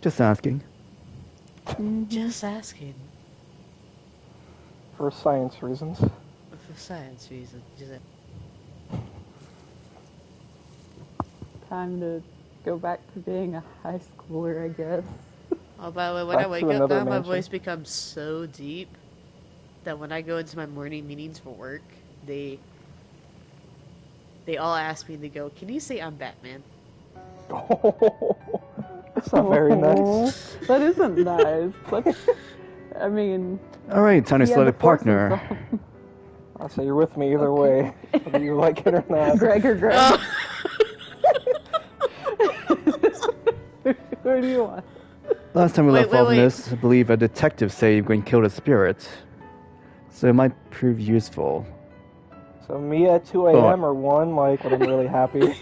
Just asking. Just asking. For science reasons. For science reasons. Time to go back to being a high schooler, I guess. Oh, by the way, when Back I wake to up another now, my mansion. voice becomes so deep that when I go into my morning meetings for work, they all ask me, they go, "Can you say I'm Batman?" That's not very nice. That isn't nice. I mean... Alright, time to he had select a partner. I'll say you're with me either way, whether you like it or not. Greg or Greg. Oh. Who do you want? Last time we left off this, I believe a detective said you're going to kill the spirit. So it might prove useful. So me at 2 a.m. or 1, like, when I'm really happy.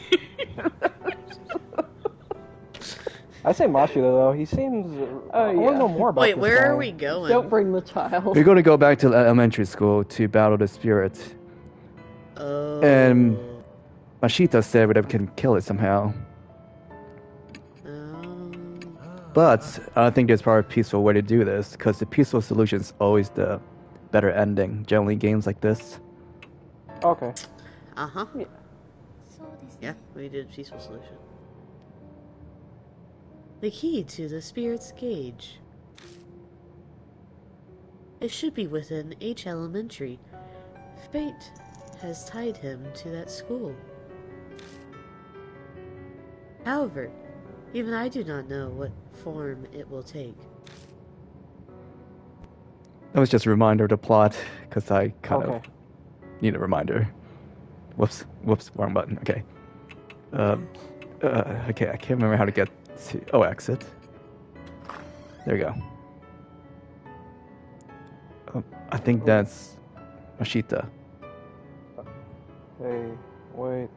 I say Mashita, though. He seems... I want to know more about this where guy. are we going? Don't bring the child. We're going to go back to elementary school to battle the spirit. Oh. And Mashita said we can kill it somehow. But I don't think there's probably a peaceful way to do this, because the peaceful solution is always the better ending, generally games like this. Okay. Uh-huh. Yeah, we did peaceful solution. The key to the spirit's cage. It should be within H Elementary. Fate has tied him to that school. However, even I do not know what form it will take. That was just a reminder of the plot, because I kind of need a reminder. Whoops, wrong button, okay. Okay, I can't remember how to get to, exit. There we go. I think that's Mashita. Hey, wait.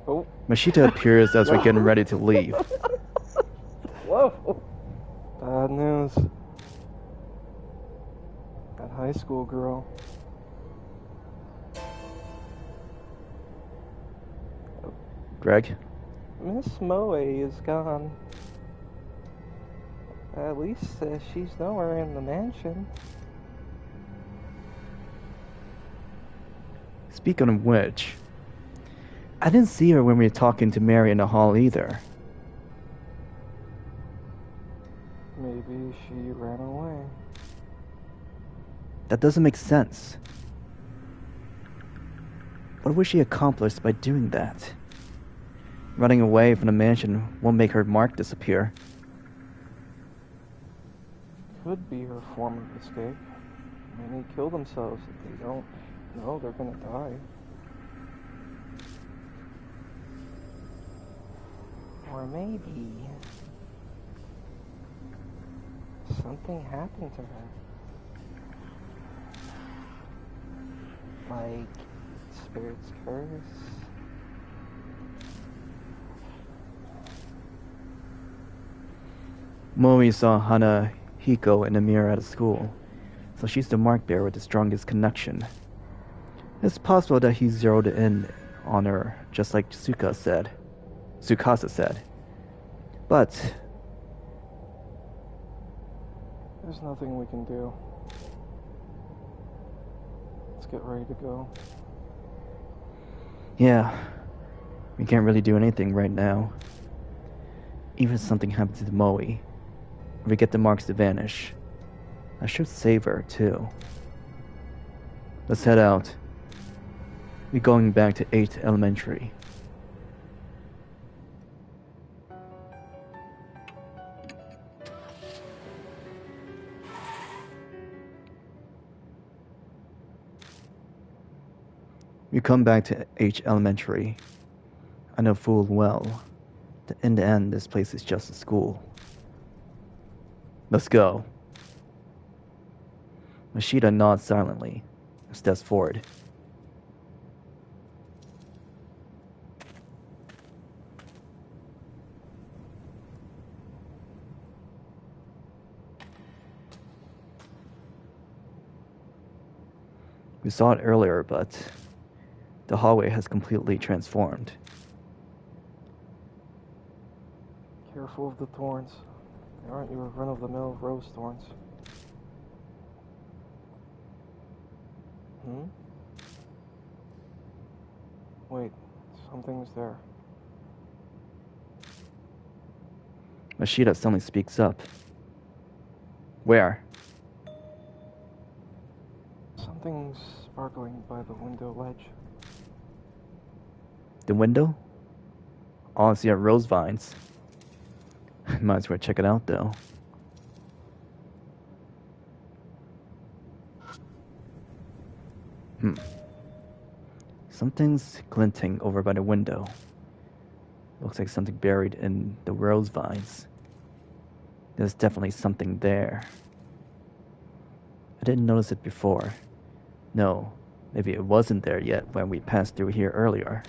Oh. Mashita appears as we're getting ready to leave. Whoa. Bad news. That high school girl. Greg? Miss Moe is gone. At least she's nowhere in the mansion. Speaking of which, I didn't see her when we were talking to Mary in the hall either. Maybe she ran away. That doesn't make sense. What was she accomplished by doing that? Running away from the mansion won't make her mark disappear. Could be her form of escape. Many kill themselves if they don't know they're gonna die. Or maybe something happened to her. Like Spirit's curse. Moe saw Hana Hiko in the mirror at school, so she's the mark bearer with the strongest connection. It's possible that he zeroed in on her, just like Tsukasa said. But there's nothing we can do. Let's get ready to go. Yeah, we can't really do anything right now. Even if something happens to Moe, we get the marks to vanish. I should save her, too. Let's head out. We're going back to 8th Elementary. We come back to H Elementary. I know full well that in the end this place is just a school. Let's go. Mashita nods silently and steps forward. We saw it earlier, but the hallway has completely transformed. careful of the thorns. They aren't your run-of-the-mill rose thorns. Wait, something's there. Mashita suddenly speaks up. Where? Something's sparkling by the window ledge. The window? All I see are rose vines. Might as well check it out, though. Something's glinting over by the window. Looks like something buried in the rose vines. There's definitely something there. I didn't notice it before. No, maybe it wasn't there yet when we passed through here earlier.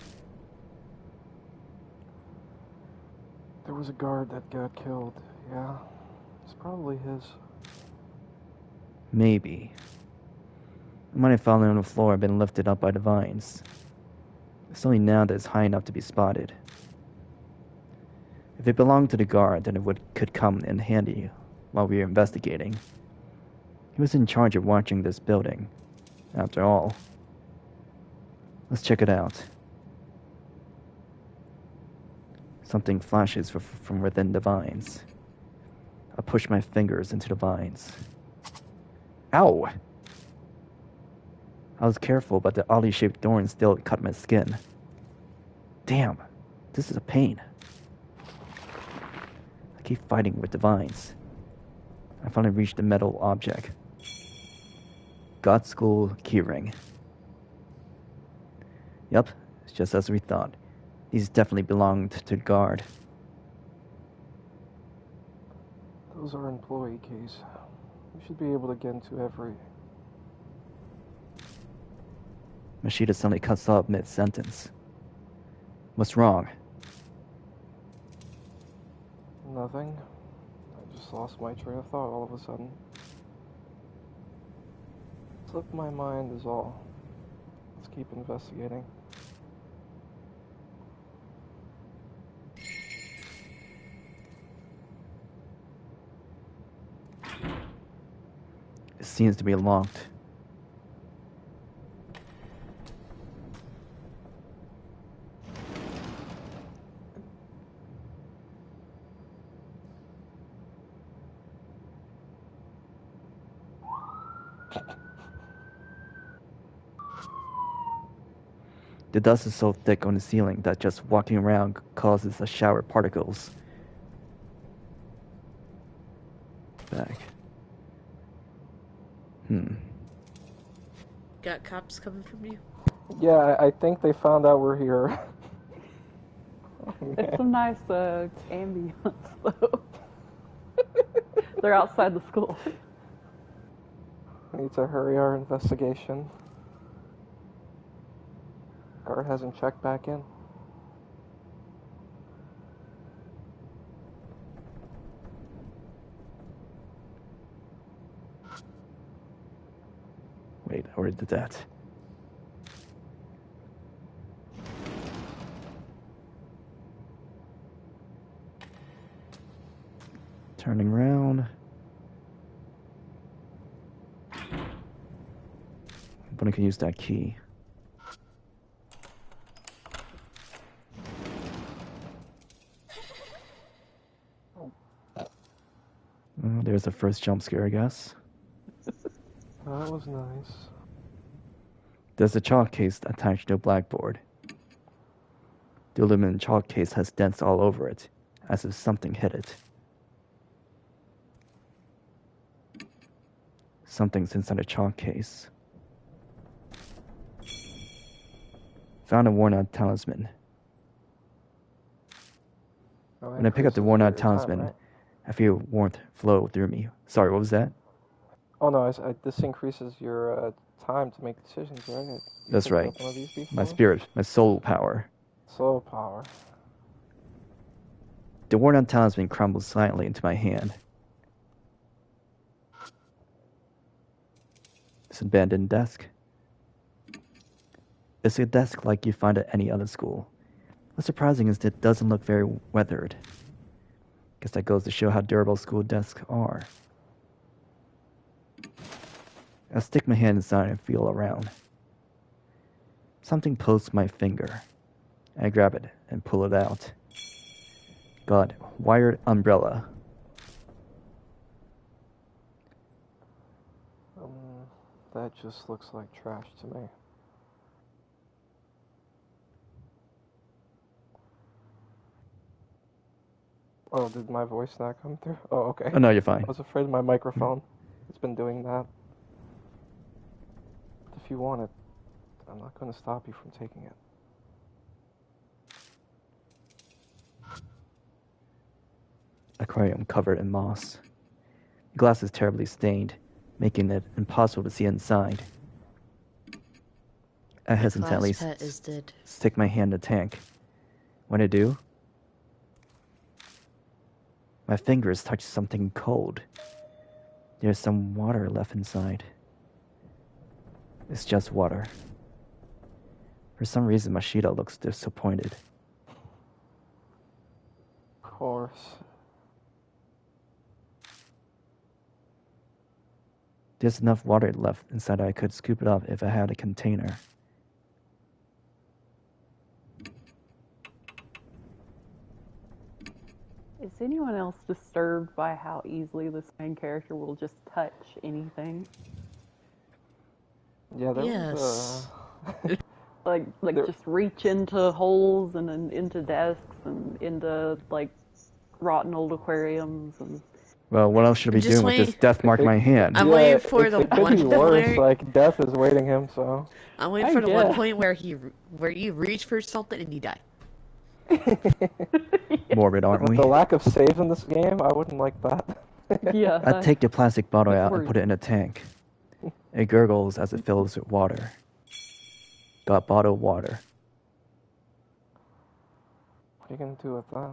There was a guard that got killed. Yeah, it's probably his. Maybe. It might have fallen on the floor and been lifted up by the vines. It's only now that it's high enough to be spotted. If it belonged to the guard, then it could come in handy while we were investigating. He was in charge of watching this building, after all. Let's check it out. Something flashes from within the vines. I push my fingers into the vines. Ow! I was careful, but the oddly shaped thorn still cut my skin. Damn, this is a pain. I keep fighting with the vines. I finally reached the metal object. God School keyring. Yup, it's just as we thought. These definitely belonged to the guard. Those are employee keys. We should be able to get into every... Mashita suddenly cuts off mid-sentence. What's wrong? Nothing. I just lost my train of thought all of a sudden. Slipped my mind is all. Let's keep investigating. It seems to be locked. The dust is so thick on the ceiling that just walking around causes a shower of particles. Back. Got cops coming from you? Yeah, I think they found out we're here. It's some nice ambience, though. They're outside the school. We need to hurry our investigation. Guard hasn't checked back in. Wait, I already did that. Turning around. But I can use that key. There's the first jump scare, I guess. That was nice. There's a chalk case attached to a blackboard. The aluminum chalk case has dents all over it, as if something hit it. Something's inside the chalk case. Found a worn-out talisman. Oh, When I pick up the worn-out talisman, right? I feel warmth flow through me. Sorry, what was that? Oh no, this increases your time to make decisions, right? You That's picked right. up one of these before? My spirit, my soul power. Soul power. The worn-out talisman crumbles silently into my hand. This abandoned desk. It's a desk like you find at any other school. What's surprising is that it doesn't look very weathered. Guess that goes to show how durable school desks are. I stick my hand inside and feel around. Something pulls my finger. I grab it and pull it out. God, wired umbrella. That just looks like trash to me. Oh, did my voice not come through? Oh, okay. Oh, no, you're fine. I was afraid of my microphone. It's been doing that. If you want it, I'm not going to stop you from taking it. Aquarium covered in moss. The glass is terribly stained, making it impossible to see inside. I hesitantly Class pet is dead. stick my hand in the tank. When I do, my fingers touch something cold. There's some water left inside. It's just water. For some reason, Mashita looks disappointed. Of course. There's enough water left inside I could scoop it up if I had a container. Is anyone else disturbed by how easily this main character will just touch anything? Yeah, there Yes. was Like There- just reach into holes and then into desks and into like rotten old aquariums and Well, what else should I be Just doing with this wait. death mark in my hand? I'm yeah, waiting for it the could one be worse. point. Like death is waiting him. So. I'm waiting I for the one guess. point where you reach for something and you die. Morbid, aren't With we? the lack of saves in this game, I wouldn't like that. yeah. I take the plastic bottle out and Worried. put it in a tank. It gurgles as it fills with water. Got bottled water. What are you gonna do with that?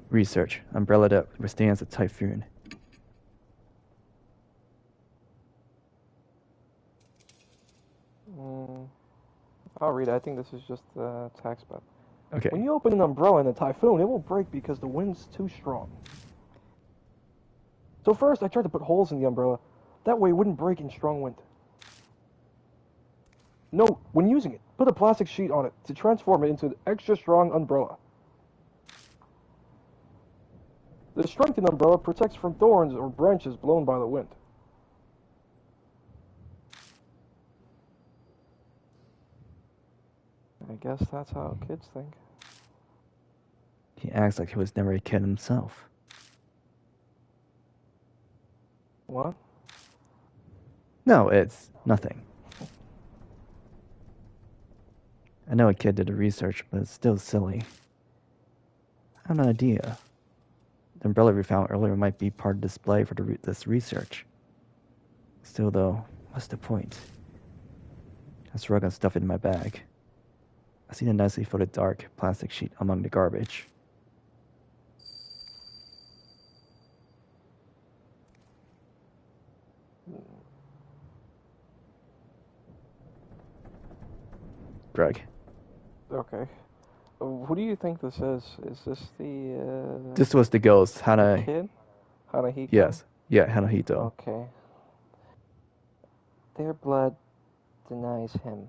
Research. Umbrella that withstands a typhoon. I'll read it. I think this is just the text, but Okay. when you open an umbrella in a typhoon, it will break because the wind's too strong. So first, I tried to put holes in the umbrella. That way it wouldn't break in strong wind. Note, when using it, put a plastic sheet on it to transform it into an extra strong umbrella. The strengthened umbrella protects from thorns or branches blown by the wind. I guess that's how kids think. He acts like he was never a kid himself. What? No, it's nothing. I know a kid did the research, but it's still silly. I have an idea. The umbrella we found earlier might be part of the display for this research. Still, though, what's the point? I shrug and stuff it in my bag. I see the nicely folded dark plastic sheet among the garbage. Greg. Okay. Who do you think this is? Is this the This was the ghost, Hana. kid? Hanahiko? Yes. Yeah, Hanahito. Okay. Their blood denies him.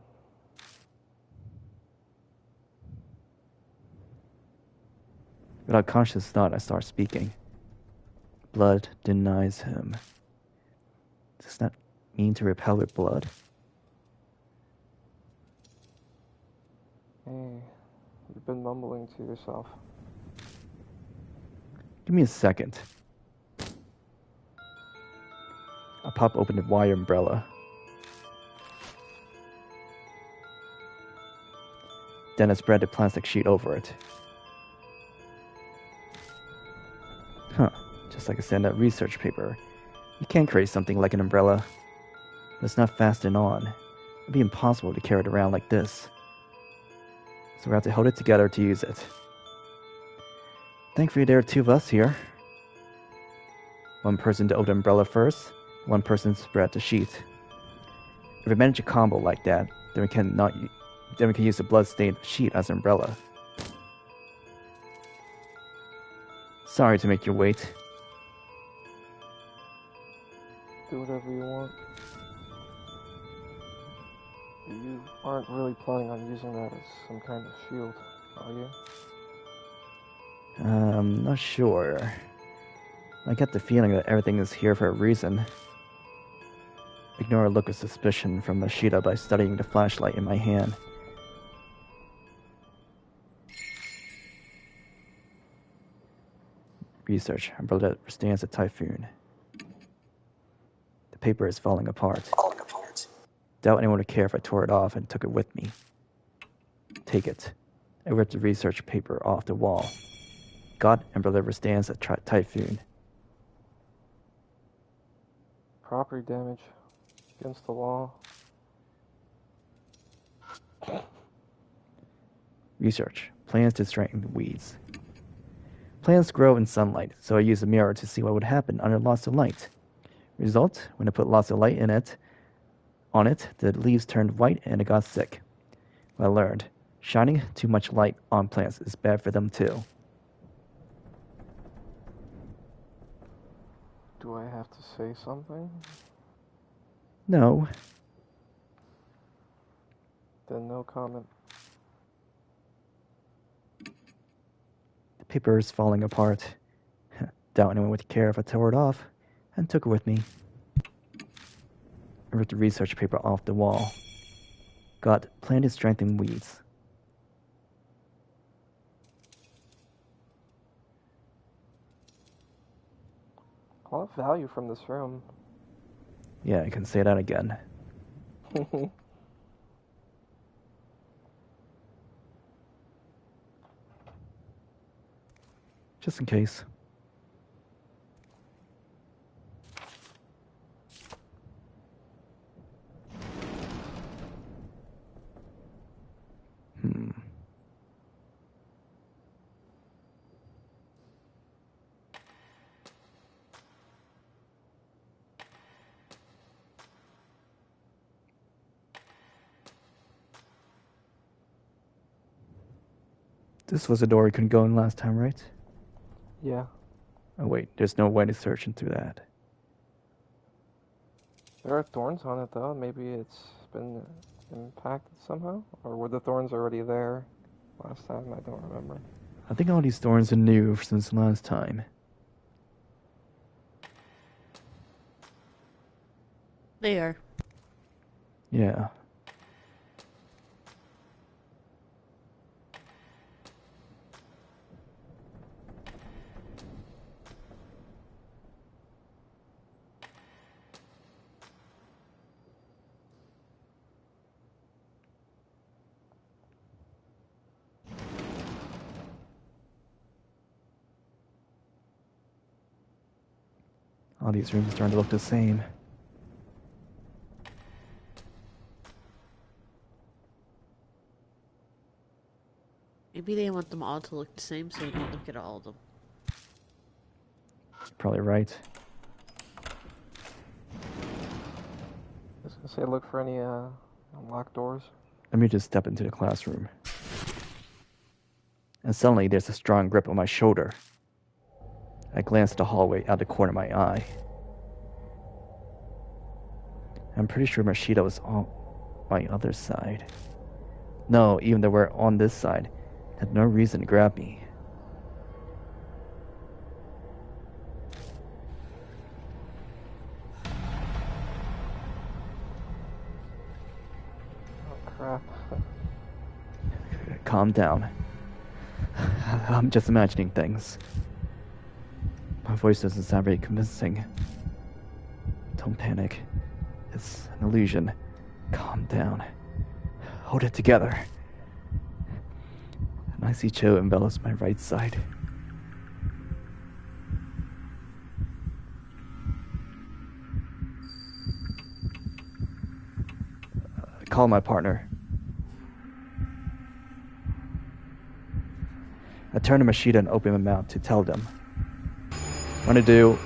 Without conscious thought, I start speaking. Blood denies him. Does that mean to repel with blood? Hey, you've been mumbling to yourself. Give me a second. I pop open the wire umbrella. Then I spread the plastic sheet over it. Huh, just like I said in that research paper. You can't create something like an umbrella, but it's not fastened on. It'd be impossible to carry it around like this. So we have to hold it together to use it. Thankfully there are two of us here. One person to open the umbrella first, one person to spread the sheet. If we manage a combo like that, then we can Then we can use the blood-stained sheet as an umbrella. Sorry to make you wait. Do whatever you want. You aren't really planning on using that as some kind of shield, are you? Not sure. I get the feeling that everything is here for a reason. Ignore a look of suspicion from Mashita by studying the flashlight in my hand. Research. Umbrella stands a typhoon. The paper is falling apart. Doubt anyone would care if I tore it off and took it with me. Take it. I ripped the research paper off the wall. God, Umbrella stands a typhoon. Property damage against the wall. Research. Plans to strengthen the weeds. Plants grow in sunlight, so I used a mirror to see what would happen under lots of light. Result, when I put lots of light on it, the leaves turned white and it got sick. I learned, shining too much light on plants is bad for them too. Do I have to say something? No. Then no comment. The paper is falling apart. Doubt anyone would care if I tore it off and took it with me. I ripped the research paper off the wall. Got planted strengthened weeds. A lot of value from this room. Yeah, I can say that again. Just in case. This was a door we couldn't go in last time, right? Yeah. Oh wait, there's no way to search into that. There are thorns on it though. Maybe it's been impacted somehow? Or were the thorns already there last time? I don't remember. I think all these thorns are new since last time. They are. Yeah. All these rooms are starting to look the same. Maybe they want them all to look the same so you don't look at all of them. You're probably right. I was gonna say look for any unlocked doors. Let me just step into the classroom. And suddenly there's a strong grip on my shoulder. I glanced at the hallway out the corner of my eye. I'm pretty sure Mashita was on my other side. No, even though we're on this side, had no reason to grab me. Oh crap. Calm down. I'm just imagining things. My voice doesn't sound very convincing. Don't panic. It's an illusion. Calm down. Hold it together. An icy chill envelops my right side. Call my partner. I turn to Mashita and open my mouth to tell them. What to do?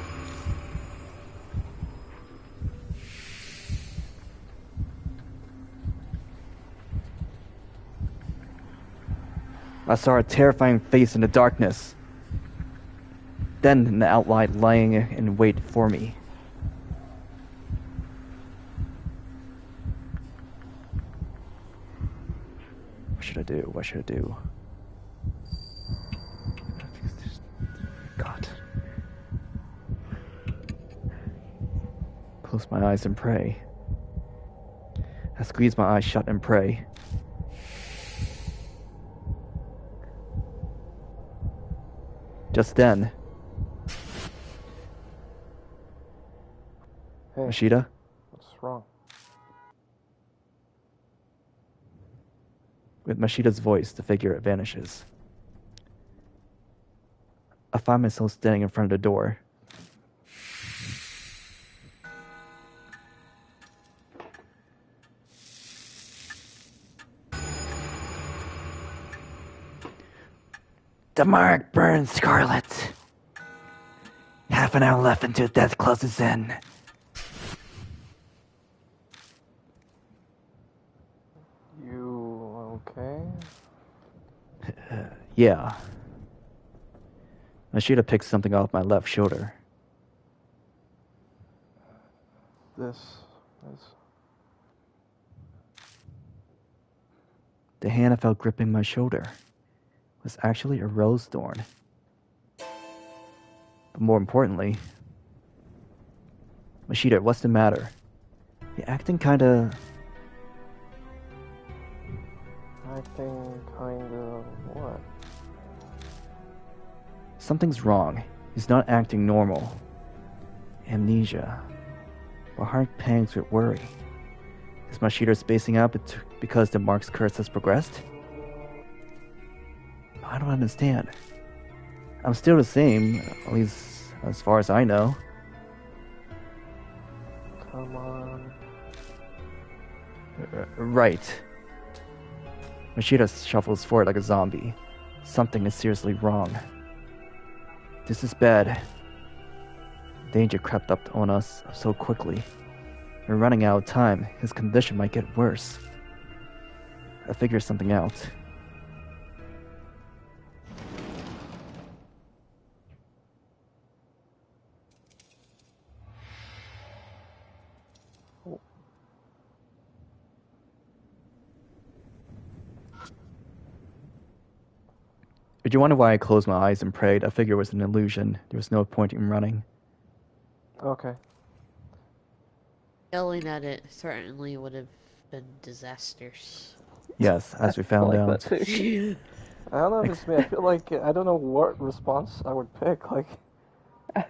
I saw a terrifying face in the darkness. Then an outline lying in wait for me. What should I do? What should I do? God. Close my eyes and pray. I squeeze my eyes shut and pray. Just then, Hey, Mashita, what's wrong? with Mashita's voice, the figure vanishes. I find myself standing in front of the door. The mark burns scarlet. Half an hour left until death closes in. You okay? Yeah. Mashita picks something off my left shoulder. This is... The hand I felt gripping my shoulder was actually a rose thorn. But more importantly, Mashita, what's the matter? You're acting kinda... Acting kinda... what? Something's wrong. He's not acting normal. Amnesia. My heart pangs with worry. Is Mashita spacing out because the Mark's curse has progressed? I don't understand. I'm still the same, at least as far as I know. Come on. Right. Mashita shuffles forward like a zombie. Something is seriously wrong. This is bad. Danger crept up on us so quickly. We're running out of time. His condition might get worse. I figured something out. If you wonder why I closed my eyes and prayed, I figured it was an illusion. There was no point in running. Okay. Yelling at it certainly would have been disastrous. Yes, as we found like out. that too. I don't know if it's me. I feel like I don't know what response I would pick. Like I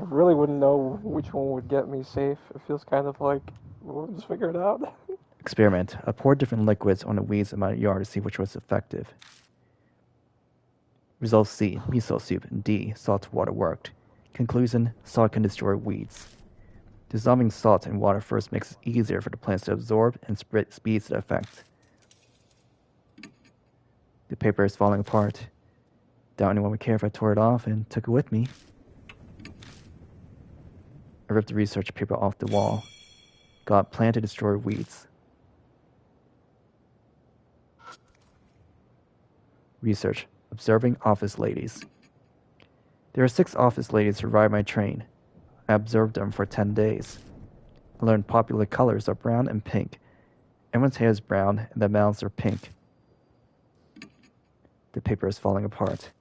really wouldn't know which one would get me safe. It feels kind of like we'll just figure it out. Experiment. I poured different liquids on the weeds in my yard to see which was effective. Result C, miso soup, and D, salt water worked. Conclusion, salt can destroy weeds. Dissolving salt in water first makes it easier for the plants to absorb and speeds the effect. The paper is falling apart. Doubt anyone would care if I tore it off and took it with me. I ripped the research paper off the wall. Got plan to destroy weeds. Research. Observing office ladies. There are 6 office ladies who ride my train. I observed them for 10 days. I learned popular colors are brown and pink. Everyone's hair is brown and their mouths are pink. The paper is falling apart.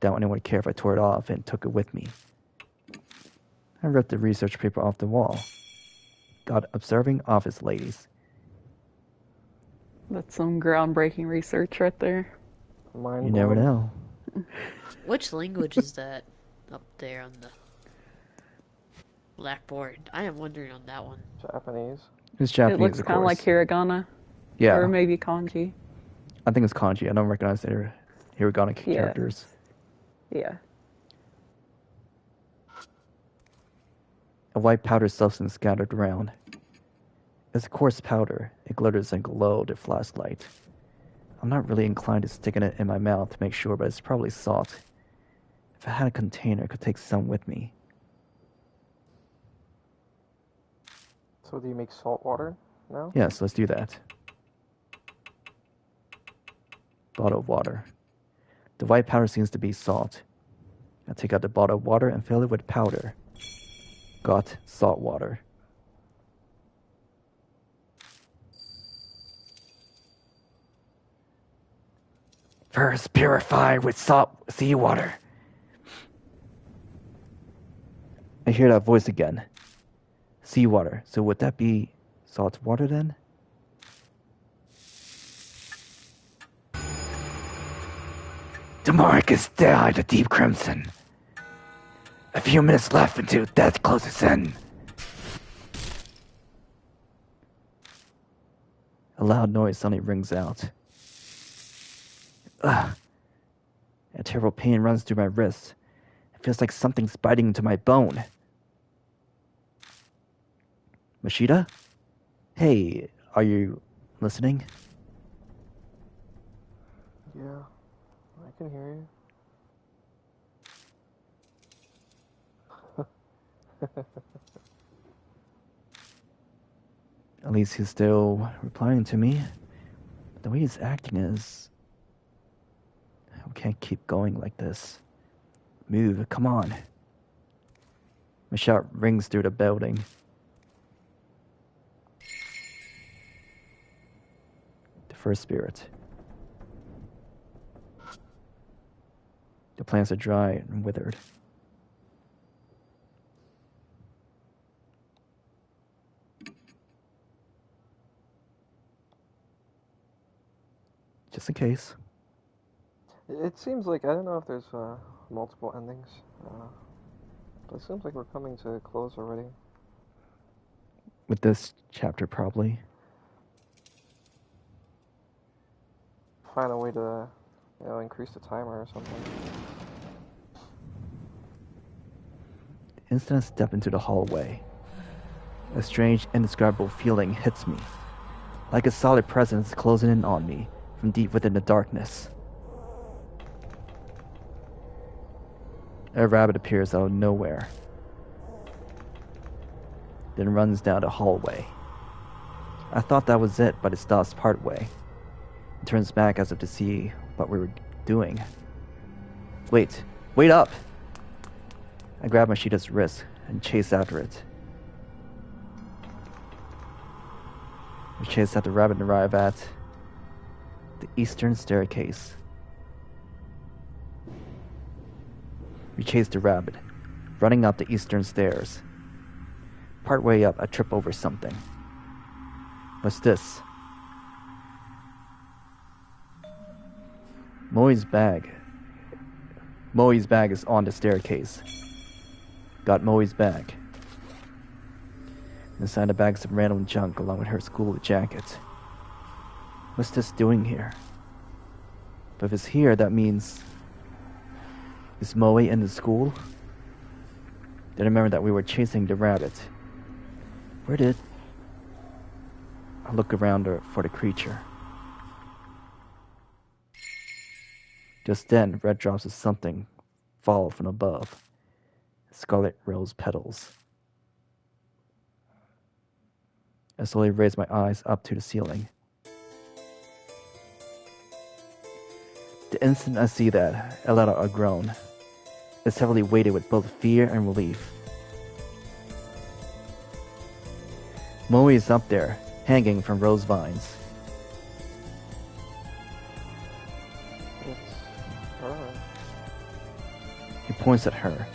Doubt anyone would care if I tore it off and took it with me. I ripped the research paper off the wall. Got observing office ladies. That's some groundbreaking research right there. Mind You never blown. know. Which language is that up there on the blackboard? I am wondering on that one. Japanese. It's It Japanese, looks of kind of like course. hiragana, Yeah, or maybe kanji. I think it's kanji. I don't recognize their hiragana Yeah. characters. Yeah. A white powder substance scattered around. It's a coarse powder. It glitters and glowed a flashlight. I'm not really inclined to sticking it in my mouth to make sure, but it's probably salt. If I had a container, I could take some with me. So do you make salt water now? Yes, let's do that. bottle of water. The white powder seems to be salt. I take out the bottle of water and fill it with powder. Got salt water. First purify with salt seawater. I hear that voice again. Seawater. So would that be salt water then? The mark is dyed a deep crimson. A few minutes left until death closes in. A loud noise suddenly rings out. Ugh. A terrible pain runs through my wrist. It feels like something's biting into my bone. Mashita? Hey, are you listening? Yeah, I can hear you. At least he's still replying to me. The way he's acting is... We can't keep going like this. Move, come on. My shout rings through the building. The first spirit. The plants are dry and withered. Just in case. It seems like, I don't know if there's multiple endings, but it seems like we're coming to a close already. With this chapter, probably. Find a way to, increase the timer or something. The instant I step into the hallway, a strange, indescribable feeling hits me, like a solid presence closing in on me from deep within the darkness. A rabbit appears out of nowhere, then runs down the hallway. I thought that was it, but it stops partway. It turns back as if to see what we were doing. Wait up! I grab Mashita's wrist and chase after it. We chase after the rabbit and arrive at the eastern staircase. We chase the rabbit, running up the eastern stairs. Partway up, I trip over something. What's this? Moe's bag. Moe's bag is on the staircase. Got Moe's bag. Inside the bag some random junk along with her school jacket. What's this doing here? But if it's here, that means... Is Moe in the school? Then I remember that we were chasing the rabbit. Where did... I look around for the creature. Just then, red drops of something fall from above. Scarlet rose petals. I slowly raise my eyes up to the ceiling. The instant I see that, I let out a groan. It's heavily weighted with both fear and relief. Moe is up there, hanging from rose vines. It's her. He points at her,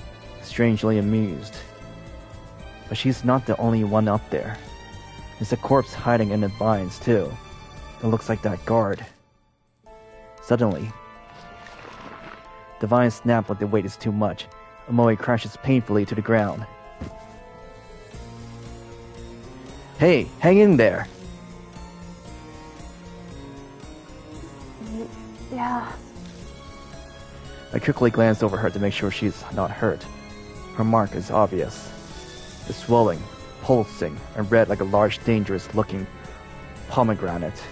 strangely amused. But she's not the only one up there. There's a corpse hiding in the vines, too. It looks like that guard. Suddenly, the vines snap like the weight is too much, and Moe crashes painfully to the ground. Hey, hang in there! Yeah. I quickly glance over her to make sure she's not hurt. Her mark is obvious. It's swelling, pulsing, and red like a large, dangerous-looking pomegranate.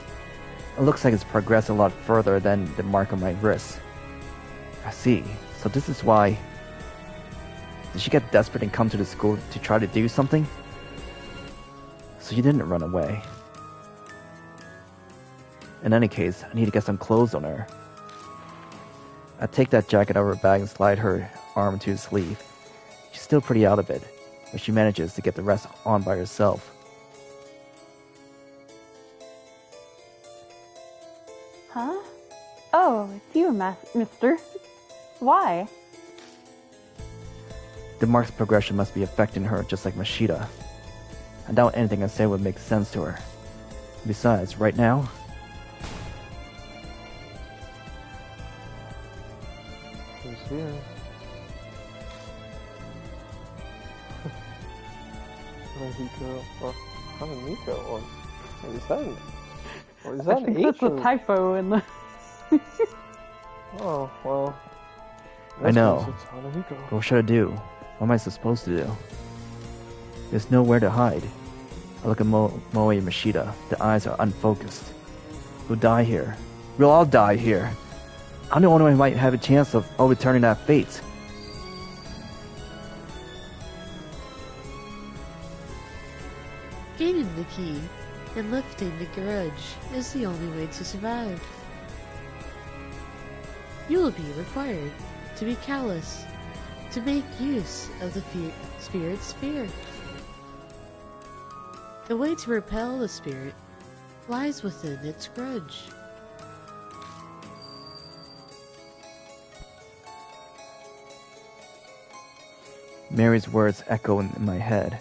It looks like it's progressed a lot further than the mark on my wrist. I see. So this is why... Did she get desperate and come to the school to try to do something? So you didn't run away. In any case, I need to get some clothes on her. I take that jacket out of her bag and slide her arm into his sleeve. She's still pretty out of it, but she manages to get the rest on by herself. Huh? Oh, it's you, mister. Why? The mark's progression must be affecting her just like Mashita. I doubt anything I say would make sense to her. Besides, right now, He's here. Hanahiko, or Hanamiko, or is that an, or is that I an think H that's a or... typo in the... Oh, well. I know. It's Hanahiko. but what should I do? What am I supposed to do? There's nowhere to hide. I look at Moe and Mashita. The eyes are unfocused. We'll die here. We'll all die here. I'm the only one who might have a chance of overturning that fate. Gaining the key and lifting the grudge is the only way to survive. You will be required to be callous, to make use of the spirit's fear. The way to repel the spirit lies within its grudge. Mary's words echo in my head.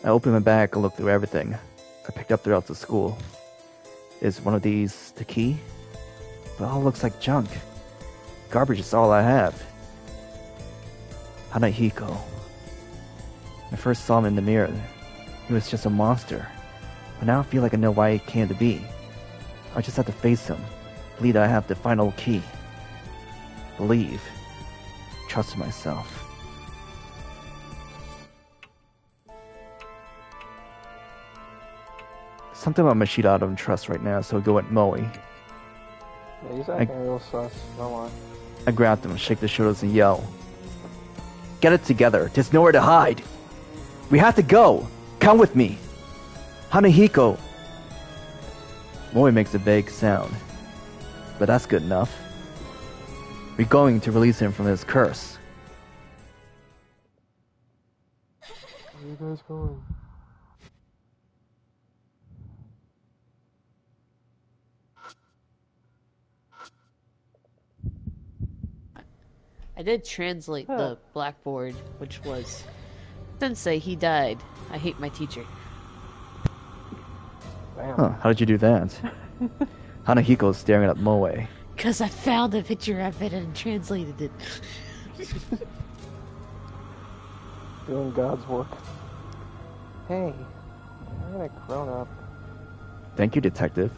I open my bag and look through everything I picked up throughout the school. Is one of these the key? But it all looks like junk. Garbage is all I have. Hanahiko. I first saw him in the mirror. He was just a monster. But now I feel like I know why he came to be. I just have to face him. Believe that I have the final key. Believe. Trust myself. Something about Mashita I don't trust right now, so I'll go with Moe. Yeah, he's acting real sus. Don't lie. I grab him, shake the shoulders, and yell. Get it together. There's nowhere to hide. We have to go. Come with me. Hanahiko. Moe makes a vague sound. But that's good enough. We're going to release him from his curse. Where are you guys going? I did translate the blackboard, which was, Sensei, he died. I hate my teacher. Damn. Huh, how did you do that? Hanahiko is staring at Moe. Because I found a picture of it and translated it. Doing God's work. Hey, I'm a grown up. Thank you, detective.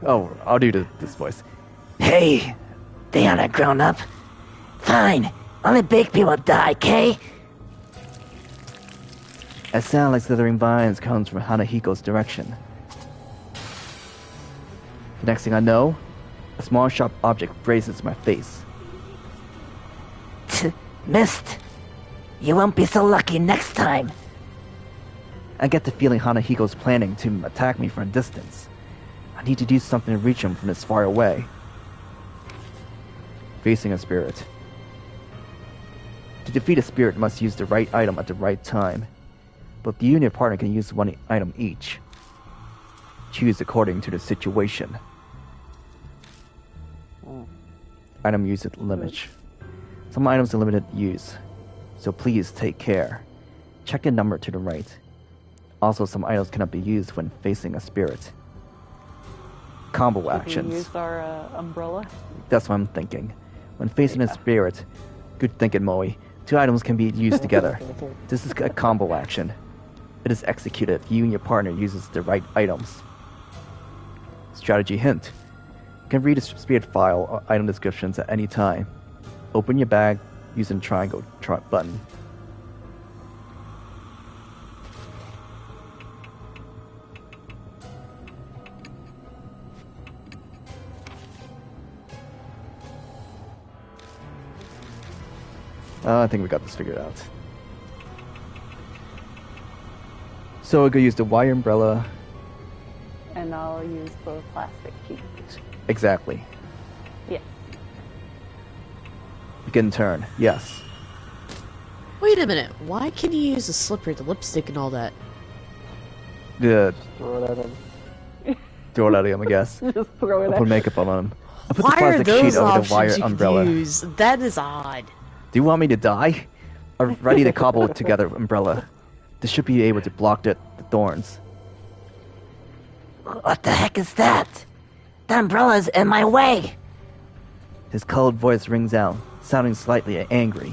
Oh, I'll do this voice. Hey, they aren't grown up. Fine, only big people die, Kay? A sound like slithering vines comes from Hanahiko's direction. The next thing I know, a small sharp object grazes my face. Missed! You won't be so lucky next time! I get the feeling Hanahiko's planning to attack me from a distance. I need to do something to reach him from this far away. Facing a spirit. To defeat a spirit, must use the right item at the right time. Both you and your partner can use one item each. Choose according to the situation. Item use at limit. Some items are limited use, so please take care. Check the number to the right. Also, some items cannot be used when facing a spirit. Combo Should actions. we use our umbrella? That's what I'm thinking. When facing a spirit, good thinking, Moe. 2 items can be used together. This is a combo action. It is executed if you and your partner uses the right items. Strategy hint. You can read the spirit file or item descriptions at any time. Open your bag using triangle button. I think we got this figured out. So we're gonna use the wire umbrella And I'll use the plastic sheet. Exactly. Yes. Begin turn. Yes. Wait a minute. Why can you use a slipper, the lipstick, and all that? Good. Just throw it at him. Throw it at him, I guess. Just throw it I'll at put makeup on him. I'll put Why the are plastic sheet those over the options wire you could umbrella. use? That is odd. Do you want me to die? Or ready to cobble together umbrella? This should be able to block the thorns. What the heck is that? The umbrella's in my way! His cold voice rings out, sounding slightly angry.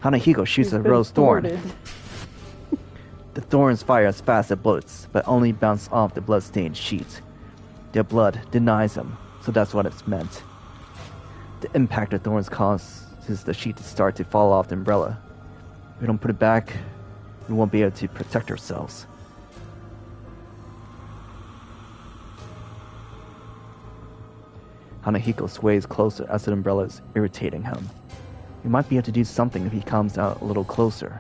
Hanahiko shoots He's a been rose thorn. thwarted. The thorns fire as fast as bullets, but only bounce off the blood-stained sheet. Their blood denies him, so that's what it's meant. The impact of thorns causes the sheet to start to fall off the umbrella. If we don't put it back, we won't be able to protect ourselves. Hanahiko sways closer as the umbrella is irritating him. We might be able to do something if he comes out a little closer.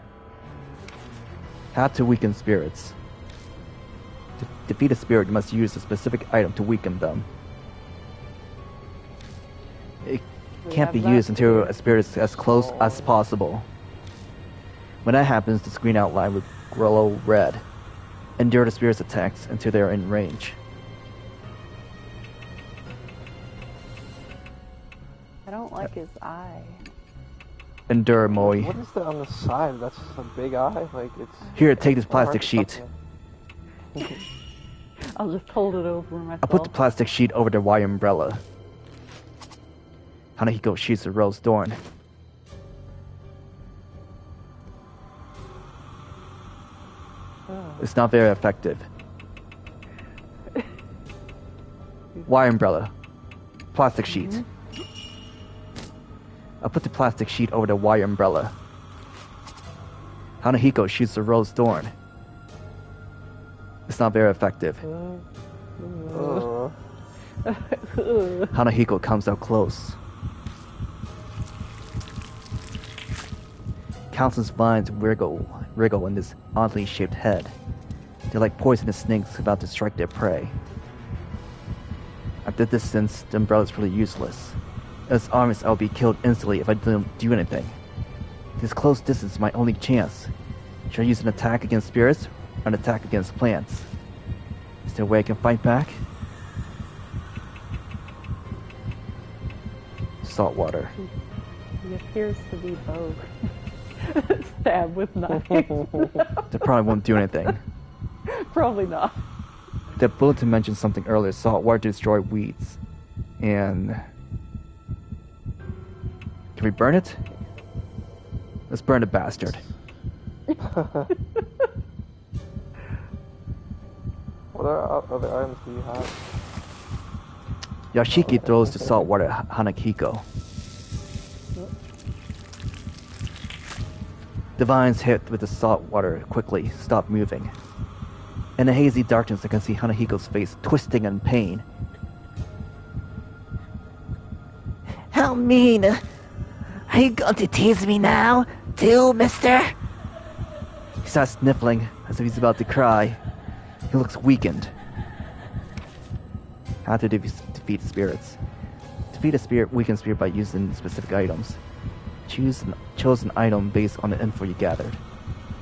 How to weaken spirits. To defeat a spirit, you must use a specific item to weaken them. It can't be used until a spirit is as close as possible. When that happens, the screen outline will glow red. Endure the spirit's attacks until they are in range. I don't like his eye. Endure, Moe. What is that on the side? That's just a big eye? Like, it's... Here, take this it's hard plastic to sheet. fucking- I'll just hold it over myself. I'll put the plastic sheet over the wire umbrella. Hanahiko shoots a rose thorn. It's not very effective. Wire umbrella. Plastic sheet. I'll put the plastic sheet over the wire umbrella. Hanahiko shoots a rose thorn. It's not very effective. Hanahiko comes up close. Countless vines wriggle in this oddly shaped head. They're like poisonous snakes about to strike their prey. At the distance, the umbrella is really useless. As armies, I'll be killed instantly if I don't do anything. This close distance is my only chance. Should I use an attack against spirits or an attack against plants? Is there a way I can fight back? Salt water. He appears to be both. Stab with knife. That probably won't do anything. Probably not. The bulletin mentioned something earlier, salt water to destroy weeds. And... can we burn it? Let's burn the bastard. What other items do you have? Yashiki throws the salt water at Hanahiko. The vines hit with the salt water quickly stop moving. In the hazy darkness, I can see Hanahiko's face twisting in pain. How mean! Are you going to tease me now, too, mister? He starts sniffling as if he's about to cry. He looks weakened. How to defeat spirits. Defeat a spirit, weaken spirit by using specific items. Choose an chosen item based on the info you gathered.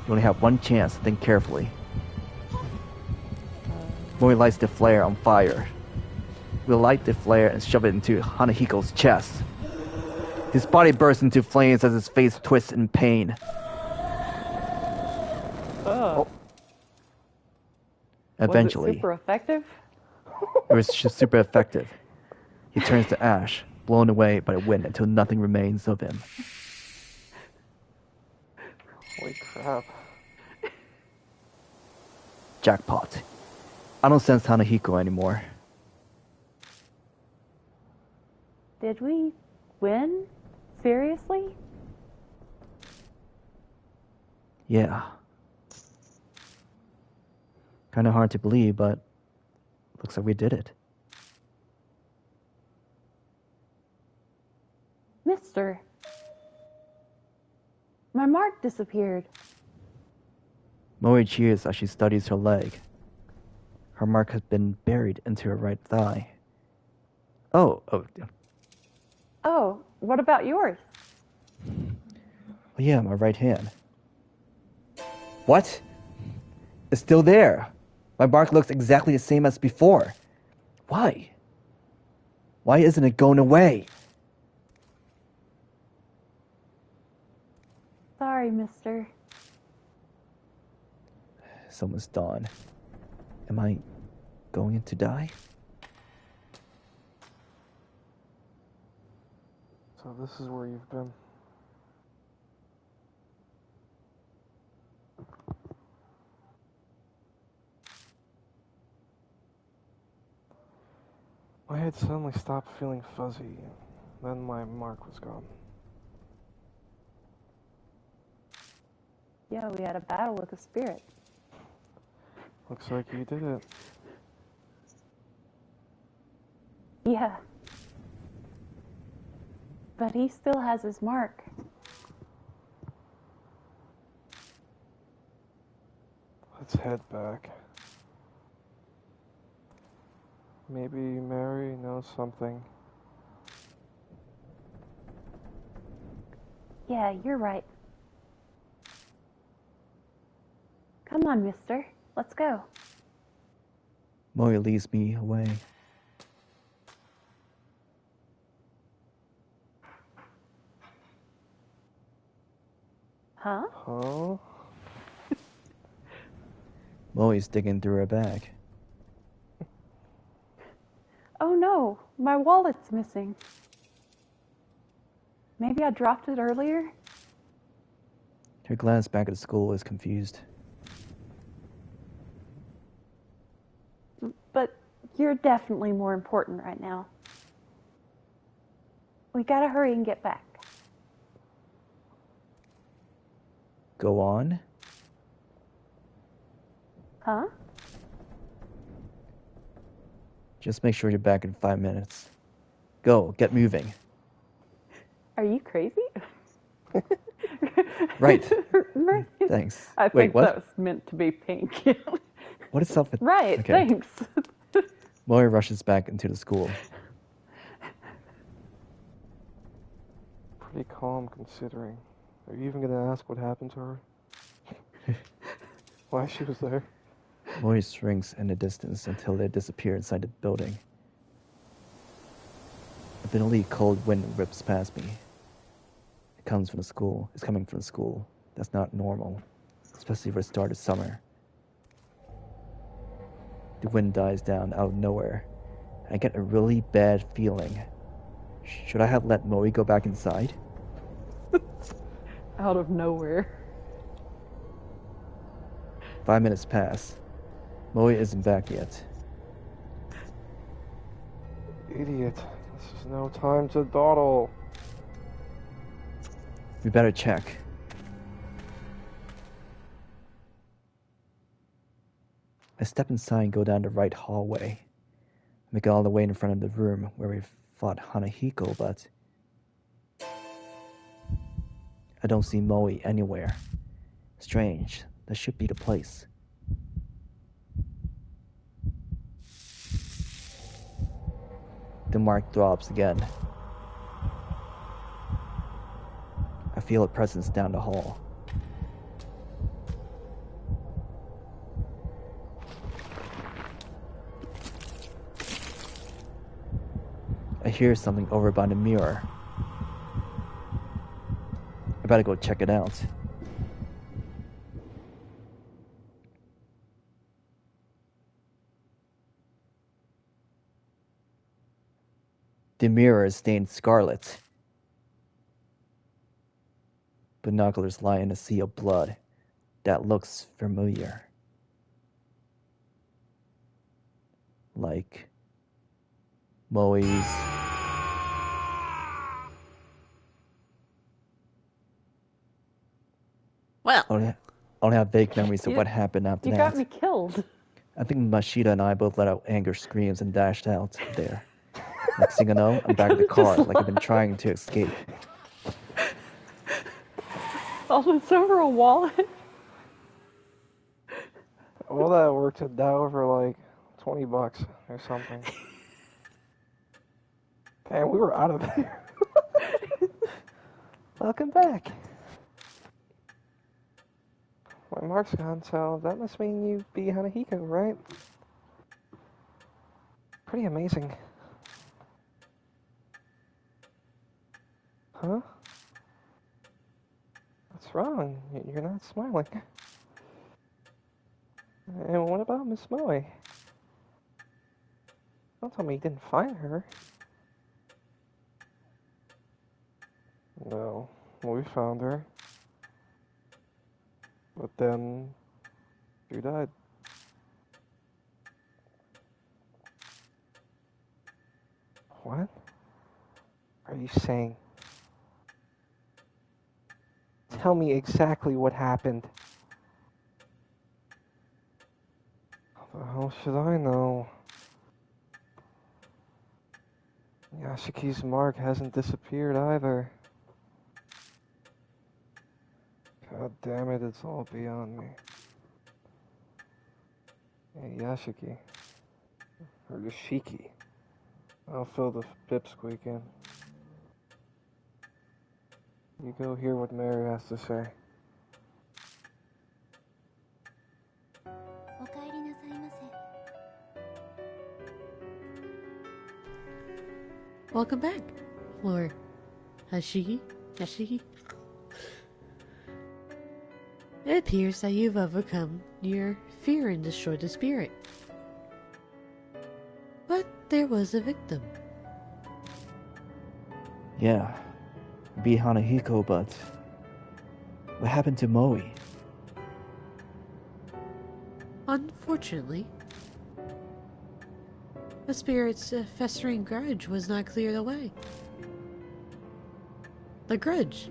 You only have one chance, think carefully. Moe lights the flare on fire. We'll light the flare and shove it into Hanahiko's chest. His body bursts into flames as his face twists in pain. Eventually, Was it super effective? it was just super effective. He turns to ash, blown away by the wind until nothing remains of him. Holy crap. Jackpot. I don't sense Hanahiko anymore. Did we win? Seriously? Yeah. Kinda hard to believe, but looks like we did it. Mister, my mark disappeared. Moe cheers as she studies her leg. Her mark has been buried into her right thigh. Oh, Oh, what about yours? yeah, my right hand. What? It's still there. My mark looks exactly the same as before. Why? Why isn't it going away? Sorry, mister. It's almost dawn. Am I going to die? So this is where you've been. My head suddenly stopped feeling fuzzy. Then my mark was gone. Yeah, we had a battle with a spirit. Looks like you did it. Yeah. But he still has his mark. Let's head back. Maybe Mary knows something. Yeah, you're right. Come on, mister. Let's go. Moe leads me away. Huh? Huh? Moe's digging through her bag. Oh no, my wallet's missing. Maybe I dropped it earlier? Her glance back at school is confused. But you're definitely more important right now. We gotta hurry and get back. Go on? Huh? Just make sure you're back in 5 minutes. Go, get moving. Are you crazy? Right. Right. Thanks. I Wait, think what? that was meant to be pink. What is up with... Right, Okay. thanks. Moe rushes back into the school. Pretty calm considering. Are you even gonna ask what happened to her? Why she was there? Moe shrinks in the distance until they disappear inside the building. A bitterly cold wind rips past me. It's coming from the school. That's not normal, especially for the start of summer. The wind dies down out of nowhere. I get a really bad feeling. Should I have let Moe go back inside? Out of nowhere. 5 minutes pass. Moe isn't back yet. Idiot. This is no time to dawdle. We better check. I step inside and go down the right hallway. Make it all the way in front of the room where we fought Hanahiko, but I don't see Moe anywhere. Strange. That should be the place. The mark drops again. I feel a presence down the hall. I hear something over by the mirror. I better go check it out. The mirror is stained scarlet. Binoculars lie in a sea of blood. That looks familiar. Like Moe's. Well, I only have vague memories of what happened after You that. got me killed. I think Mashita and I both let out anger screams and dashed out of there. Next thing I know, I'm back in the car like I've been trying to escape. All this over a wallet? All that work to die over like $20 or something. Damn, we were out of there. Welcome back. My mark's gone, so that must mean you beat Hanahiko, right? Pretty amazing. Huh? What's wrong? You're not smiling. And what about Miss Moe? Don't tell me you didn't find her. No, we found her. But then, she died. What are you saying? Tell me exactly what happened. How the hell should I know? Yashiki's mark hasn't disappeared either. God damn it, it's all beyond me. Hey, Yashiki. Or Yashiki. I'll fill the pipsqueak in. You go hear what Mary has to say. Welcome back, Lord Yashiki. It appears that you've overcome your fear and destroyed the spirit. But there was a victim. Yeah, beat Hanahiko, but what happened to Moe? Unfortunately, the spirit's festering grudge was not cleared away. The grudge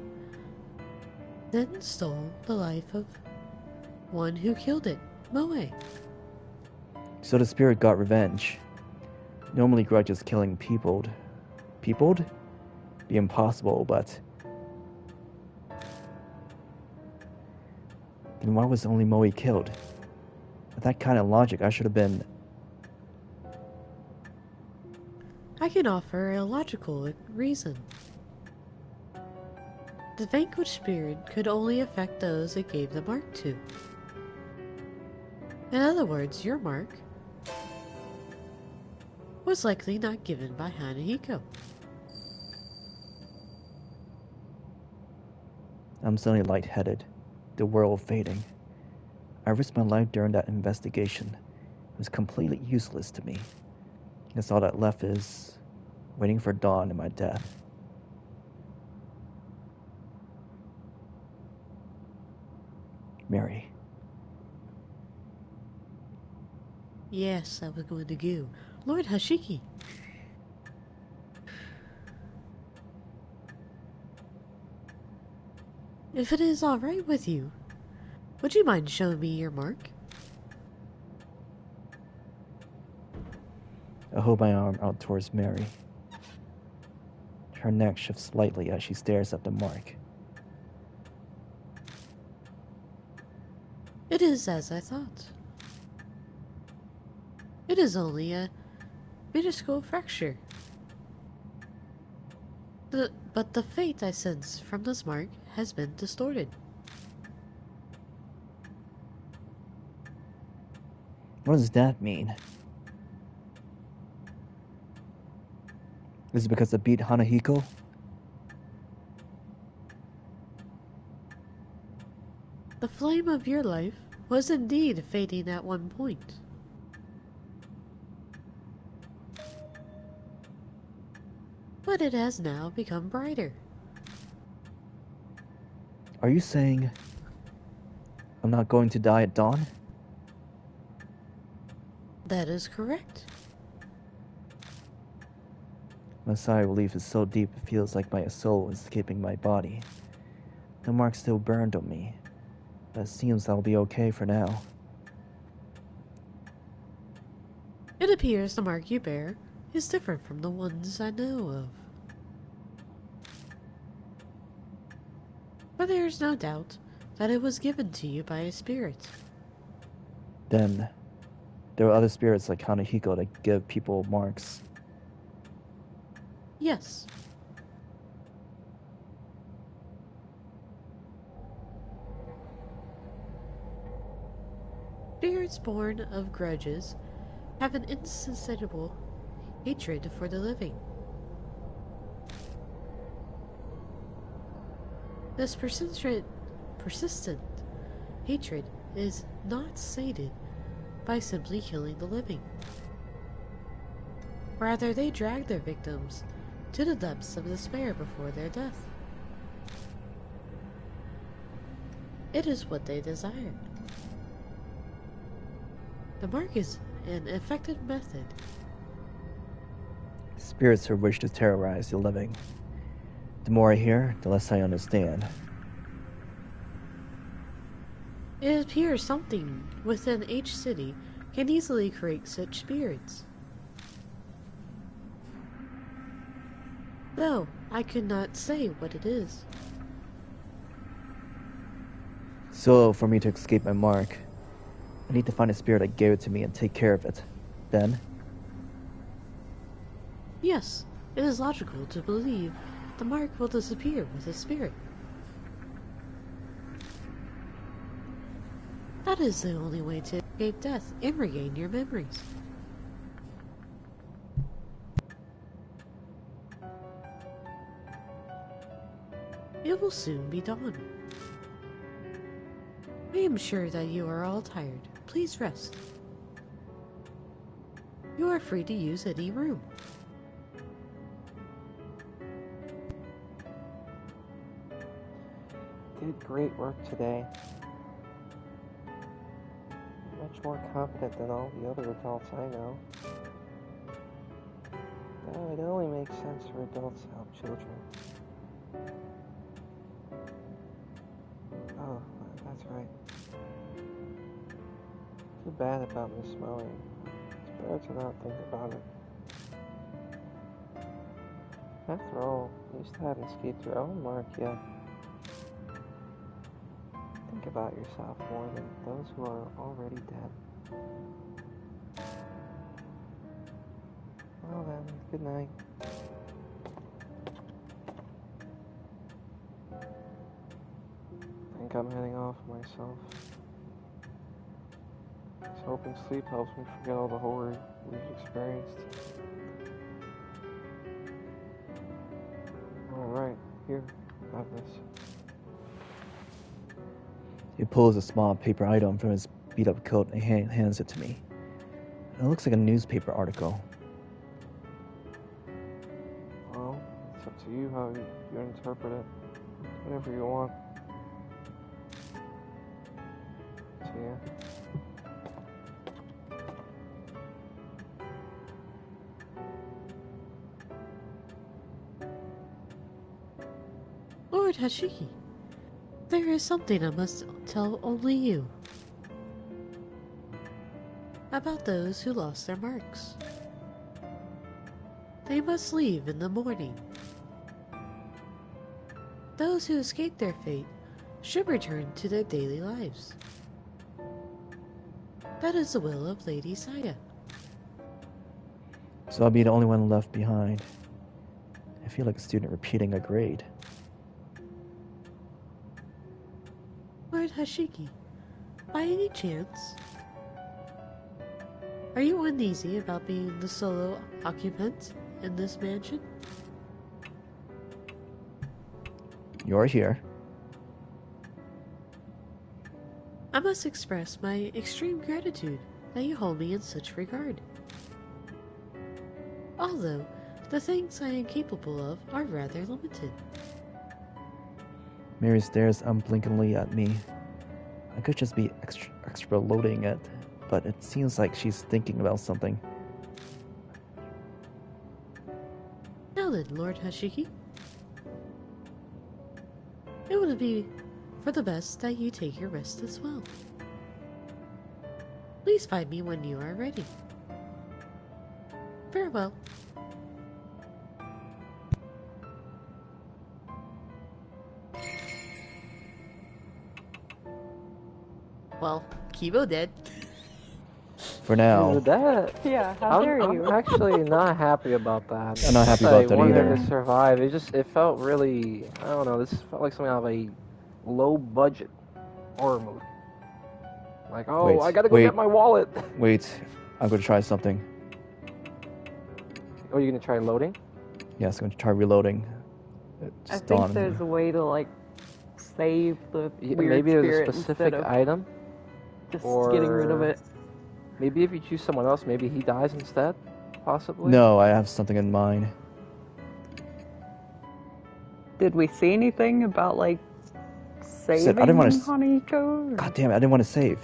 then stole the life of one who killed it, Moe. So the spirit got revenge. Normally grudges killing peopled. Peopled? Be impossible, but... Then why was only Moe killed? With that kind of logic, I should have been... I can offer a logical reason. The vanquished spirit could only affect those it gave the mark to. In other words, your mark was likely not given by Hanahiko. I'm suddenly lightheaded, the world fading. I risked my life during that investigation. It was completely useless to me. I guess all that left is waiting for dawn and my death. Mary. Yes, I was going to go. Lord Hashiki. If it is all right with you, would you mind showing me your mark? I hold my arm out towards Mary. Her neck shifts slightly as she stares at the mark. It is as I thought. It is only a minuscule fracture. But the fate I sense from this mark has been distorted. What does that mean? Is it because I beat Hanahiko? The flame of your life was indeed fading at one point. But it has now become brighter. Are you saying I'm not going to die at dawn? That is correct. My sigh of relief is so deep it feels like my soul is escaping my body. The mark still burned on me, but it seems I'll be okay for now. It appears the mark you bear is different from the ones I know of. But there is no doubt that it was given to you by a spirit. Then, there are other spirits like Kanehiko that give people marks. Yes. Spirits born of grudges have an insatiable hatred for the living. This persistent hatred is not sated by simply killing the living. Rather, they drag their victims to the depths of despair before their death. It is what they desire. The mark is an effective method. Spirits who wish to terrorize the living. The more I hear, the less I understand. It appears something within each city can easily create such spirits. Though I could not say what it is. So, for me to escape my mark, I need to find a spirit that gave it to me and take care of it. Then, Yes, it is logical to believe the mark will disappear with the spirit. That is the only way to escape death and regain your memories. It will soon be dawn. I am sure that you are all tired. Please rest. You are free to use any room. Did great work today. Much more competent than all the other adults I know. Now, it only makes sense for adults to help children. Oh, that's right. Too bad about Miss Moe. It's better to not think about it. After all, you still haven't escaped your own mark yet. Think about yourself more than those who are already dead. Well then, good night. I think I'm heading off myself. I was hoping sleep helps me forget all the horror we've experienced. Alright, here, have this. he pulls a small paper item from his beat-up coat and hands it to me. It looks like a newspaper article. Well, it's up to you how you interpret it. Whatever you want. See ya. Lord Hashiki, there is something I must tell only you. About those who lost their marks. They must leave in the morning. Those who escape their fate should return to their daily lives. That is the will of Lady Saya. So I'll be the only one left behind. I feel like a student repeating a grade. Lord Hashiki, by any chance, are you uneasy about being the solo occupant in this mansion? You're here. I must express my extreme gratitude that you hold me in such regard. Although, the things I am capable of are rather limited. Mary stares unblinkingly at me. I could just be exploding it, but it seems like she's thinking about something. Now then, Lord Hashiki. It would be for the best that you take your rest as well. Please find me when you are ready. Farewell. Well, Keebo dead. For now. Dude, that... Yeah, how dare I'm you? actually not happy about that. I'm not happy I about that wanted either. him to survive. It felt really, I don't know, this felt like something out of a low-budget horror movie. Like, oh, Wait, I gotta go wait. get my wallet. Wait, I'm going to try something. Oh, you're gonna try loading? Yes, I'm going to try reloading. It I just think dawned on me. there's a way to like save the Yeah, weird maybe there's a spirit specific instead of item. just or- getting rid of it. Maybe if you choose someone else, maybe he dies instead? Possibly? No, I have something in mind. Did we see anything about like saving didn't wanna s- Haniko? God damn it, I didn't want to save.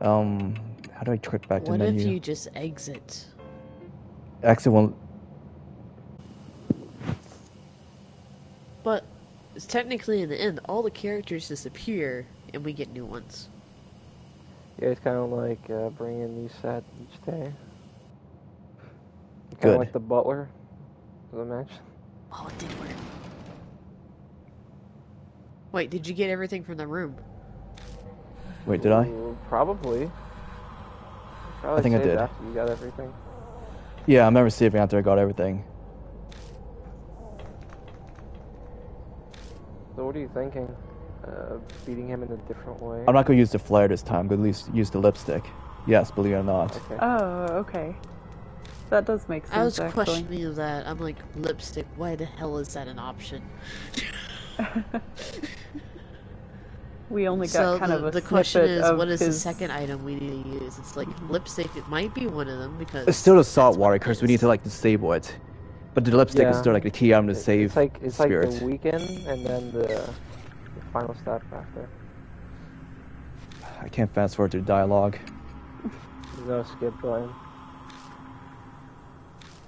How do I click back to What menu? if you just exit? Exit won't... But it's technically in the end, all the characters disappear and we get new ones. Yeah, it's kind of like bringing a new set each day. Kind Good. of like the butler of the match. Oh, it did work. Wait, did you get everything from the room? Wait, did I? Ooh, probably. Probably think I saved did. after you got everything. Yeah, I remember saving after I got everything. So what are you thinking? Beating him in a different way? I'm not going to use the flare this time. I'm going to at least use the lipstick. Yes, believe it or not. Okay. Oh, okay. That does make sense. I was actually. questioning that. I'm like, lipstick, why the hell is that an option? We only got So kind of a the question snippet is, of what is the his... second item we need to use? It's like lipstick. It might be one of them because It's still the salt that's what water it because we is. need to like disable it. But the lipstick is Yeah. still like the key item to save It's spirit. like the weekend and then the final step after. I can't fast forward to the dialogue. There's no skip button.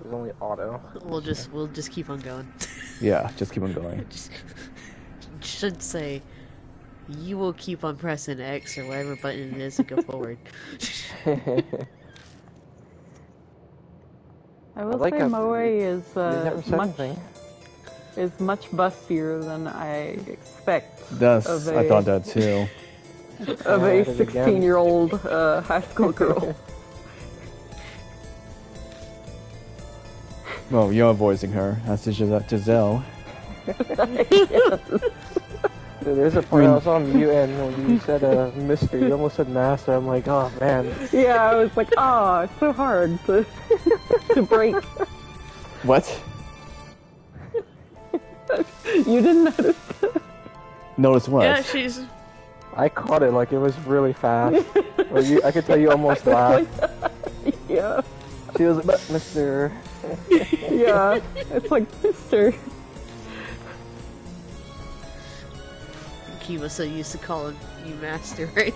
There's only auto. We'll just keep on going. Yeah, just keep on going. Just should say, you will keep on pressing X or whatever button it is to go forward. I will like say how Moe is You never said anything. much bustier than I expect That's, of I thought that too. of Yeah, a it is again. 16-year-old high school girl. Well, you're voicing her. That's Giselle. Dude, there's a point I was on mute and when you said Mister, you almost said Master. I'm like, oh man. Yeah, I was like, oh, it's so hard to to break. What? You didn't notice? Notice what? Yeah, she's. I caught it like it was really fast. I could tell you almost laughed. Yeah, She was like, but Mister. yeah. It's like, Mister. Kiba so used to calling you master, right?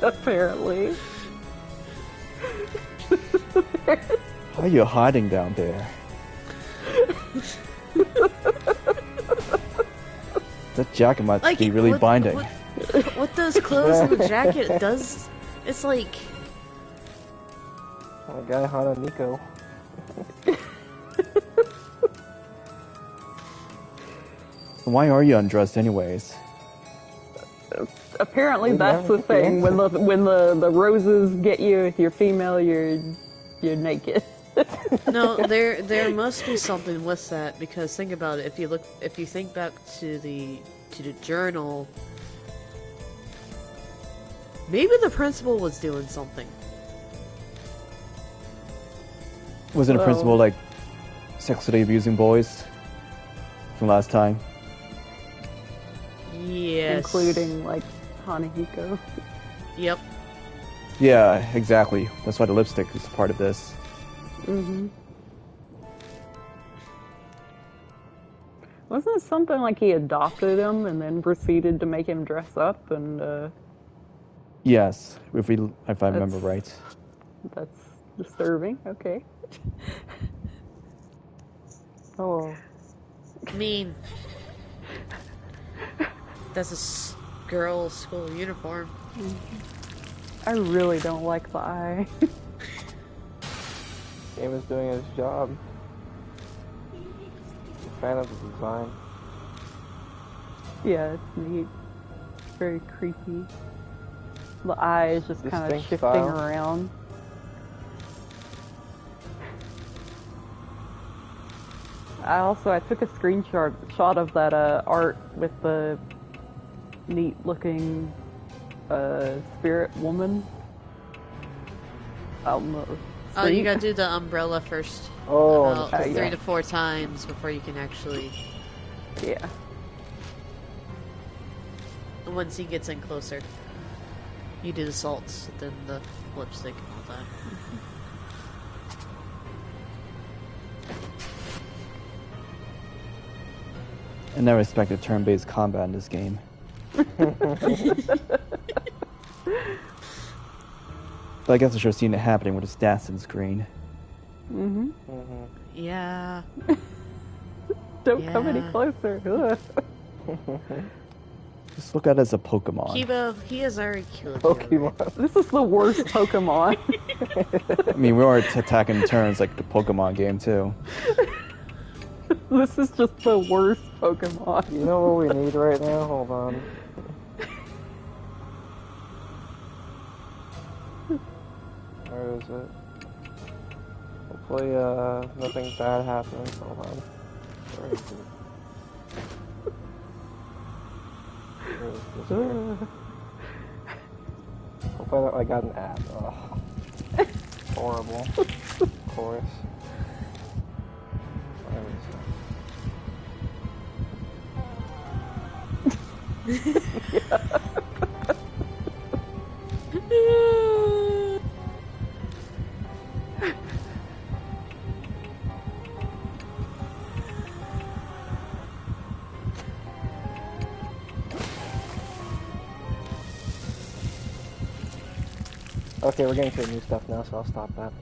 Apparently. Why are you hiding down there? That jacket might Like be really what- binding. What those clothes and the jacket does, it's like. My guy Hana Nico. Why are you undressed anyways? Apparently, Maybe that's I'm the a thing. dancer. When the roses get you, if you're female, you're naked. No, there must be something with that because think about it. If you think back to the journal, maybe the principal was doing something. Wasn't a Well- principal like sexually abusing boys from last time? Yes. Including like Hanahiko. Yep. Yeah, exactly. That's why the lipstick is part of this. Mm-hmm. Wasn't it something like he adopted him and then proceeded to make him dress up? And Yes, if I remember right. that's disturbing. Okay. Oh. I mean, that's girl's school uniform. I really don't like the eye. Game is doing his job. I'm a fan of the design. Yeah, it's neat. Very creepy. The eyes just kind of Distinct shifting style. around. I took a screenshot of that art with the neat looking spirit woman out in the Oh, you street. gotta do the umbrella first. Oh, About that's 3 yeah. to 4 times before you can actually. Yeah. Once he gets in closer, you do the salts, then the lipstick, and all that. I never expected turn-based combat in this game. But I guess I should have seen it happening with the stats on screen. Mm-hmm. Mhm. Yeah. Don't come any Yeah. closer. Ugh. Just look at it as a Pokemon. Keebo, he has already killed you. Pokemon. This is the worst Pokemon. I mean, we are attacking turns like the Pokemon game, too. This is just the worst Pokemon. You know what we need right now? Hold on. Where is it? Hopefully, nothing bad happens. Hold on. Where is it? Where is this here? Hopefully I got an ad. Ugh. Horrible. Of course. Where is it? Okay, we're getting to new stuff now, so I'll stop that.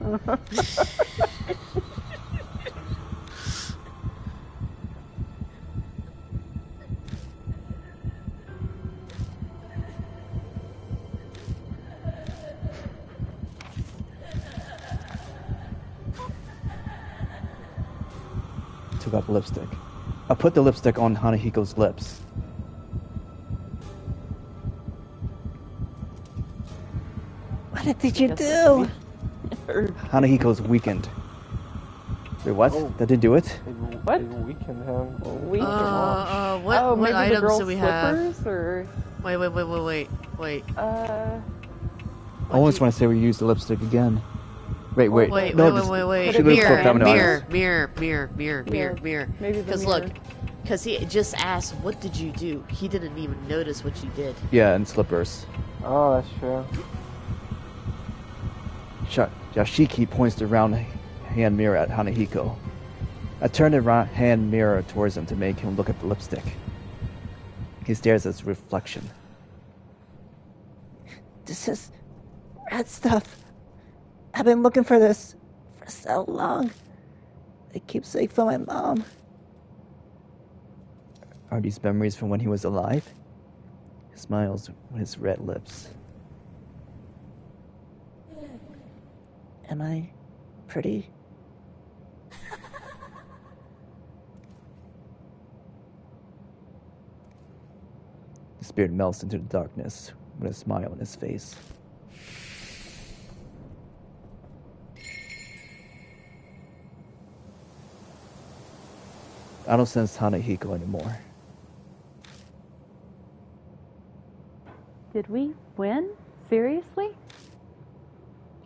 Took out the lipstick. I put the lipstick on Hanahiko's lips. What did you do? Hanahiko's weakened. Wait, what? Oh. That didn't do it? What? They weakened him. Weakened? What Oh, maybe the items girl's do we have? slippers, or Wait. I always want to say we use the lipstick again. Wait. Wait. No, just- Wait. She looks so feminine. Mirror. maybe the Because mirror. look, because he just asked, what did you do? He didn't even notice what you did. Yeah, and slippers. Oh, that's true. Yashiki points the round hand mirror at Hanahiko. I turn the round hand mirror towards him to make him look at the lipstick. He stares at his reflection. This is red stuff. I've been looking for this for so long. I keep saying for my mom. Are these memories from when he was alive? He smiles with his red lips. Am I pretty? The spirit melts into the darkness with a smile on his face. I don't sense Hanahiko anymore. Did we win? Seriously?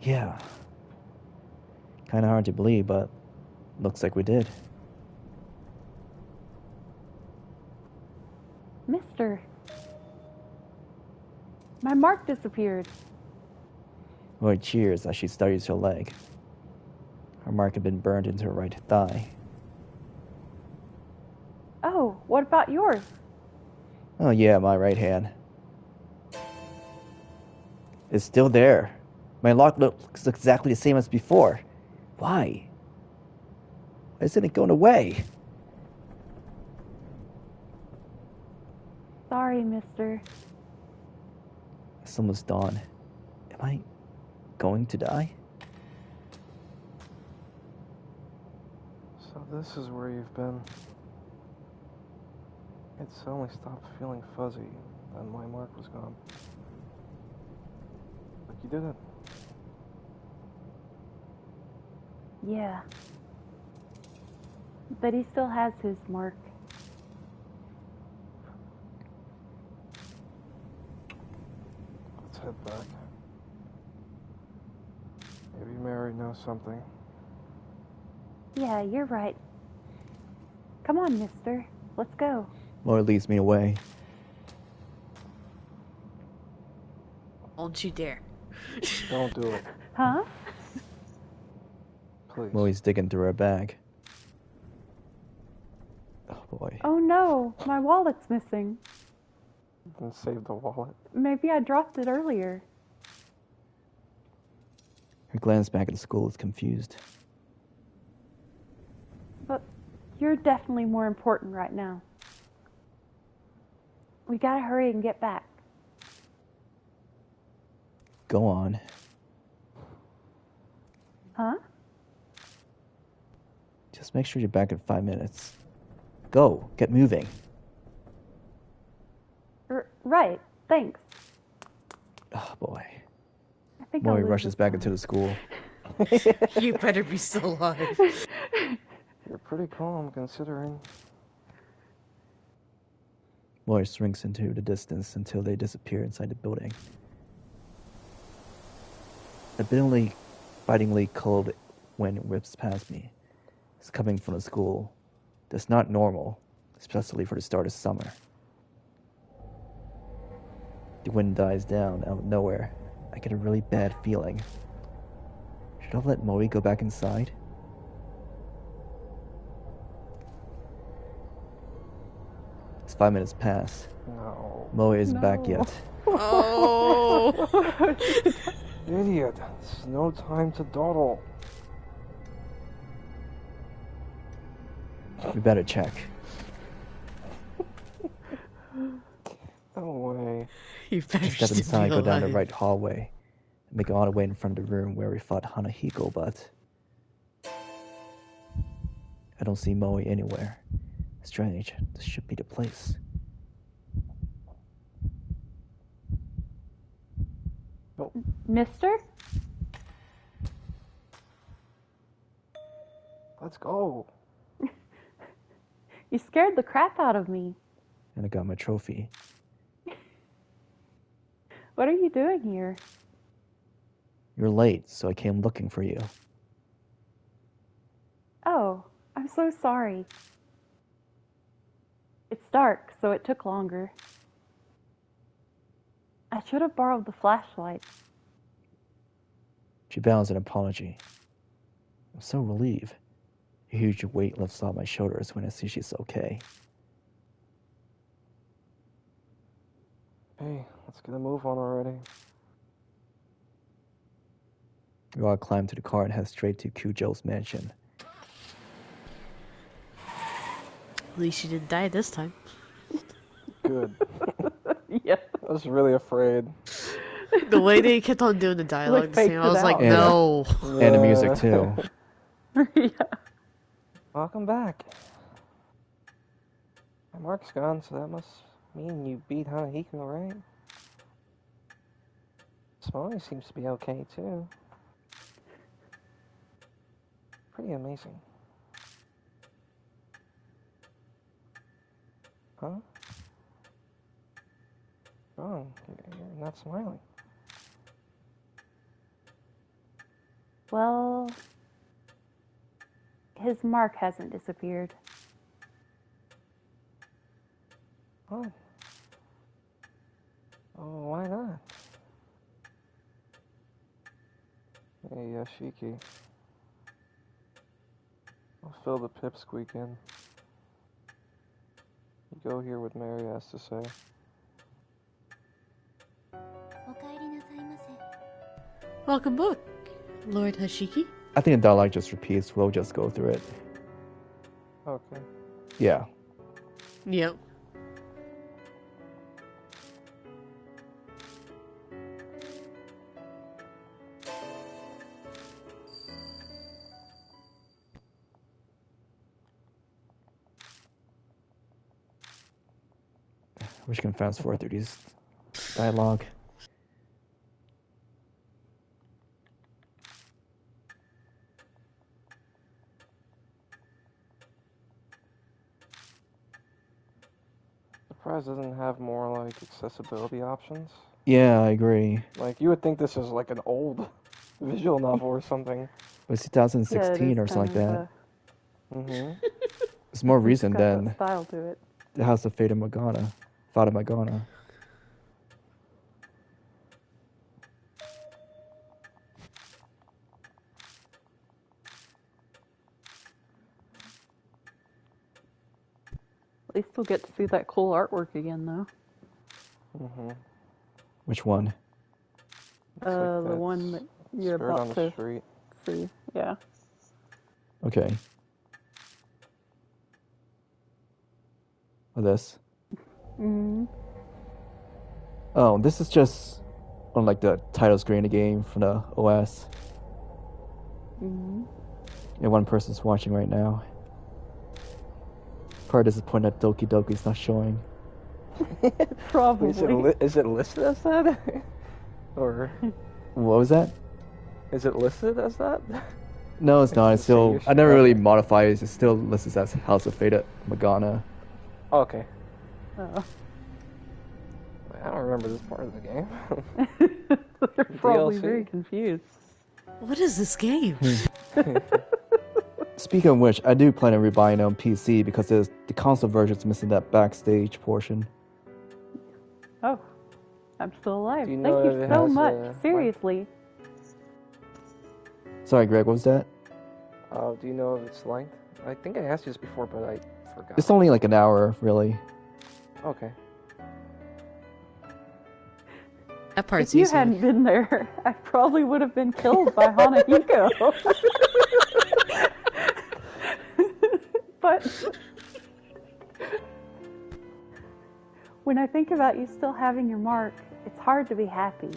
Yeah. Kinda hard to believe, but looks like we did. Mister. My mark disappeared. Roy cheers as she studies her leg. Her mark had been burned into her right thigh. Oh, what about yours? Oh yeah, my right hand. It's still there. My lock looks exactly the same as before. Why? Why isn't it going away? Sorry, mister. It's almost dawn. Am I going to die? So this is where you've been. It suddenly stopped feeling fuzzy, and my mark was gone. Like you did it. Yeah. But he still has his mark. Let's head back. Maybe Mary knows something. Yeah, you're right. Come on, mister. Let's go. Moe leads me away. Don't you dare. Don't do it, Huh? please. Moe's digging through her bag. Oh boy. Oh no, my wallet's missing. Then save the wallet. Maybe I dropped it earlier. Her glance back at the school is confused. But you're definitely more important right now. We gotta hurry and get back. Go on. Huh? Just make sure you're back in 5 minutes. Go. Get moving. Right, thanks. Oh boy. I think Moe I'll leave rushes this back time. into the school. You better be still alive. You're pretty calm considering. Moe shrinks into the distance until they disappear inside the building. A bitingly cold wind whips past me. It's coming from the school. That's not normal, especially for the start of summer. The wind dies down out of nowhere. I get a really bad feeling. Should I let Moe go back inside? As 5 minutes pass, No. Moe isn't back No. yet. Oh. Idiot. It's no time to dawdle. We better check. No way. You better Step still inside, be go down the alive. right hallway, and make all the way in front of the room where we fought Hanahiko, but I don't see Moe anywhere. Strange. This should be the place. Mister? Let's go. You scared the crap out of me. And I got my trophy. What are you doing here? You're late, so I came looking for you. Oh, I'm so sorry. It's dark, so it took longer. I should have borrowed the flashlight. She bows an apology. I'm so relieved. A huge weight lifts off my shoulders when I see she's okay. Hey, let's get a move on already. We all climb to the car and head straight to Kujo's mansion. At least you didn't die this time. Good. Yeah. I was really afraid. The way they kept on doing the dialogue the same, faked I was it like, out. no. And the music, too. Yeah. Welcome back. My mark's gone, so that must mean you beat Hanahiko, right? Smiley seems to be okay, too. Pretty amazing. Huh? Wrong. You're not smiling. Well, his mark hasn't disappeared. What? Oh, why not? Hey, Yashiki. I'll fill the pipsqueak in. You go hear what Mary has to say. Welcome back, Lord Hashiki. I think the dialogue just repeats. We'll just go through it. Okay. Yeah. Yep. wish I can fast forward through these dialogue. Surprised it doesn't have more like accessibility options. Yeah, I agree. Like you would think this is like an old visual novel or something. But it's 2016 or something like that. Mm-hmm. It's more It's recent got than that style to it. The House of Fata Morgana. Fata Morgana. At least we'll get to see that cool artwork again, though. Mm-hmm. Which one? The one that you're skirt on about the to street. see. Yeah. Okay. Oh, this. Mm. Oh, this is just on like the title screen of the game from the OS. Mm. Yeah, one person's watching right now. Part disappointed that Doki Doki's not showing. Probably. Is it listed as that? Or What was that? is it listed as that? No, it's not. It's Does it say still. your I never shit? really modified it. It's still listed as House of Fata Morgana. Oh, okay. Oh. I don't remember this part of the game. They're probably DLC? very confused. What is this game? Speaking of which, I do plan on rebuying it on PC because the console version is missing that backstage portion. Oh, I'm still alive. Do you Thank know you if it so has, much. like- Seriously. Sorry, Greg, what was that? Do you know of its length? I think I asked you this before, but I forgot. It's only like an hour, really. Okay. That part's If you easy. hadn't been there, I probably would have been killed by Hanahiko. But when I think about you still having your mark, it's hard to be happy.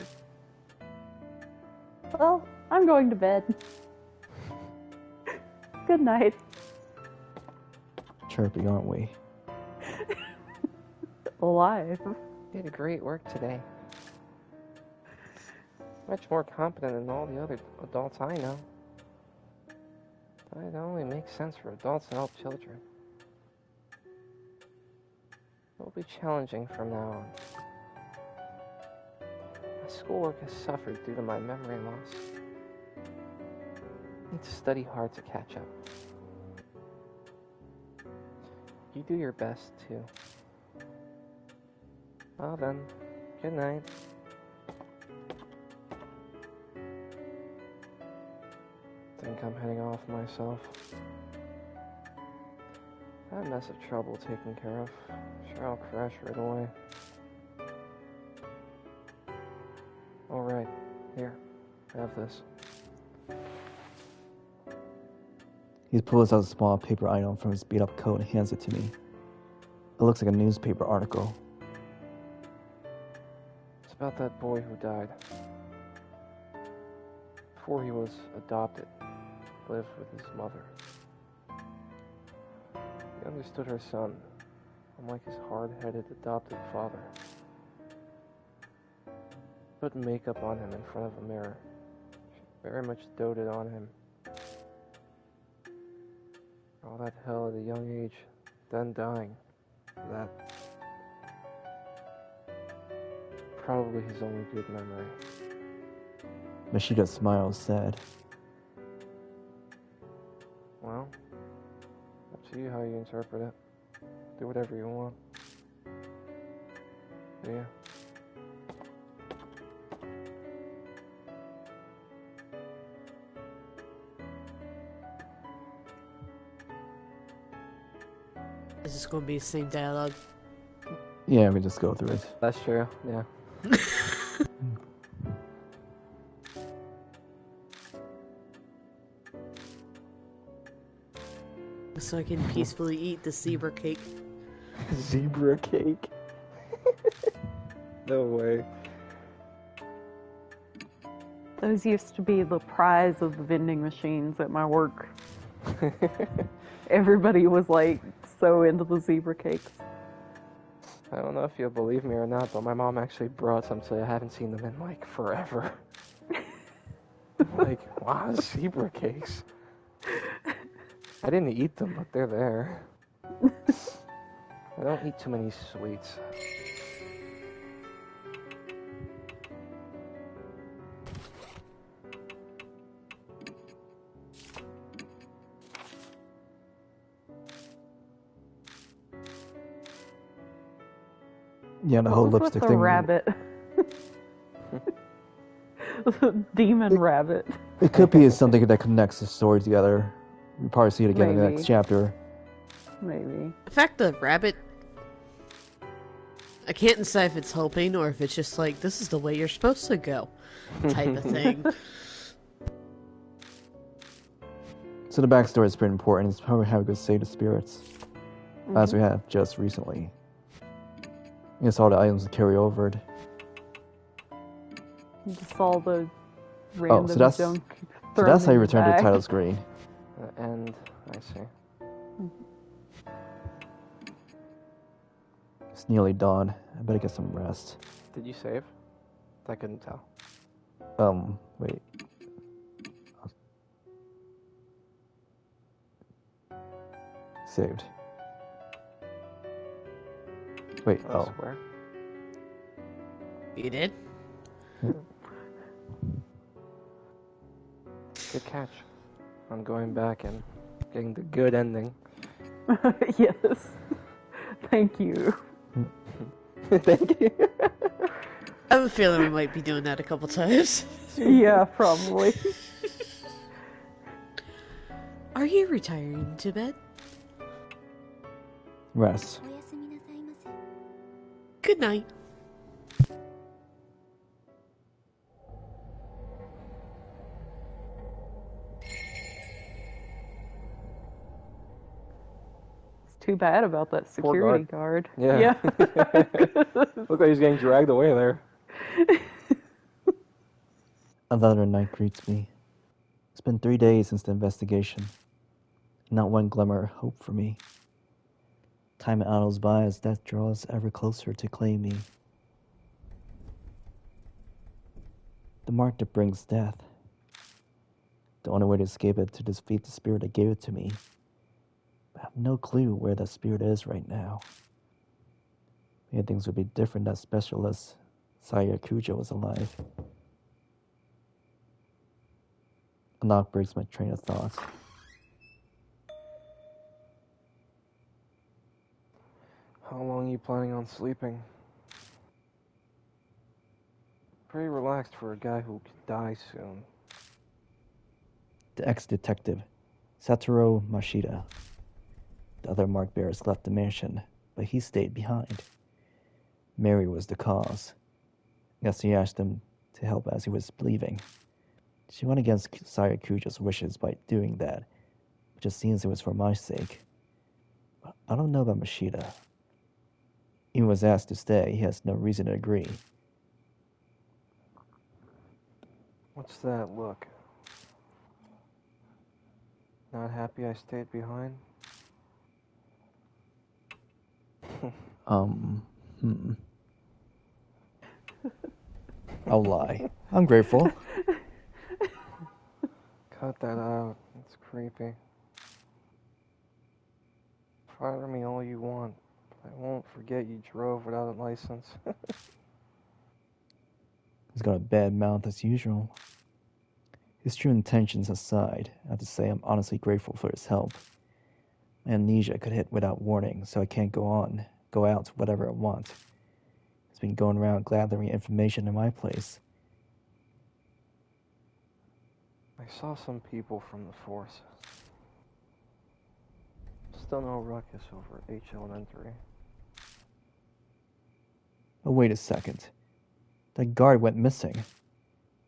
Well, I'm going to bed. Good night. Chirping, aren't we? Alive. You did great work today. Much more competent than all the other adults I know. It only makes sense for adults to help children. It will be challenging from now on. My schoolwork has suffered due to my memory loss. I need to study hard to catch up. You do your best, too. Well then, good night. Think I'm heading off myself. That mess of trouble taken care of. Sure, I'll crash right away. Alright, here, have this. He pulls out a small paper item from his beat-up coat and hands it to me. It looks like a newspaper article. It's about that boy who died. Before he was adopted, he lived with his mother. He understood her son, unlike his hard-headed adopted father. Put makeup on him in front of a mirror. She very much doted on him. All that hell at a young age, then dying. That probably his only good memory. Mashita smiles, sad. Well, up to you how you interpret it. Do whatever you want. See ya. Is this going to be the same dialogue? Yeah, we just go through it. That's true, yeah. So I can peacefully eat the zebra cake. Zebra cake? No way. Those used to be the prize of the vending machines at my work. Everybody was like so into the zebra cakes. I don't know if you'll believe me or not, but my mom actually brought some, so I haven't seen them in, like, forever. Like, wow, zebra cakes. I didn't eat them, but they're there. I don't eat too many sweets. Yeah, the What whole was with lipstick the thing. rabbit? Demon rabbit. It could be something that connects the story together. We'll probably see it again in the next Maybe. chapter. Maybe. In fact, the rabbit, I can't decide if it's hoping or if it's just like, this is the way you're supposed to go type of thing. So the backstory is pretty important. It's probably how we could save the spirits, as we have just recently. I guess all the items to carry over. Just all the random that's- junk. So thrown that's how in you the return to the bag. title screen. And I see. It's nearly dawn. I better get some rest. Did you save? I couldn't tell. Wait. Saved. Wait, I oh. swear. You did? Good catch. I'm going back and getting the good ending. Yes. Thank you. Thank you. I have a feeling we might be doing that a couple times. Yeah, probably. Are you retiring to bed? Rest. Good night. It's too bad about that Poor security guard. Yeah. Look like he's getting dragged away there. Another night greets me. It's been 3 days since the investigation. Not one glimmer of hope for me. Time idles by as death draws ever closer to claim me. The mark that brings death. The only way to escape it to defeat the spirit that gave it to me. I have no clue where that spirit is right now. Maybe things would be different as Specialist Sayakuja was alive. A knock breaks my train of thought. How long are you planning on sleeping? Pretty relaxed for a guy who could die soon. The ex-detective, Satoru Mashita. The other mark bearers left the mansion, but he stayed behind. Mary was the cause. I guess he asked him to help as he was leaving. She went against Sayakuja's wishes by doing that, but it seems it was for my sake. But I don't know about Mashita. He was asked to stay. He has no reason to agree. What's that look? Not happy I stayed behind? I'll lie. I'm grateful. Cut that out. It's creepy. Fire me all you want. I won't forget you drove without a license. He's got a bad mouth as usual. His true intentions aside, I have to say I'm honestly grateful for his help. My amnesia could hit without warning, so I can't go out whatever I want. He's been going around gathering information in my place. I saw some people from the force. Still no ruckus over H Elementary. Oh, wait a second. That guard went missing.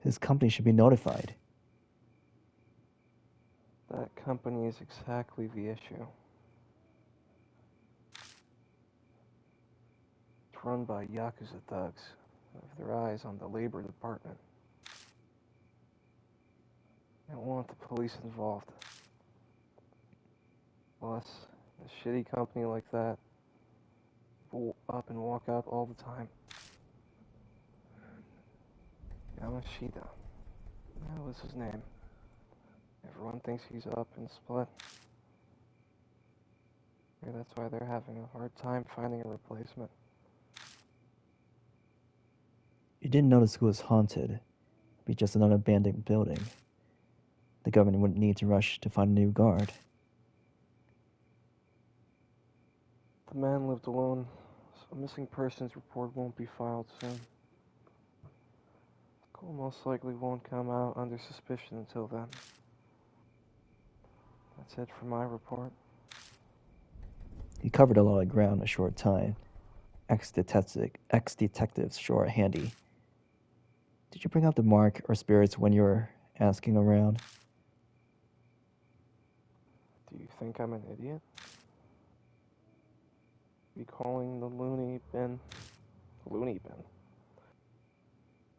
His company should be notified. That company is exactly the issue. It's run by Yakuza thugs who have their eyes on the labor department. They don't want the police involved. Plus, a shitty company like that people up and walk out all the time. Mashita. That was his name. Everyone thinks he's up and split. Maybe that's why they're having a hard time finding a replacement. You didn't know the school was haunted. It'd be just another abandoned building. The government wouldn't need to rush to find a new guard. The man lived alone, so a missing persons report won't be filed soon. The school most likely won't come out under suspicion until then. That's it for my report. He covered a lot of ground in a short time. Ex-detectives sure are handy. Did you bring up the mark or spirits when you were asking around? Do you think I'm an idiot? Be calling the loony bin.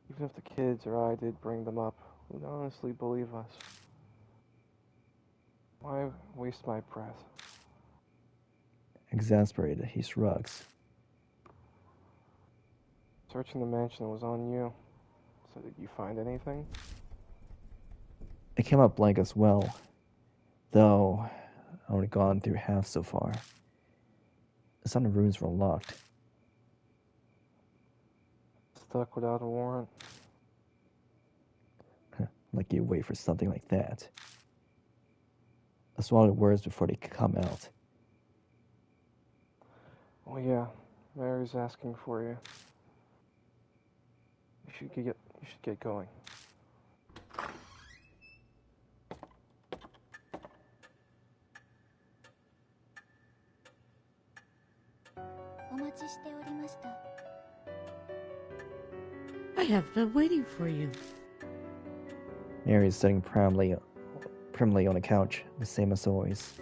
Even if the kids or I did bring them up, who'd honestly believe us? Why waste my breath? Exasperated, he shrugs. Searching the mansion was on you. So did you find anything? It came up blank as well, though I've only gone through half so far. Some of the rooms were locked. Stuck without a warrant. Like you wait for something like that. I swallowed the words before they could come out. Well, yeah, Mary's asking for you. You should get going. I have been waiting for you. Mary is sitting primly on a couch, the same as always.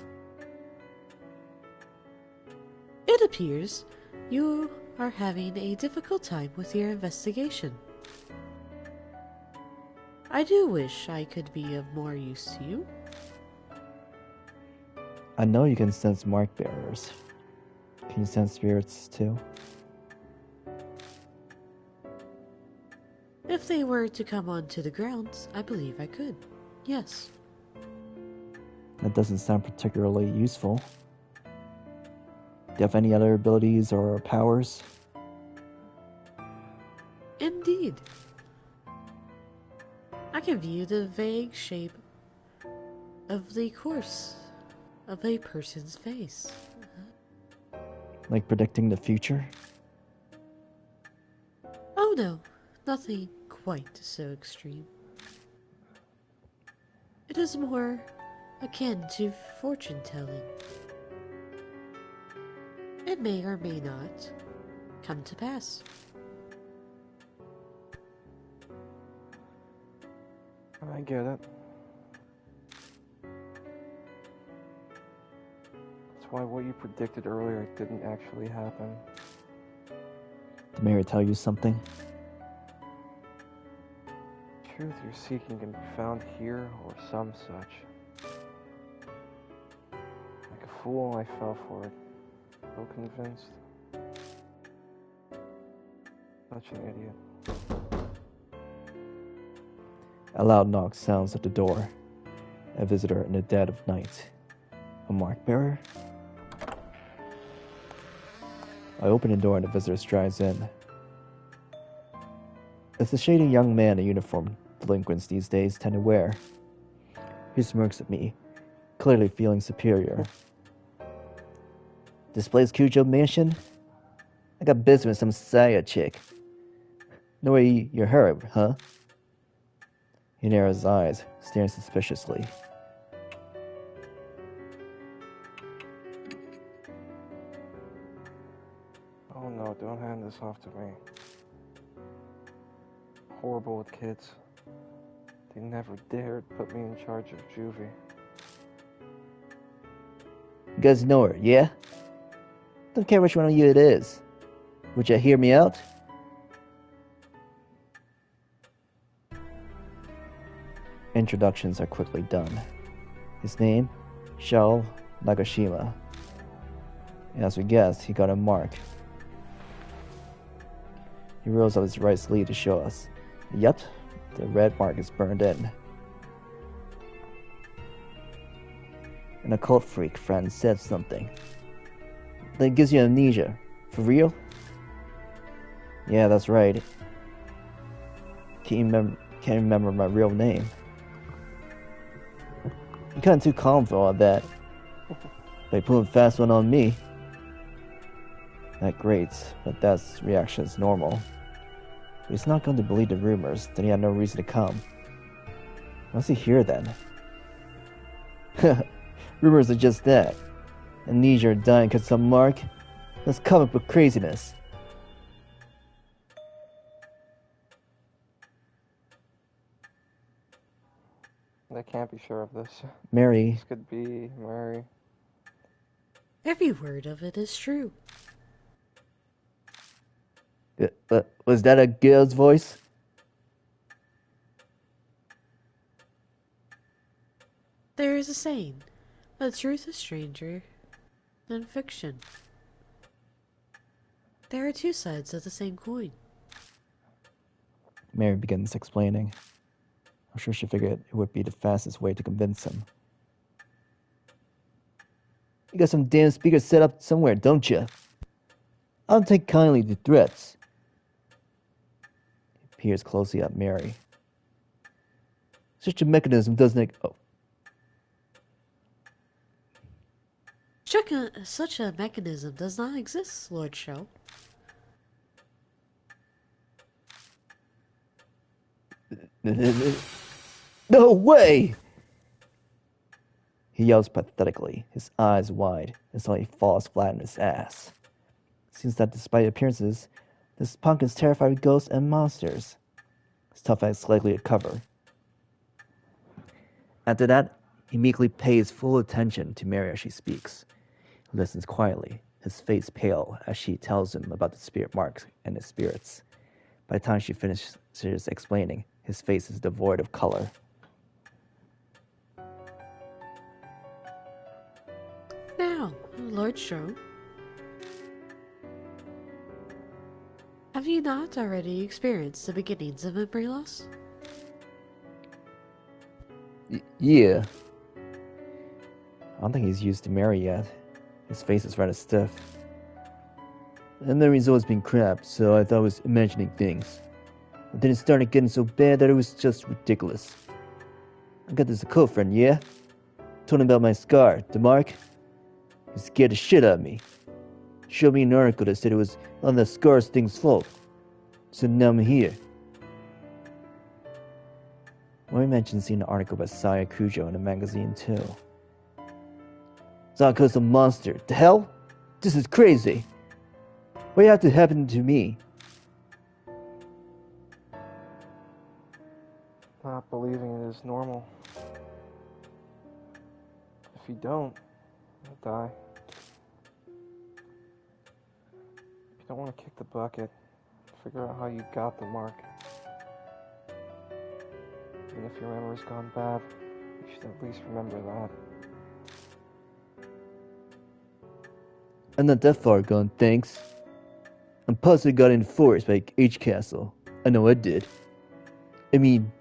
It appears you are having a difficult time with your investigation. I do wish I could be of more use to you. I know you can sense mark bearers. Can you sense spirits too? If they were to come onto the grounds, I believe I could. Yes. That doesn't sound particularly useful. Do you have any other abilities or powers? Indeed. I can view the vague shape of the course of a person's face. Like predicting the future? Oh no, nothing quite so extreme. It is more akin to fortune-telling. It may or may not come to pass. I get it. That's why what you predicted earlier didn't actually happen. Did Mary tell you something? Truth you're seeking can be found here or some such. Like a fool, I fell for it. So convinced. Such an idiot. A loud knock sounds at the door. A visitor in the dead of night. A mark bearer? I open the door and the visitor strides in. It's the shady young man in uniform delinquents these days tend to wear. He smirks at me, clearly feeling superior. This place Cujo Mansion? I got business with some Saya chick. No way you're her, huh? He narrows his eyes, staring suspiciously. Oh no, don't hand this off to me. Horrible with kids. They never dared put me in charge of juvie. You guys know her, yeah? Don't care which one of you it is. Would you hear me out? Introductions are quickly done. His name, Shao Nagashima. And as we guessed, he got a mark. He rolls up his right sleeve to show us. Yep, the red mark is burned in. An occult freak friend said something. That gives you amnesia. For real? Yeah, that's right. Can't remember my real name. You're kinda too calm for all that. They put a fast one on me. Not great, but that reaction is normal. But he's not going to believe the rumors, then he had no reason to come. What's he here then? Rumors are just that. Amnesia or dying because some mark. That's comic book craziness. I can't be sure of this. Mary. This could be Mary. Every word of it is true. Was that a girl's voice? There is a saying, that truth is stranger than fiction. There are two sides of the same coin. Mary begins explaining. I'm sure she figured it would be the fastest way to convince him. You got some damn speakers set up somewhere, don't you? I don't take kindly to threats. He peers closely at Mary. Such a mechanism doesn't... Oh. Such a mechanism does not exist, Lord Shell. No way! He yells pathetically, his eyes wide, and suddenly falls flat on his ass. It seems that despite appearances, this punk is terrified of ghosts and monsters. His tough eyes slightly recover. After that, he meekly pays full attention to Mary as she speaks. He listens quietly, his face pale as she tells him about the spirit marks and the spirits. By the time she finishes explaining, his face is devoid of color. Now, Lord Shell, have you not already experienced the beginnings of memory loss? Yeah. I don't think he's used to Mary yet. His face is rather stiff. And memory's always been crap, so I thought I was imagining things. But then it started getting so bad that it was just ridiculous. I got this occult friend, yeah? Told him about my scar, the mark. He scared the shit out of me. Showed me an article that said it was on the scar thing's fault. So now I'm here. Moe mentioned seeing an article by Saya Kujo in a magazine too. Zaka's a monster. The hell? This is crazy. What had to happen to me? Not believing it is normal. If you don't, you'll die. If you don't want to kick the bucket, figure out how you got the mark. Even if your memory's gone bad, you should at least remember that. I'm not that far gone, thanks. I'm positive I got enforced by H Castle. I know I did. I mean,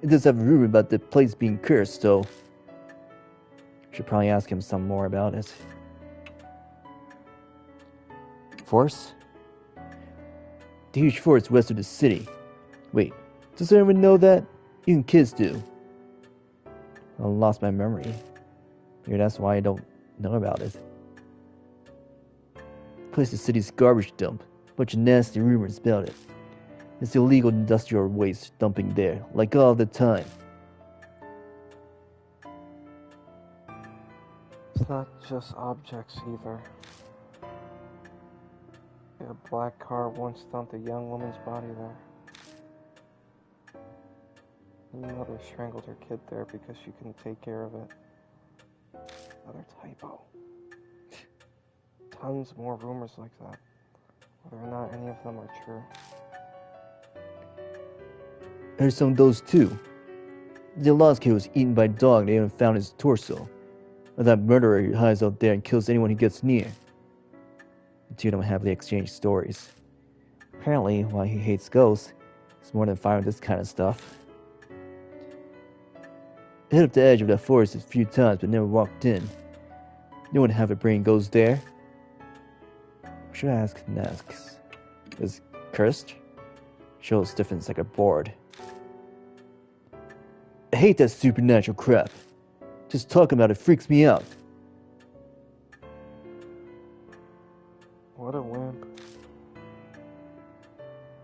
it does have a rumor about the place being cursed, so... Should probably ask him some more about it. Force? The huge forest west of the city. Wait, does anyone know that? Even kids do. I lost my memory. Maybe that's why I don't know about it. Place the city's garbage dump. Bunch of nasty rumors about it. It's illegal industrial waste dumping there, like all the time. It's not just objects either. A black car once dumped a young woman's body there. Her mother strangled her kid there because she couldn't take care of it. Another typo. Tons more rumors like that. Whether or not any of them are true. There's some of those too. The lost kid was eaten by a dog and they haven't found his torso. Or that murderer who hides out there and kills anyone who gets near. The two don't happily exchange stories. Apparently, while he hates ghosts, he's more than fine with this kind of stuff. I hit up the edge of that forest a few times but never walked in. No one half a brain goes there. What should I ask next? Is cursed? Cheryl stiffens like a board. I hate that supernatural crap. Just talking about it freaks me out. What a wimp.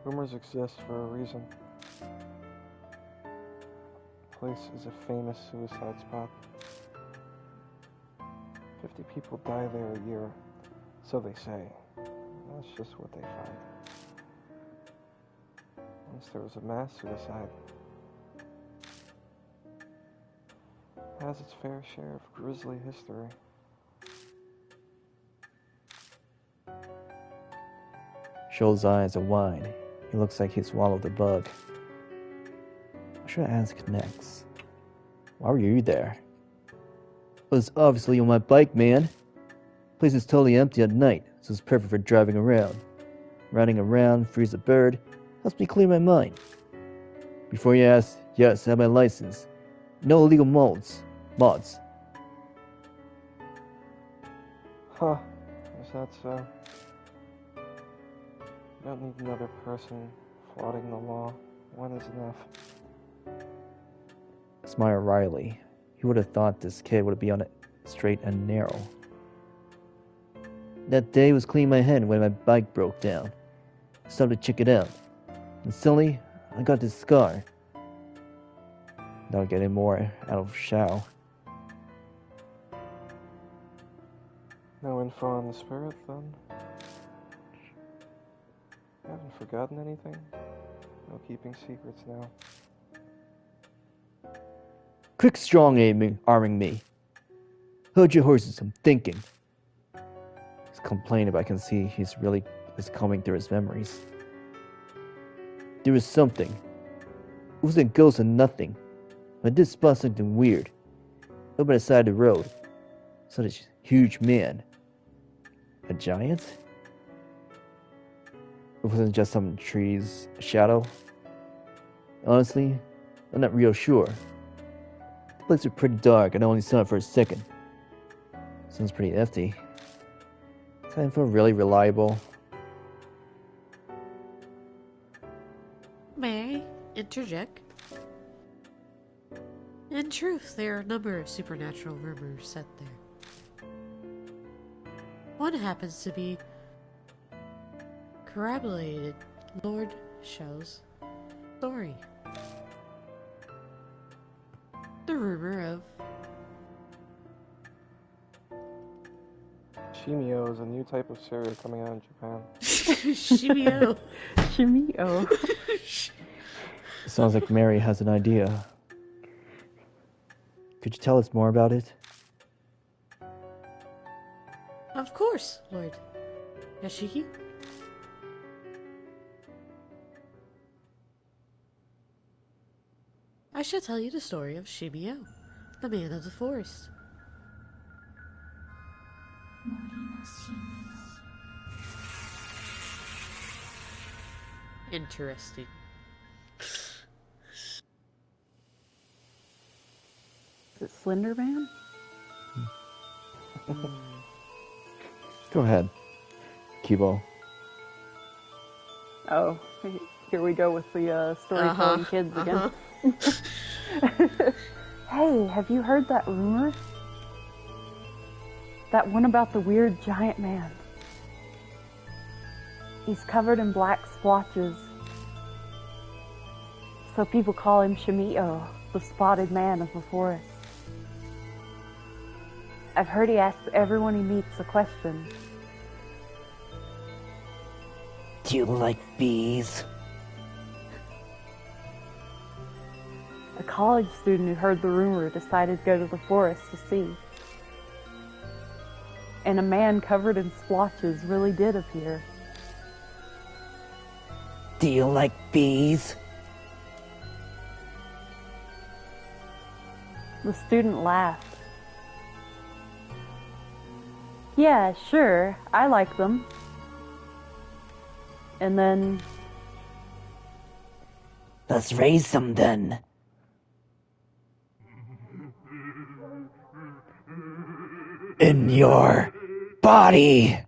Rumors exist for a reason. The place is a famous suicide spot. 50 people die there a year, so they say. That's just what they find. Once there was a mass suicide. Has its fair share of grisly history. Shoal's eyes are wide. He looks like he swallowed the bug. What should I ask next? Why were you there? Well, it's obviously on my bike, man. The place is totally empty at night, so it's perfect for driving around. Riding around, frees a bird, helps me clear my mind. Before you ask, yes, I have my license. No illegal mods. Huh. Is that so? You don't need another person flaunting the law. One is enough. Smile wryly. He would have thought this kid would be on it straight and narrow. That day was cleaning my head when my bike broke down. I stopped to check it out. And suddenly, I got this scar. Not getting more out of Shao. No info on the spirit, then? You haven't forgotten anything? No keeping secrets now. Quick, strong arming me. Hold your horses, I'm thinking. He's complaining, but I can see he's really coming through his memories. There was something. It wasn't a ghost or nothing. I did spot something weird. Over by the side of the road. Such a huge man. A giant? It wasn't just some tree's shadow. Honestly, I'm not real sure. The place was pretty dark and I only saw it for a second. Sounds pretty nifty. Time for really reliable. May I interject? In truth, there are a number of supernatural rumors set there. One happens to be corroborated Lord Shao's story. The rumor of Shimio is a new type of cereal coming out in Japan. Shimio. Shimio. Sounds like Mary has an idea. Could you tell us more about it? Of course, Lord Yashiki. I shall tell you the story of Shimio, the man of the forest. Interesting. Is it Slender Man? Go ahead, Keebo. Oh, here we go with the storytelling kids again. Hey, have you heard that rumor? That one about the weird giant man. He's covered in black splotches. So people call him Shimio, the spotted man of the forest. I've heard he asks everyone he meets a question. Do you like bees? A college student who heard the rumor decided to go to the forest to see. And a man covered in splotches really did appear. Do you like bees? The student laughed. Yeah, sure, I like them. And then Let's raise some then. In your body.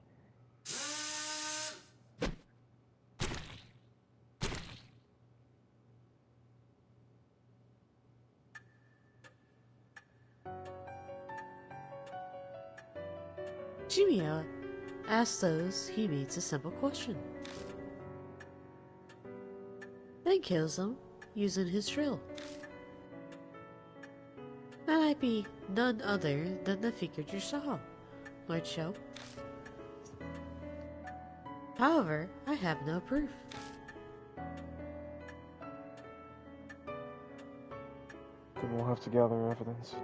Shimiya asks those he meets a simple question. Then kills them using his drill. That might be none other than the figure you saw, Lord Sho. However, I have no proof. Then we'll have to gather evidence.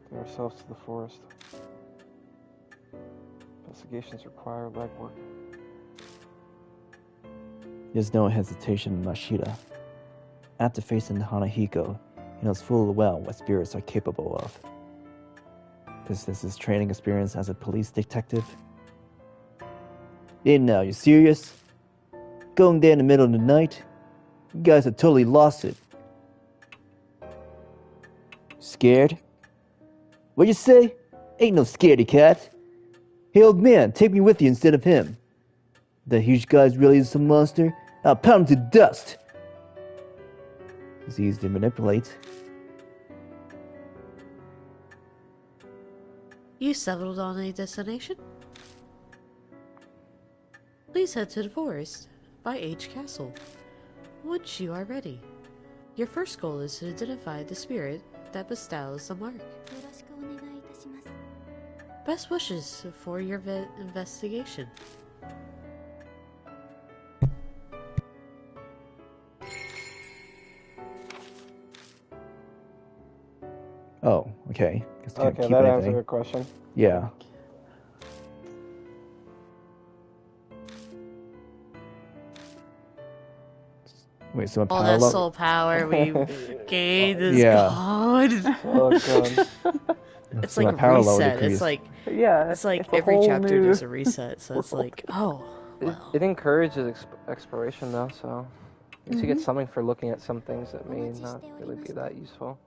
Take ourselves to the forest. Investigations require legwork. There's no hesitation in Mashita. After facing Hanahiko, he knows full well what spirits are capable of. This is his training experience as a police detective. Hey now, you serious? Going there in the middle of the night? You guys have totally lost it. Scared? What you say? Ain't no scaredy cat. Hey old man, take me with you instead of him. That huge guy's really some monster? I'll pound him to dust. He's easy to manipulate. You settled on a destination? Please head to the forest by H Castle. Once you are ready, your first goal is to identify the spirit that bestows the mark. Best wishes for your investigation. Oh, okay. Guess can't Okay, keep that anything. answered your question. Yeah. Wait, so a All power that level? soul power we've gained is Yeah. gone. Oh god. It's So like my a power level reset. decreased. It's like yeah, every whole chapter new there's a reset. So it's world. like, oh, It well. encourages exploration though, so at least you Mm-hmm. get something for looking at some things that may not really be that useful.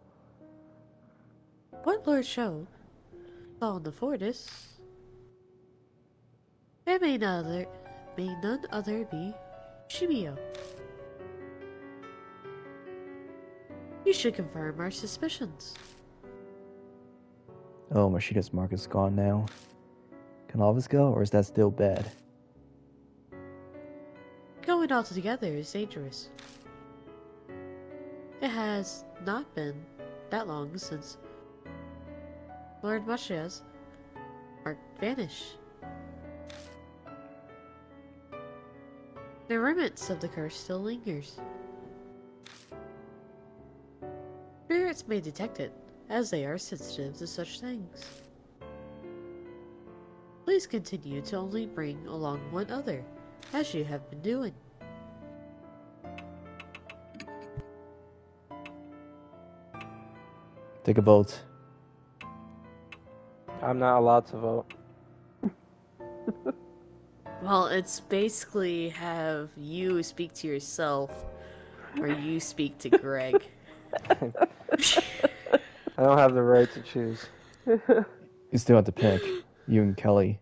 What Lord Sho saw in the forest, it may none other be Shimiyo. You should confirm our suspicions. Oh, Mashita's mark is gone now. Can all of us go, or is that still bad? Going all together is dangerous. It has not been that long since Lord Mashita's mark vanished. The remnants of the curse still lingers. Spirits may detect it, as they are sensitive to such things. Please continue to only bring along one other, as you have been doing. Take a vote. I'm not allowed to vote. Well, it's basically have you speak to yourself, or you speak to Greg. I don't have the right to choose. You still have to pick. You and Kelly.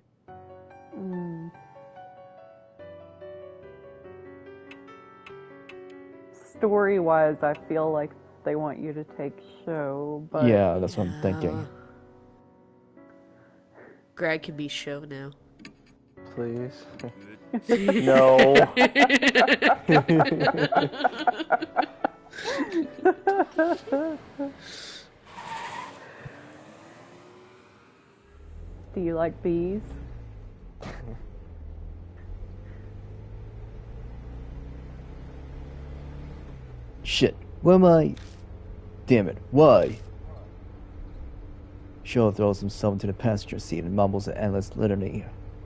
Story-wise, I feel like they want you to take Sho, but Yeah, that's what I'm thinking. Greg can be Sho now. Please. No. do you like bees? Shit. Why am I? Damn it. Why? Sho throws himself into the passenger seat and mumbles an endless litany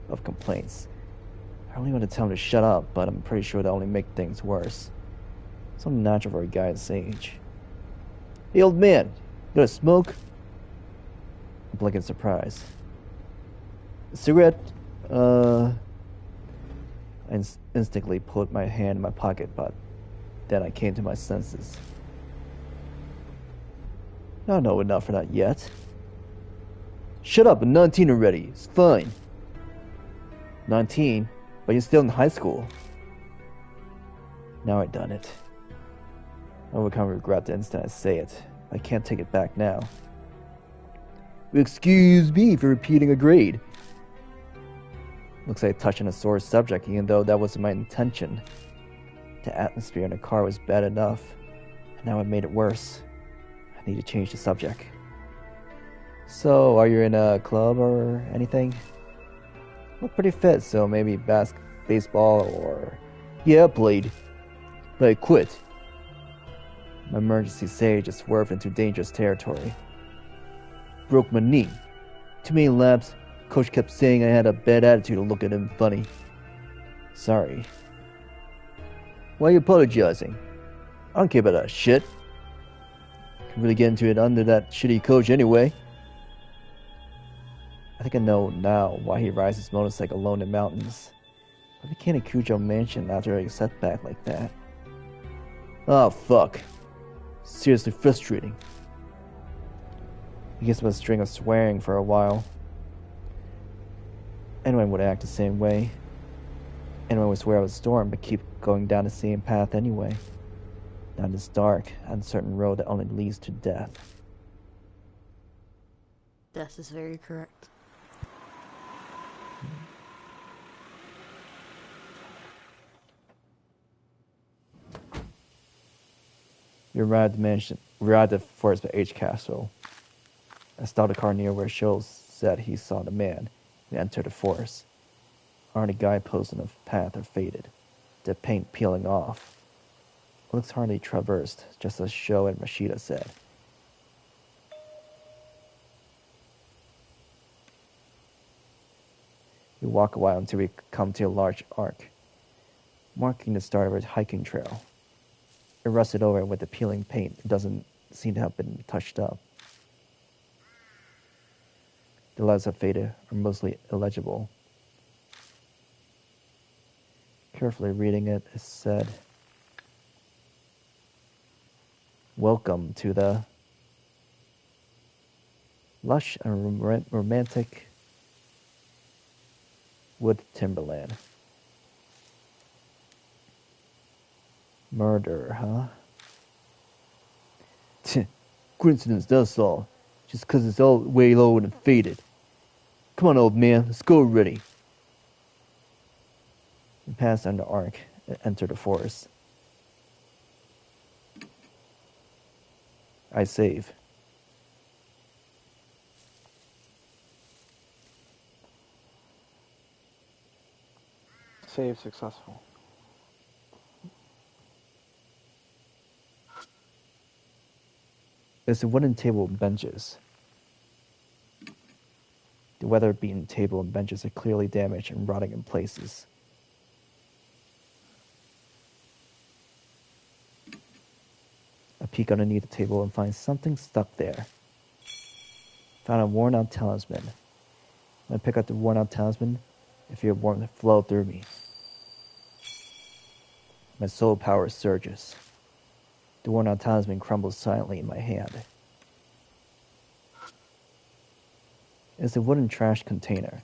of complaints. I really want to tell him to shut up, but I'm pretty sure that'll only make things worse. It's unnatural for a guy his age. Hey, old man, you got a smoke? I blink in surprise. A cigarette? I instantly put my hand in my pocket, but then I came to my senses. I don't know enough for that yet. Shut up, I'm 19 already. It's fine. 19? But you're still in high school. Now I've done it. I will come regret the instant I say it. I can't take it back now. Excuse me for repeating a grade. Looks like touching a sore subject, even though that wasn't my intention. The atmosphere in the car was bad enough, and now it made it worse. I need to change the subject. So, are you in a club or anything? Look pretty fit, so maybe baseball or... Yeah, I played. But I quit. My emergency sage just swerved into dangerous territory. Broke my knee. Too many laps. Coach kept saying I had a bad attitude to look at him funny. Sorry. Why are you apologizing? I don't care about that shit. Can really get into it under that shitty coach anyway. I think I know now why he rides his motorcycle alone in mountains. But he can't Cujo mansion after a setback like that. Oh fuck. Seriously frustrating. He gets with a string of swearing for a while. Anyone would act the same way. Anyone would swear out a storm but keep going down the same path anyway. Down this dark, uncertain road that only leads to death. Death is very correct. We arrived at the Forest by H Castle. I stopped the car near where Schultz said he saw the man. We entered the forest. Already guideposts on the path are faded, the paint peeling off. It looks hardly traversed, just as Sho and Mashita said. We walk a while until we come to a large arc, marking the start of a hiking trail. It rusted over with the peeling paint. It doesn't seem to have been touched up. The letters have faded are mostly illegible. Carefully reading it, it said, "Welcome to the lush and romantic wood timberland." Murder, huh? Coincidence, that's all. Just 'cause it's all way low and faded. Come on, old man, let's go already. We passed under the arc and entered the forest. I save. Save successful. There's a wooden table and benches. The weather-beaten table and benches are clearly damaged and rotting in places. I peek underneath the table and find something stuck there. Found a worn-out talisman. When I pick up the worn-out talisman, I feel warmth flow through me. My soul power surges. The worn-out talisman crumbles silently in my hand. It's a wooden trash container.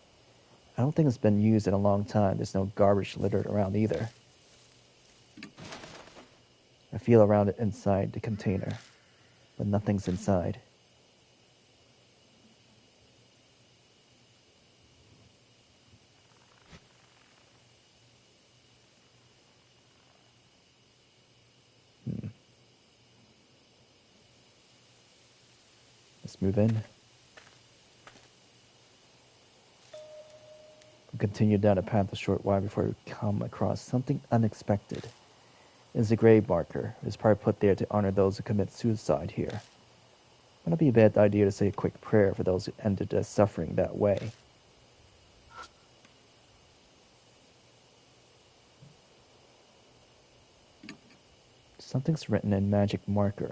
I don't think it's been used in a long time. There's no garbage littered around either. I feel around it inside the container, but nothing's inside. Let's move in. We continue down the path a short while before we come across something unexpected. It's a grave marker. It's probably put there to honor those who commit suicide here. Might not be a bad idea to say a quick prayer for those who ended their suffering that way. Something's written in magic marker.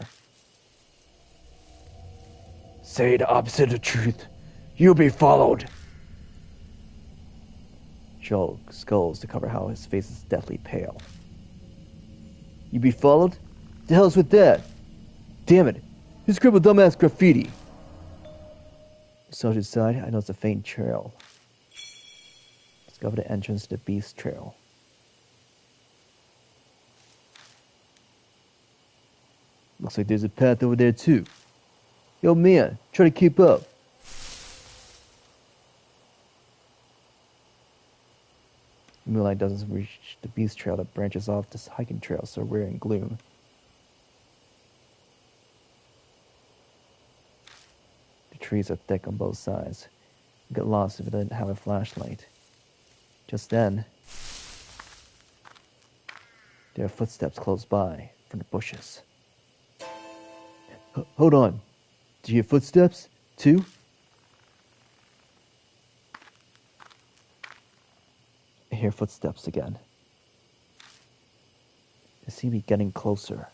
Say the opposite of truth. You'll be followed. skulls to cover how his face is deathly pale. You be followed? The hell's with that? Damn it! Who scribbled dumbass graffiti? Soldier's side, I noticed a faint trail. Discover the entrance to the beast trail. Looks like there's a path over there too. Yo man, try to keep up. The moonlight doesn't reach the beast trail that branches off this hiking trail so we're in gloom. The trees are thick on both sides. You get lost if you didn't have a flashlight. Just then, there are footsteps close by from the bushes. Hold on. Do you hear footsteps, too? I hear footsteps again. They seem to be getting closer.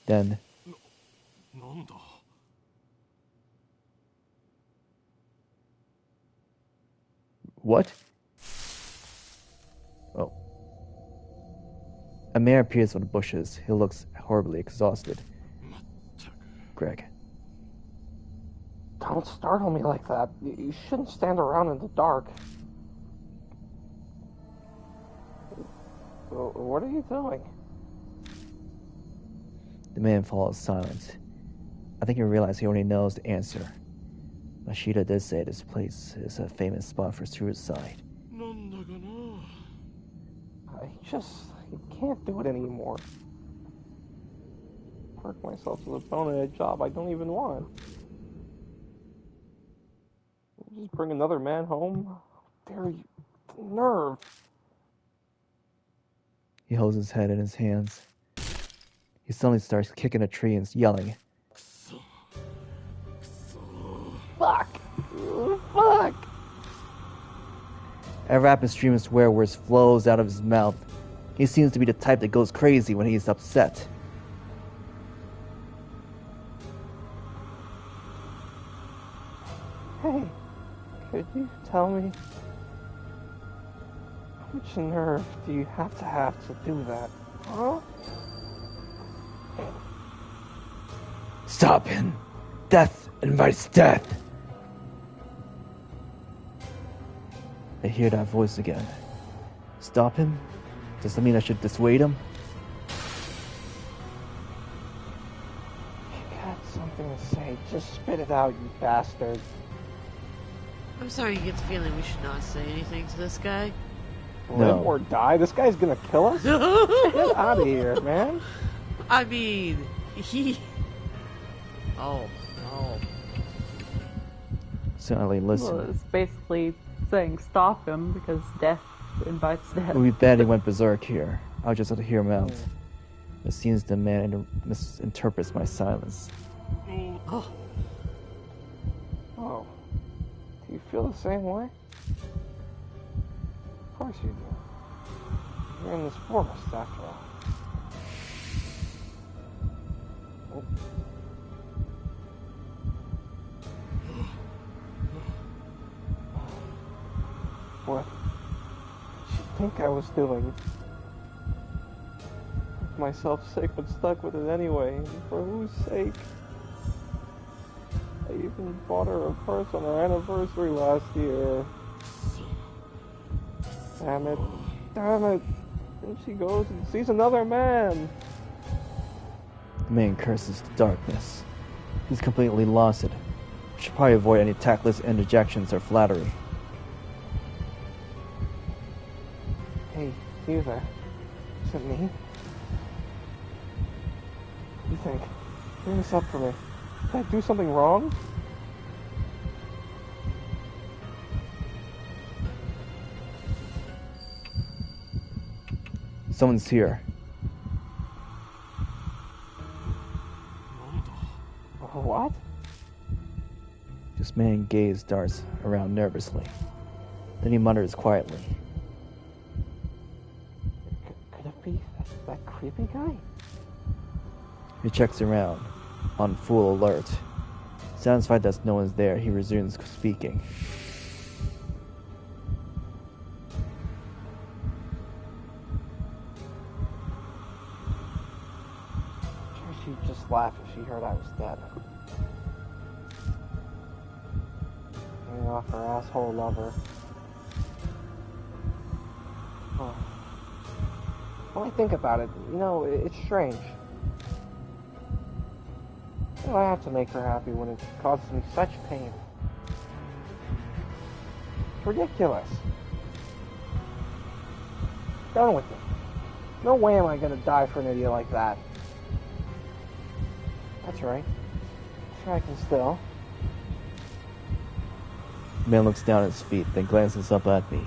Then... What? Oh. A man appears from the bushes. He looks horribly exhausted. Greg. Don't startle me like that. You shouldn't stand around in the dark. What are you doing? The man follows silent. I think he realized he already knows the answer. Mashita did say this place is a famous spot for suicide. I can't do it anymore. Work myself to the bone in a job I don't even want. Just bring another man home? How dare you? The nerve! He holds his head in his hands. He suddenly starts kicking a tree and yelling. Fuck! Fuck! A rapid stream of swear words flows out of his mouth. He seems to be the type that goes crazy when he's upset. Hey, could you tell me how much nerve do you have to do that, huh? Stop him! Death invites death! I hear that voice again. Stop him? Does that mean I should dissuade him? You got something to say, just spit it out, you bastard. I'm sorry you get the feeling we should not say anything to this guy. Live or die? This guy's gonna kill us? Get out of here, man. I mean, he... Oh. Silently listen. Well, it's basically saying stop him because death invites death. It would be bad he went berserk here. I'll just have to hear him out. It seems the man misinterprets my silence. Oh. Oh. Do you feel the same way? Of course you do. You're in this forest, after all. Oh. What did you think I was doing? Make myself sick, but stuck with it anyway. For whose sake? I even bought her a purse on our anniversary last year. Damn it. And she goes and sees another man. The man curses the darkness. He's completely lost it. Should probably avoid any tactless interjections or flattery. Hey, you there. Is it me? What do you think? Bring this up for me. Did I do something wrong? Someone's here. What? This man gaze darts around nervously. Then he mutters quietly. Could it be that creepy guy? He checks around, on full alert. Satisfied that no one's there, he resumes speaking. just laugh if she heard I was dead. Hanging off her asshole lover. Oh. When I think about it, you know, it's strange. You know, I have to make her happy when it causes me such pain. It's ridiculous. Done with it. No way am I gonna die for an idiot like that. That's right. Sure I can still. The man looks down at his feet, then glances up at me.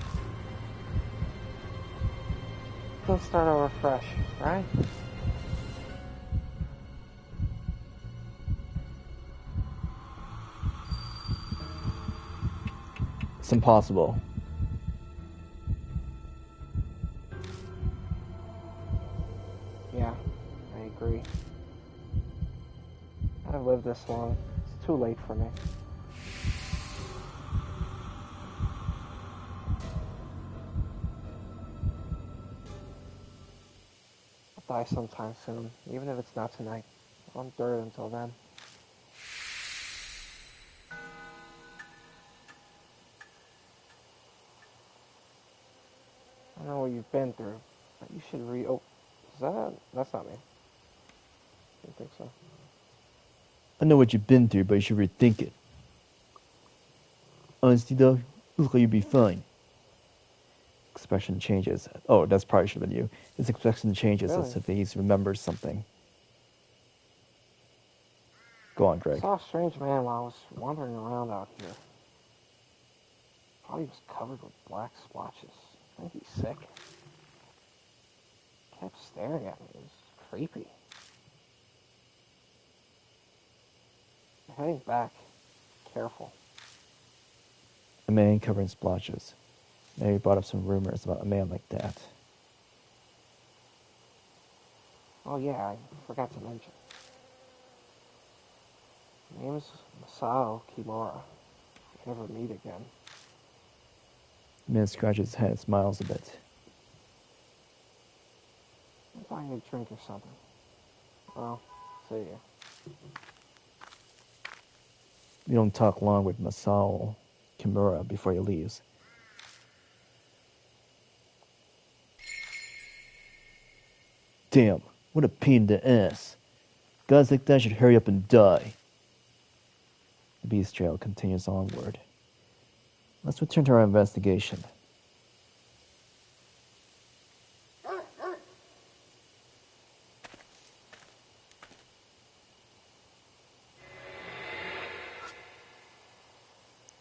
Let's start over fresh, right? It's impossible. Yeah, I agree. I've lived this long. It's too late for me. I'll die sometime soon, even if it's not tonight. I'm dirt until then. I know what you've been through, but you should oh, is that? That's not me. I don't think so. I know what you've been through, but you should rethink it. Honestly though, you look like you'd be fine. Expression changes. Oh, that's probably should have been you. His expression changes Really? as if he remembers something. Go on, I Greg. saw a strange man while I was wandering around out here. Thought he was covered with black splotches. I think he's sick. Kept staring at me. It was creepy. I'm heading back. Careful. A man covered in splotches. Mary brought up some rumors about a man like that. Oh yeah, I forgot to mention. His name is Masao Kimura. If we ever meet again. The man scratches his head and smiles a bit. I'm buying a drink or something. Well, see ya. You don't talk long with Masao Kimura before he leaves. Damn, what a pain in the ass. Guys like that should hurry up and die. The beast trail continues onward. Let's return to our investigation.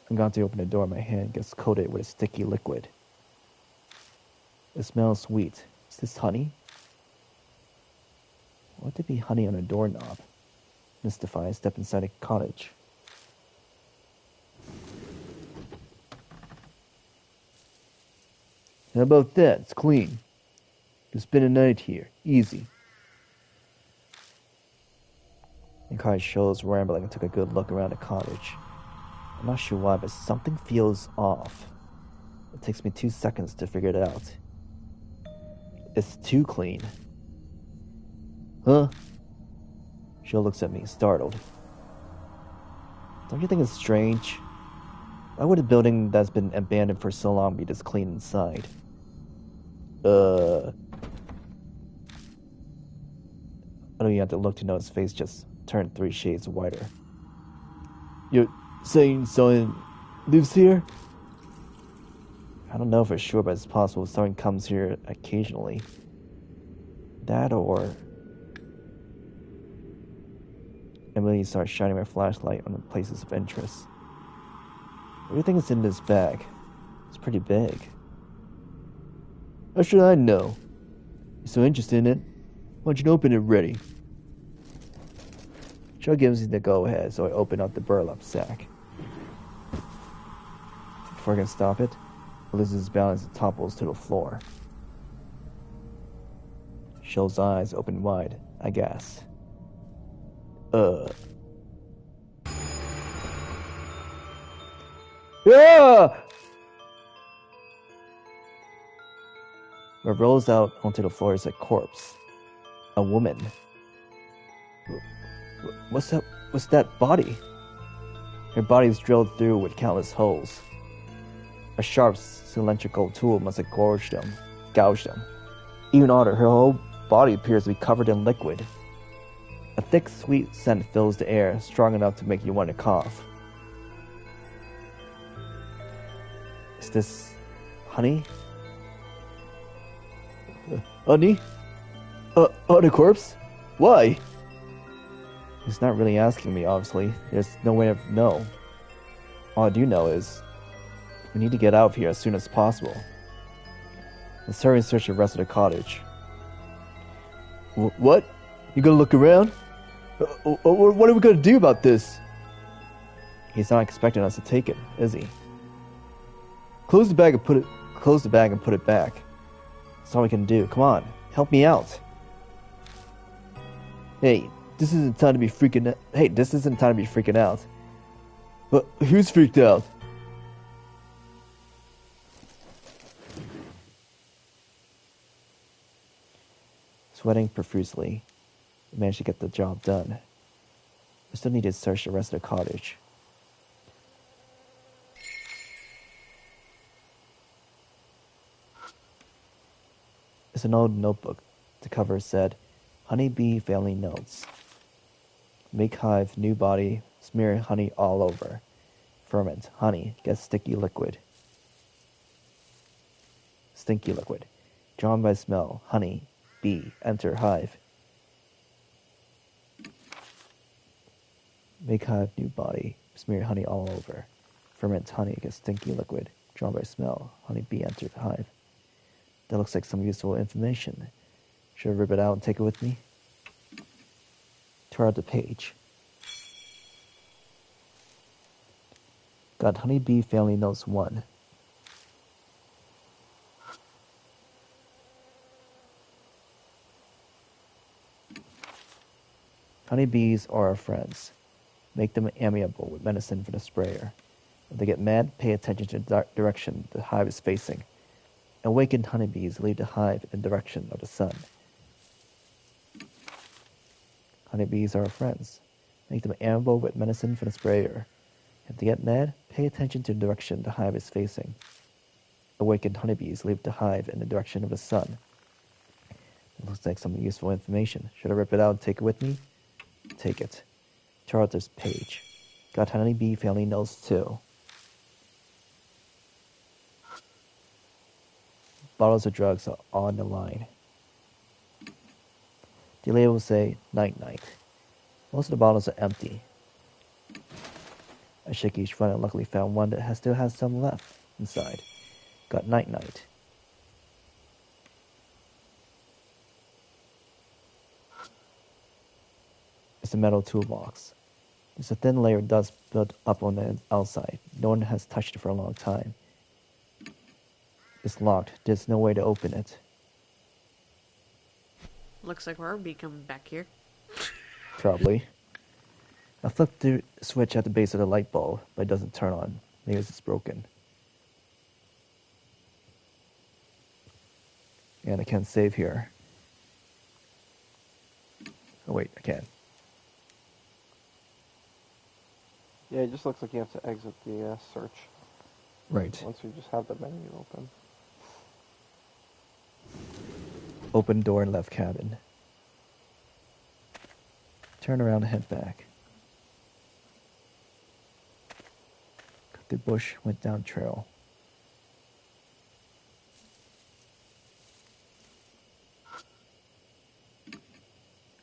I'm going to open the door. My hand gets coated with a sticky liquid. It smells sweet. Is this honey? Why would there be honey on a doorknob? Mystified, I step inside a cottage. How about that? It's clean. You spend a night here. Easy. The cottage shows rambling and took a good look around the cottage. I'm not sure why, but something feels off. It takes me 2 seconds to figure it out. It's too clean. Huh? Jill looks at me, startled. Don't you think it's strange? Why would a building that's been abandoned for so long be this clean inside? I don't even have to look to know his face just turned 3 shades whiter. You're saying someone lives here? I don't know for sure, but it's possible someone comes here occasionally. That or... Emily starts shining my flashlight on the places of interest. What do you think is in this bag? It's pretty big. How should I know? You're so interested in it. Why don't you open it ready? Joe gives me the go-ahead, so I open up the burlap sack. Before I can stop it, it loses its balance and topples to the floor. Joe's eyes open wide, I guess. Yeah! What rolls out onto the floor is a corpse. A woman. What's that? What's that body? Her body was drilled through with countless holes. A sharp cylindrical tool must have gouged them. Even odder, her whole body appears to be covered in liquid. A thick, sweet scent fills the air, strong enough to make you want to cough. Is this honey? Honey? On a corpse? Why? He's not really asking me, obviously. There's no way to know. All I do know is we need to get out of here as soon as possible. Let's hurry and search the rest of the cottage. What? You gonna look around? What are we gonna do about this? He's not expecting us to take it, is he? Close the bag and put it back. That's all we can do. Come on, help me out. Hey, this isn't time to be freaking out. But who's freaked out? Sweating profusely, we managed to get the job done. We still need to search the rest of the cottage. It's an old notebook. The cover said, Honeybee Family Notes. Make hive, new body, smear honey all over. Ferment, honey, get sticky liquid. Stinky liquid. Drawn by smell, honey, bee, enter hive. Make hive, new body, smear honey all over. Ferment, honey, get stinky liquid. Drawn by smell, honey, bee, enter hive. That looks like some useful information. Should I rip it out and take it with me? Tear out the page. Got Honeybee Family Notes 1. Honeybees are our friends. Make them amiable with medicine for the sprayer. If they get mad, pay attention to the direction the hive is facing. Awakened honeybees leave the hive in the direction of the sun. Honeybees are our friends. Make them amiable with medicine for the sprayer. If they get mad, pay attention to the direction the hive is facing. Awakened honeybees leave the hive in the direction of the sun. It looks like some useful information. Should I rip it out and take it with me? Take it. Tear out this page. Got Honeybee Family Notes 2. Bottles of drugs are on the line. The label will say Night Night. Most of the bottles are empty. I shook each one and luckily found one that still has some left inside. Got Night Night. It's a metal toolbox. There's a thin layer of dust built up on the outside. No one has touched it for a long time. It's locked. There's no way to open it. Looks like we're coming back here. Probably. I flipped the switch at the base of the light bulb, but it doesn't turn on. Maybe it's broken. And I can't save here. Oh wait, I can. Yeah, it just looks like you have to exit the search. Right. Once you just have the menu open. Open door in left cabin. Turn around and head back. Cut the bush, went down trail.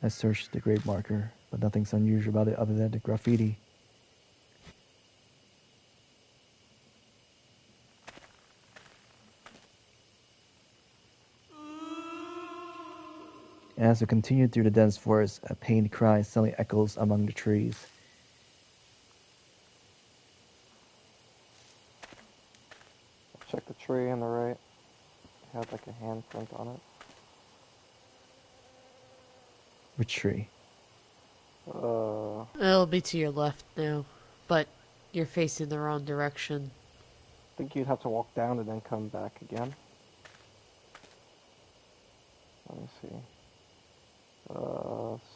I searched the grave marker, but nothing's unusual about it other than the graffiti. As we continued through the dense forest, a pained cry suddenly echoes among the trees. Check the tree on the right. It had like a handprint on it. Which tree? It'll be to your left now, but you're facing the wrong direction. I think you'd have to walk down and then come back again. Let me see.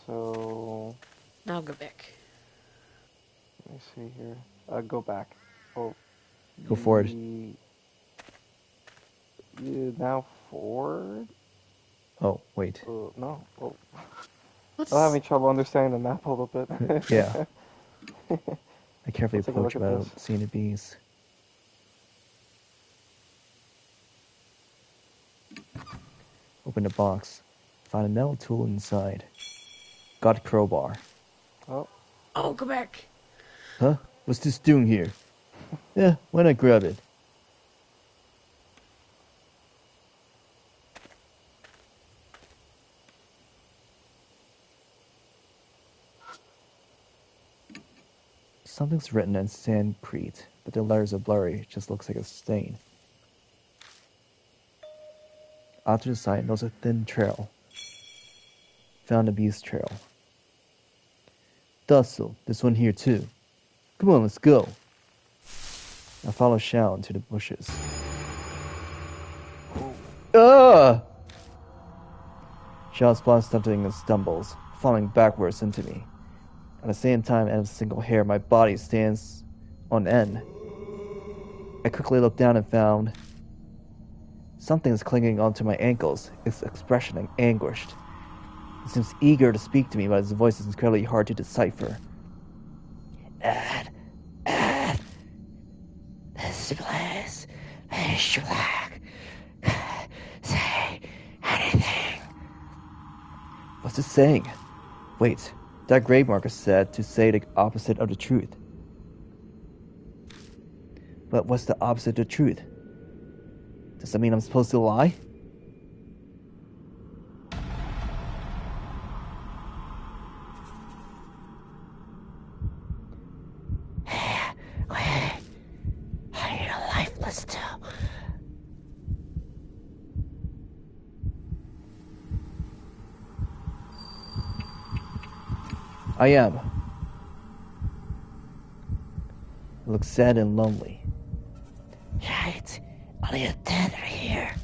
So Now go back. Let me see here. Go back. Oh. Go forward. Now forward? Oh, wait. No. Oh. What's... I'm having trouble understanding the map a little bit. Yeah. I carefully Let's take a look approach at without this. seeing the bees. Open the box. Find a metal tool inside. Got a crowbar. Oh. Oh, go back. Huh? What's this doing here? Yeah, why not grab it? Something's written in Sanskrit, but the letters are blurry. It just looks like a stain. Out to the side, there's a thin trail. Found a beast trail. Dussel, this one here too. Come on, let's go. I follow Shao into the bushes. Ah! Shao spots something and stumbles, falling backwards into me. At the same time, as a single hair, my body stands on end. I quickly looked down and found something is clinging onto my ankles, its expression anguished. It seems eager to speak to me, but its voice is incredibly hard to decipher. Ed, this place is black. Say anything. What's it saying? Wait, that grave marker said to say the opposite of the truth. But what's the opposite of truth? Does that mean I'm supposed to lie? Wait, are you lifeless too? I am. It looks sad and lonely. Right, only the dead are here.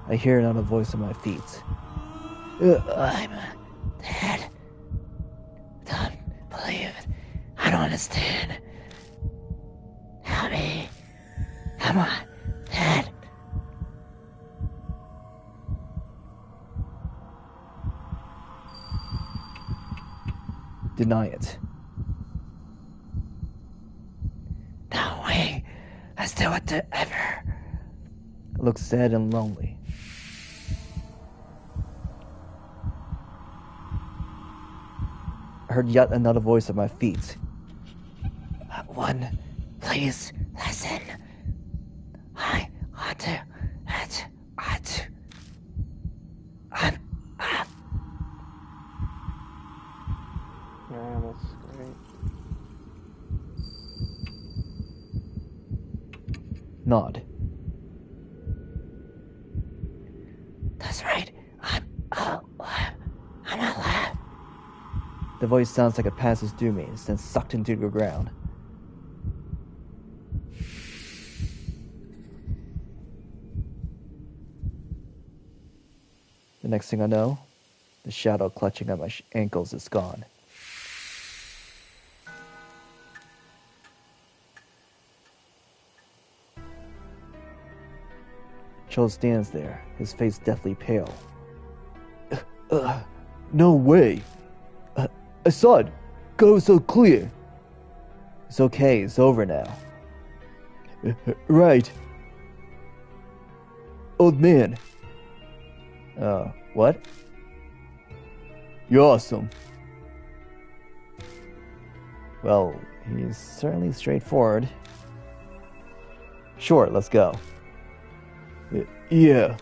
I hear another voice at my feet. I'm dead. Don't believe it. I don't understand. Help me. Am I dead? Deny it. No way. Let's do it ever. It looks sad and lonely. I heard yet another voice at my feet. One, please listen. I want to. Yeah, that's great. Nod. That's right. I'm alive. I'm alive. The voice sounds like it passes through me and then sucked into the ground. The next thing I know, the shadow clutching at my ankles is gone. Cho stands there, his face deathly pale. No way! I saw it! God was so clear! It's okay, it's over now. Right. Old man. What? You're awesome. Well, he's certainly straightforward. Sure, let's go. Yeah.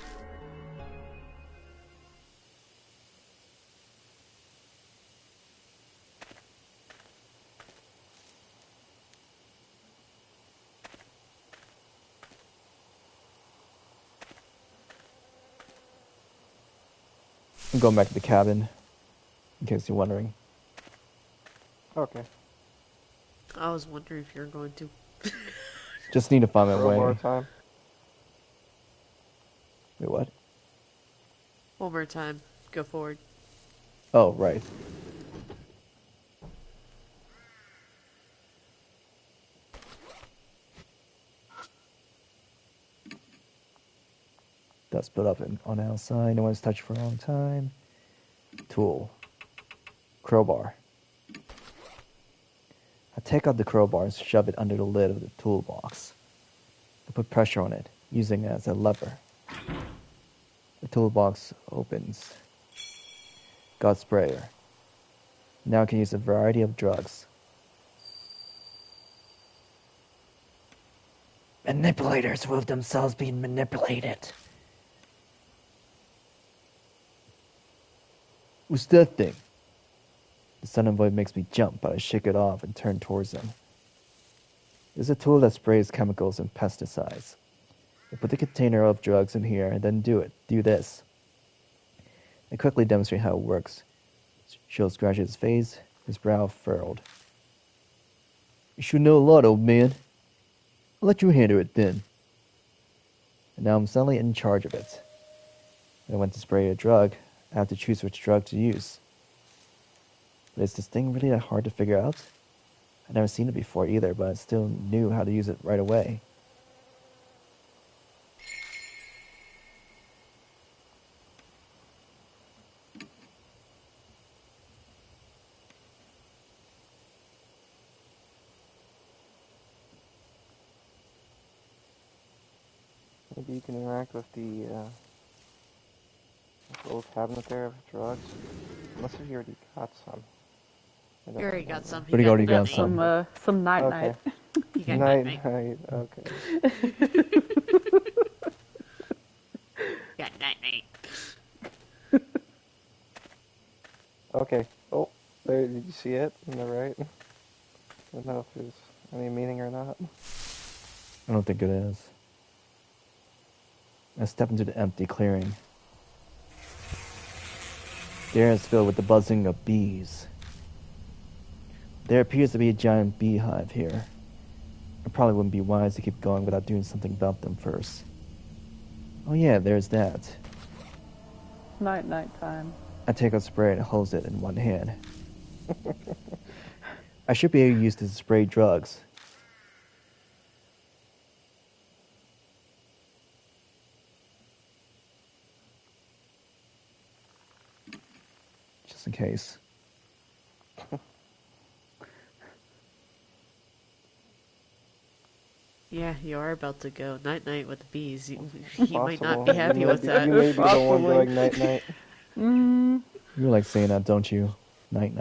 I'm going back to the cabin, in case you're wondering. Okay. I was wondering if you're going to. Just need to find my Crowbar way. time. Wait, what? One more time. Go forward. Oh, right. Dust split up on the outside. No one's touched for a long time. Tool. Crowbar. I take out the crowbar and shove it under the lid of the toolbox. I put pressure on it, using it as a lever. The toolbox opens. Got sprayer. Now I can use a variety of drugs. Manipulators will themselves be manipulated. What's that thing? The sudden voice makes me jump, but I shake it off and turn towards him. It's a tool that sprays chemicals and pesticides. I put the container of drugs in here and then do this. I quickly demonstrate how it works. She'll scratch his face, his brow furrowed. You should know a lot, old man. I'll let you handle it then. And now I'm suddenly in charge of it. When I went to spray a drug, I have to choose which drug to use. But is this thing really that hard to figure out? I've never seen it before either, but I still knew how to use it right away. Maybe you can interact with the little cabinet there of drugs. Unless you already got some. I You don't already got remember. some. But he already got night-night. some. Night Okay. night. You got Night, night-night. okay. You got night-night. Okay. Oh, there, did you see it on the right? I don't know if there's any meaning or not. I don't think it is. I step into the empty clearing. The air is filled with the buzzing of bees. There appears to be a giant beehive here. It probably wouldn't be wise to keep going without doing something about them first. Oh yeah, there's that. Night time. I take a spray and hose it in one hand. I should be able to use this to spray drugs. Just in case. Yeah, you are about to go night-night with the bees. He might Possible. not be happy you with that. You may be the one Possibly. going night night. You like saying that, don't you? Night.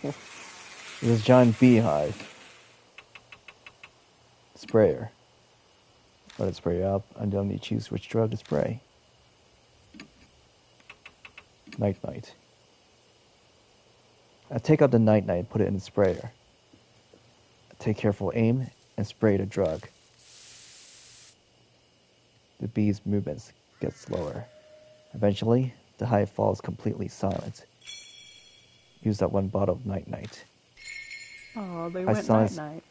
There's a giant beehive. Sprayer. Let it spray up, and then you choose which drug to spray. Night. I take out the night and put it in the sprayer. I take careful aim and spray the drug. The bee's movements get slower. Eventually, the hive falls completely silent. Use that one bottle of night. Oh, they I went saw night.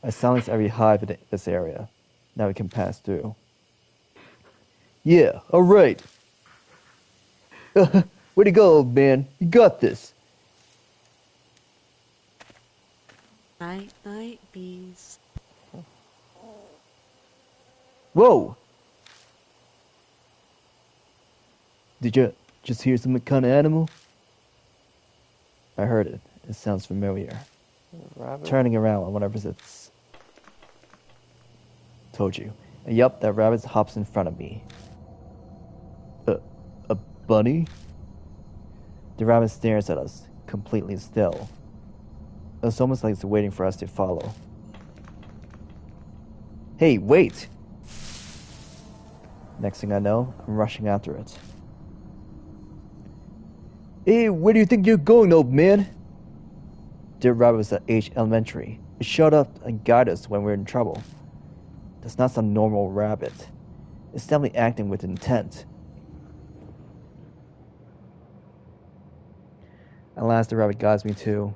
I silence every hive in this area. Now we can pass through. Yeah, alright. Way to go, old man. You got this. Night-night, bees. Whoa! Did you just hear some kind of animal? I heard it. It sounds familiar. Rabbit? Turning around, I wonder if it's... Told you. And yup, that rabbit hops in front of me. A bunny? The rabbit stares at us, completely still. It's almost like it's waiting for us to follow. Hey, wait! Next thing I know, I'm rushing after it. Hey, where do you think you're going, old man? Dear rabbit was at age elementary. It showed up and guided us when we were in trouble. That's not some normal rabbit. It's definitely acting with intent. At last, the rabbit guides me to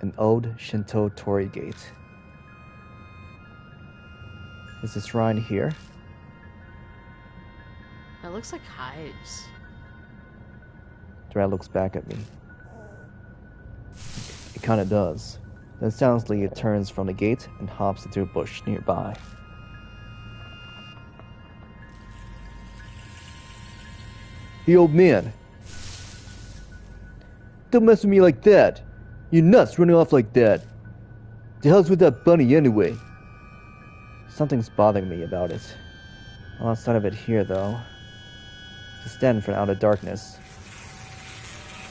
an old Shinto torii gate. Is the shrine here? It looks like hives. The rat looks back at me. It kinda does. Then silently it turns from the gate and hops into a bush nearby. Hey, old man. Don't mess with me like that. You're nuts running off like that. The hell's with that bunny anyway? Something's bothering me about it. I lost sight of it here, though. Just standing from out of darkness.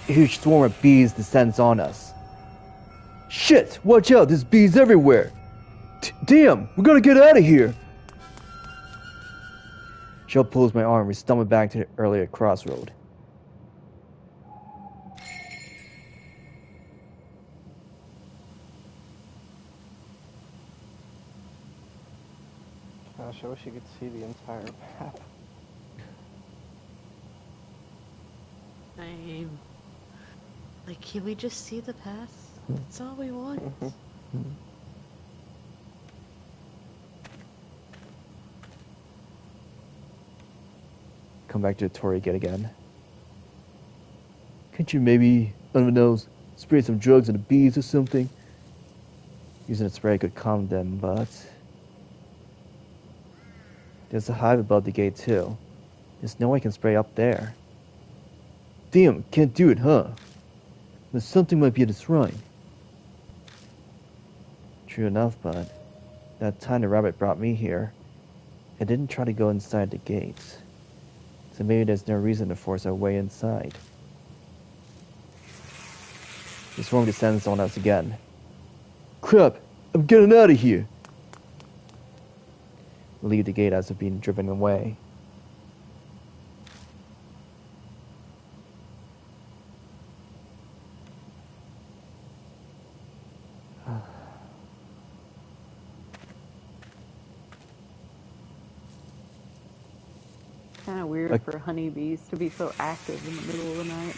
A huge swarm of bees descends on us. Shit! Watch out! There's bees everywhere! Damn! We gotta get out of here! Shell pulls my arm. We stumble back to the earlier crossroad. Gosh, I wish you could see the entire map. Like, can we just see the path? That's all we want. Come back to the Torii gate again. Can't you maybe, I don't know, spray some drugs on the bees or something? Using a spray could calm them, but... There's a hive above the gate too. There's no way I can spray up there. Damn, can't do it, huh? But something might be at the shrine. True enough, but that time the rabbit brought me here, I didn't try to go inside the gates. So maybe there's no reason to force our way inside. The swarm descends on us again. Crap! I'm getting out of here! We leave the gate as if being driven away. Kind of weird for honeybees to be so active in the middle of the night.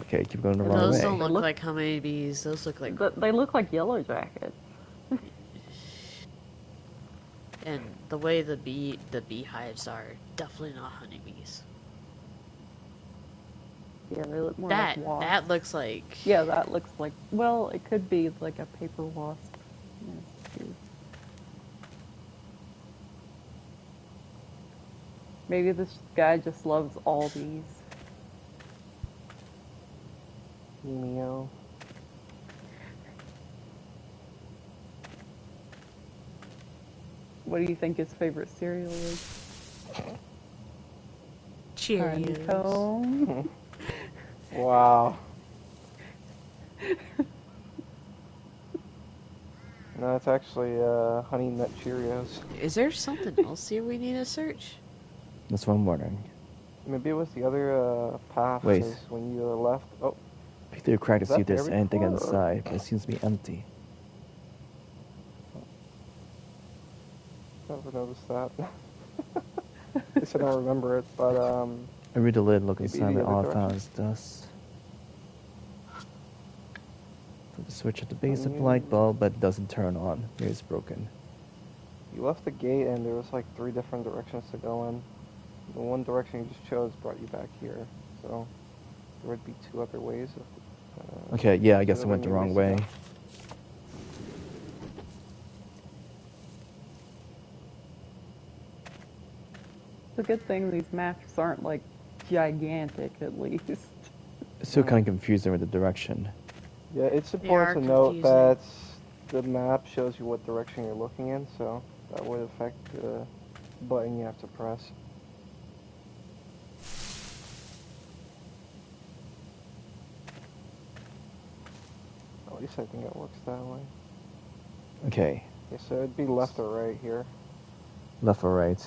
Okay, keep going the wrong Those way. don't look like honeybees. Those look like... They look like yellow jackets. And the way the beehives are, definitely not honeybees. Yeah, they look more like wasps. That looks like... Yeah, that looks like... Well, it could be like a paper wasp. Yeah, maybe this guy just loves all bees. Meow. What do you think his favorite cereal is? Cheerios. Honeycomb. Wow. No, it's actually Honey Nut Cheerios. Is there something else here we need to search? That's what I'm wondering. Maybe it was the other path. Wait. When you left. Oh. Peek through a crack to Is see that if there's there anything before, or- inside, but it seems to be empty. Never noticed that. At least I don't remember it, but I read the lid, look Maybe inside, the and all I other found direction? is dust. Put the switch at the base of the light bulb, but it doesn't turn on. It's broken. you left the gate and there was like 3 different directions to go in. The one direction you just chose brought you back here, so there would be 2 other ways of. Okay, yeah, I guess I other went the new wrong ways way. to go. It's a good thing these maps aren't like gigantic, at least. It's still kind of confusing with the direction. Yeah, it's are important to note confusing. that the map shows you what direction you're looking in, so that would affect the button you have to press. At least I think it works that way. Okay, Okay, so it'd be left or right here. left or right?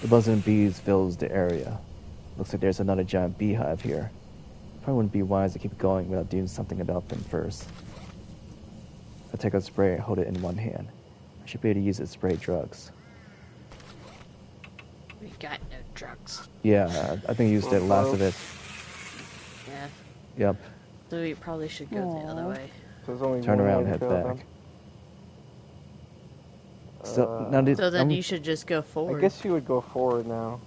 The buzzing of bees fills the area. Looks like there's another giant beehive here. Probably wouldn't be wise to keep going without doing something about them first. I take out a spray and hold it in one hand. I should be able to use it to spray drugs. We got no drugs. Yeah, I think I used the last of it. Yeah. Yep. So we probably should go the other Aw. way. There's only Turn one around way and to head go, back. then. So, now did, So then I'm- you should just go I forward. guess you would go forward now.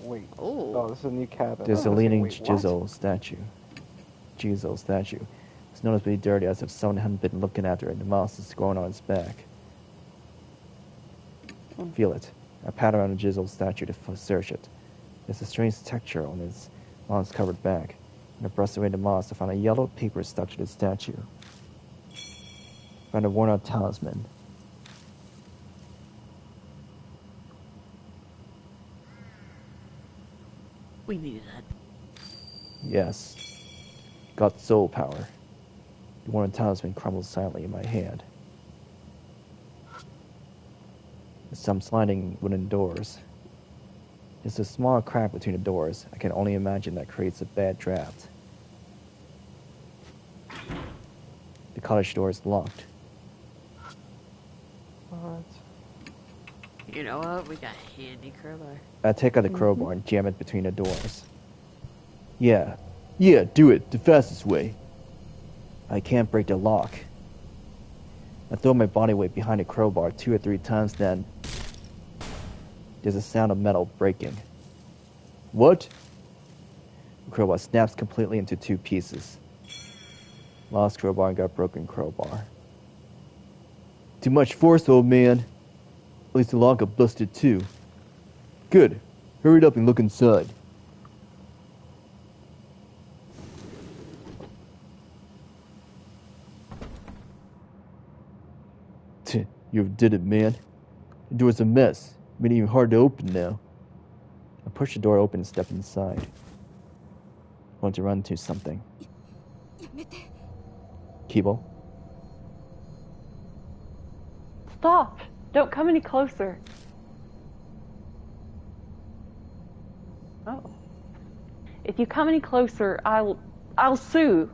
Wait. Oh, Oh. this is a new cabin. There's I a was like, leaning wait, what? Jizo statue. Jizo statue. It's noticeably dirty, as if someone hadn't been looking after it. The mouse is growing on its back. Feel it. I pat around the Jizo statue to search it. There's a strange texture on its covered back. When I brushed away the moss, I found a yellow paper stuck to the statue. Found a worn-out talisman. We needed that. Yes. Got soul power. The worn-out talisman crumbles silently in my hand. There's some sliding wooden doors. There's a small crack between the doors. I can only imagine that creates a bad draft. The cottage door is locked. What? You know what? We got a handy crowbar. I take out the crowbar and jam it between the doors. Yeah, do it, the fastest way. I can't break the lock. I throw my body weight behind the crowbar 2 or 3 times, then there's a sound of metal breaking. What? The crowbar snaps completely into 2 pieces. Lost crowbar and got broken crowbar. Too much force, old man. At least the lock got busted too. Good. Hurry it up and look inside. You did it, man. The door's a mess. Made it even hard to open now. I push the door open and step inside. I want to run into something. Keebo? Stop! Don't come any closer. Oh. If you come any closer, I'll sue.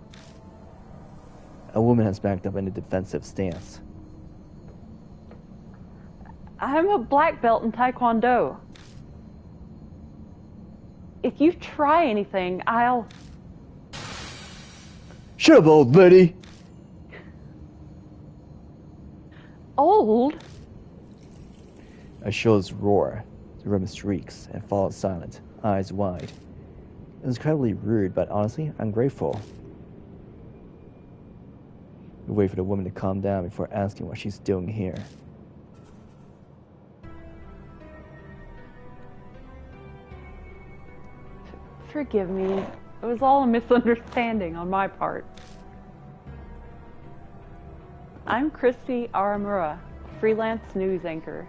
A woman has backed up in a defensive stance. I'm a black belt in Taekwondo. If you try anything, I'll... Shut up, old lady! Old? I shows roar. The room shrieks and falls silent, eyes wide. It's incredibly rude, but honestly, I'm grateful. I wait for the woman to calm down before asking what she's doing here. Forgive me. It was all a misunderstanding on my part. I'm Christie Arimura, freelance news anchor.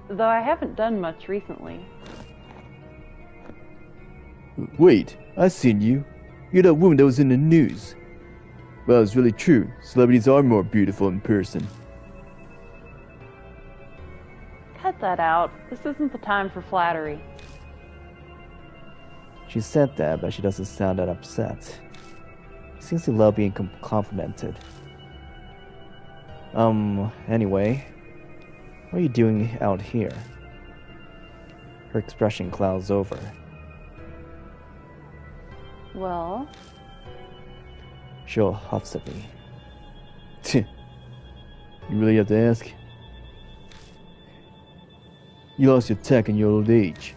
Though I haven't done much recently. Wait, I seen you. You're that woman that was in the news. Well, it's really true. Celebrities are more beautiful in person. Cut that out. This isn't the time for flattery. She said that, but she doesn't sound that upset. She seems to love being complimented. Anyway, what are you doing out here? Her expression clouds over. Well, She'll huffs at me. You really have to ask? You lost your tech in your old age.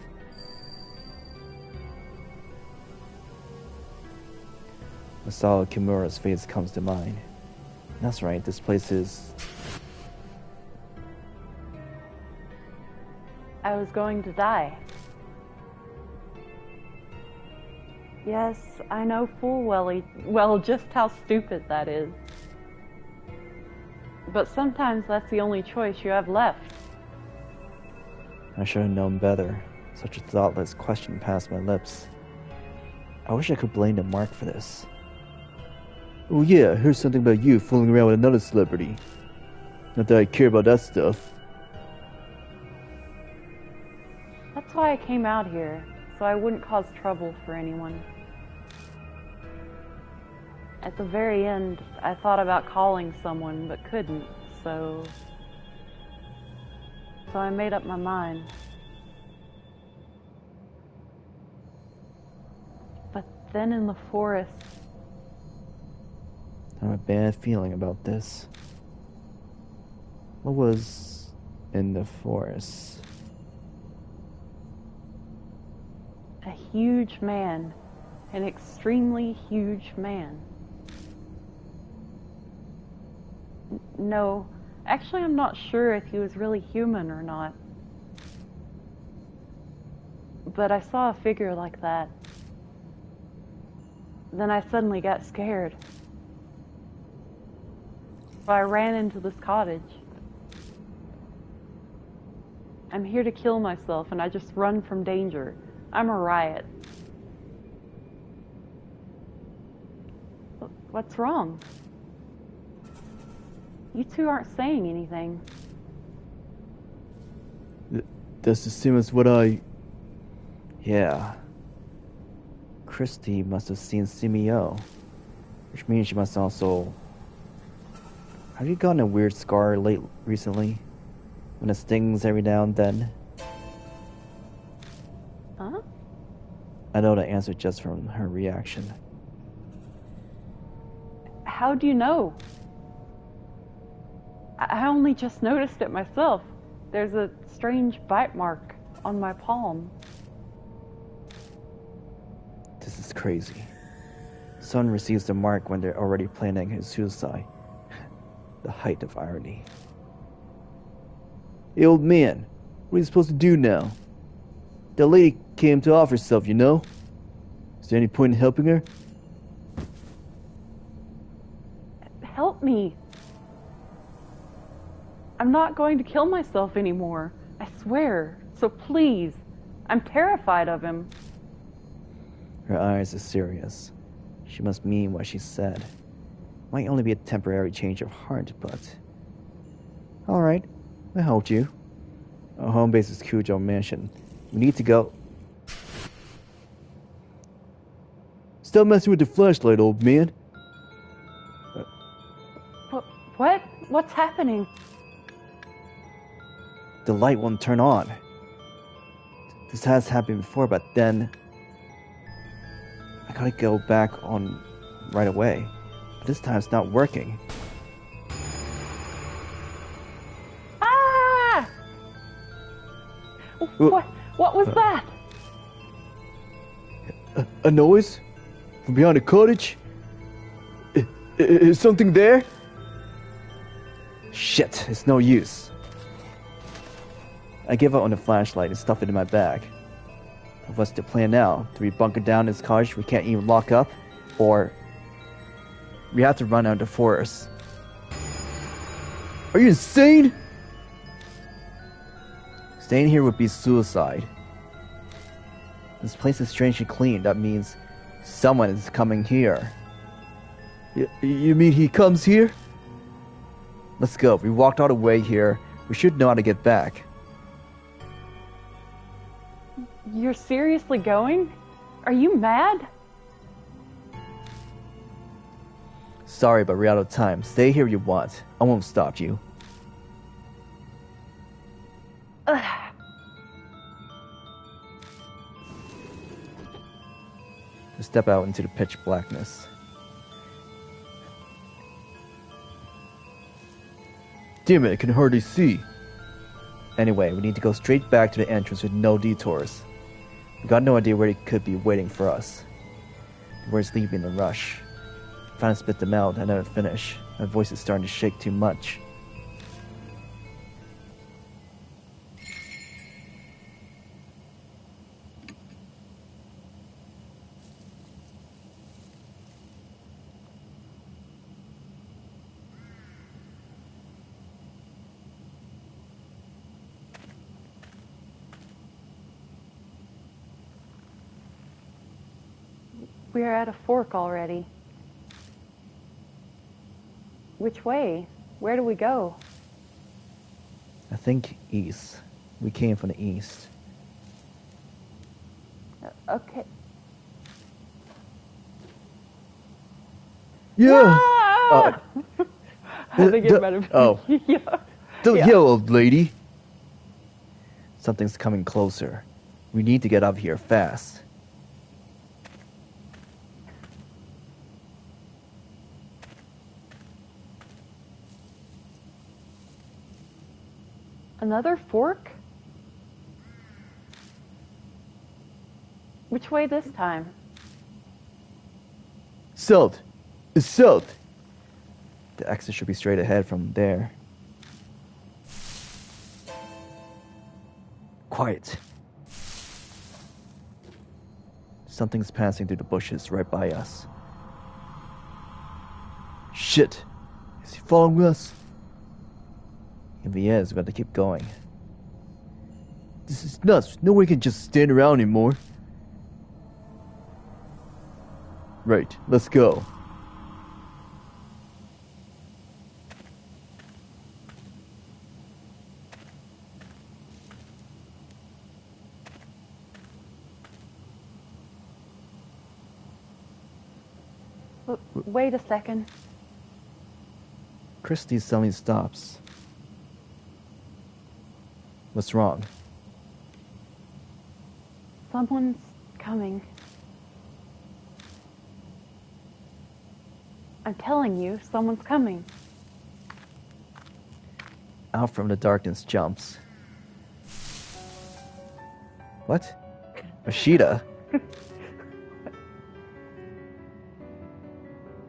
Masao Kimura's face comes to mind. That's right, this place is... I was going to die. Yes, I know full well just how stupid that is. But sometimes that's the only choice you have left. I should have known better. Such a thoughtless question passed my lips. I wish I could blame the Mark for this. Oh yeah, I heard something about you fooling around with another celebrity. Not that I care about that stuff. That's why I came out here, so I wouldn't cause trouble for anyone. At the very end, I thought about calling someone, but couldn't, so I made up my mind. then in the forest. I have a bad feeling about this. What was in the forest? A huge man. An extremely huge man. No, actually I'm not sure if he was really human or not. But I saw a figure like that. Then I suddenly got scared. So I ran into this cottage. I'm here to kill myself and I just run from danger. I'm a riot. What's wrong? You two aren't saying anything. That's the same as what I... Yeah. Christie must have seen Simio, which means she must also... Have you gotten a weird scar recently? When it stings every now and then? Huh? I know the answer just from her reaction. How do you know? I only just noticed it myself. There's a strange bite mark on my palm. This is crazy. Son receives the mark when they're already planning his suicide. The height of irony. Hey, old man, what are you supposed to do now? That lady came to offer herself, you know? Is there any point in helping her? Help me. I'm not going to kill myself anymore. I swear. So please. I'm terrified of him. Her eyes are serious. She must mean what she said. Might only be a temporary change of heart, but... Alright, I helped you. Our home base is Kujo Mansion. We need to go... Stop messing with the flashlight, old man. What? What's happening? The light won't turn on. This has happened before, but then... I gotta go back on right away. But this time it's not working. Ah! What was that? A noise? From behind the cottage? Is something there? Shit, it's no use. I give up on the flashlight and stuff it in my bag. What's the plan now? Do we bunker down in this cottage we can't even lock up? Or... we have to run out of the forest. Are you insane? Staying here would be suicide. This place is strangely clean. That means someone is coming here. You mean he comes here? Let's go. We walked all the way here. We should know how to get back. You're seriously going? Are you mad? Sorry, but we're out of time. Stay here if you want. I won't stop you. Ugh. We step out into the pitch blackness. Damn it, I can hardly see. Anyway, we need to go straight back to the entrance with no detours. We got no idea where he could be waiting for us. Where's leaving the rush? Trying to spit them out, I never finish. My voice is starting to shake too much. We're at a fork already. Which way? Where do we go? I think east. We came from the east. Okay. Yeah! Ah! How they get better? Oh. Yeah. Don't Yeah. yell, old lady! Something's coming closer. We need to get out of here fast. Another fork? Which way this time? South! It's south! The exit should be straight ahead from there. Quiet. Something's passing through the bushes right by us. Shit! Is he following us? If he is, we got to keep going. This is nuts. No one can just stand around anymore. Right, let's go. Wait a second. Christie suddenly stops. What's wrong? Someone's coming. I'm telling you, someone's coming. Out from the darkness jumps. What? Mashita?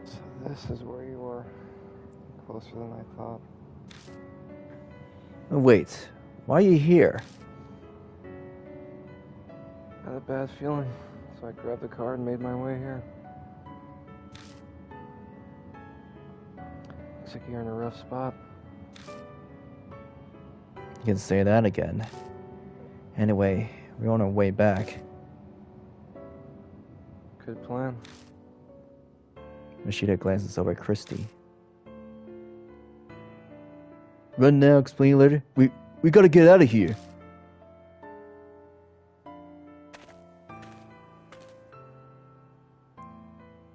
So this is where you were. Closer than I thought. Wait, why are you here? I had a bad feeling, so I grabbed the car and made my way here. Looks like you're in a rough spot. You can say that again. Anyway, we're on our way back. Good plan. Mashita glances over at Christie. Run now, explain later. We gotta get out of here.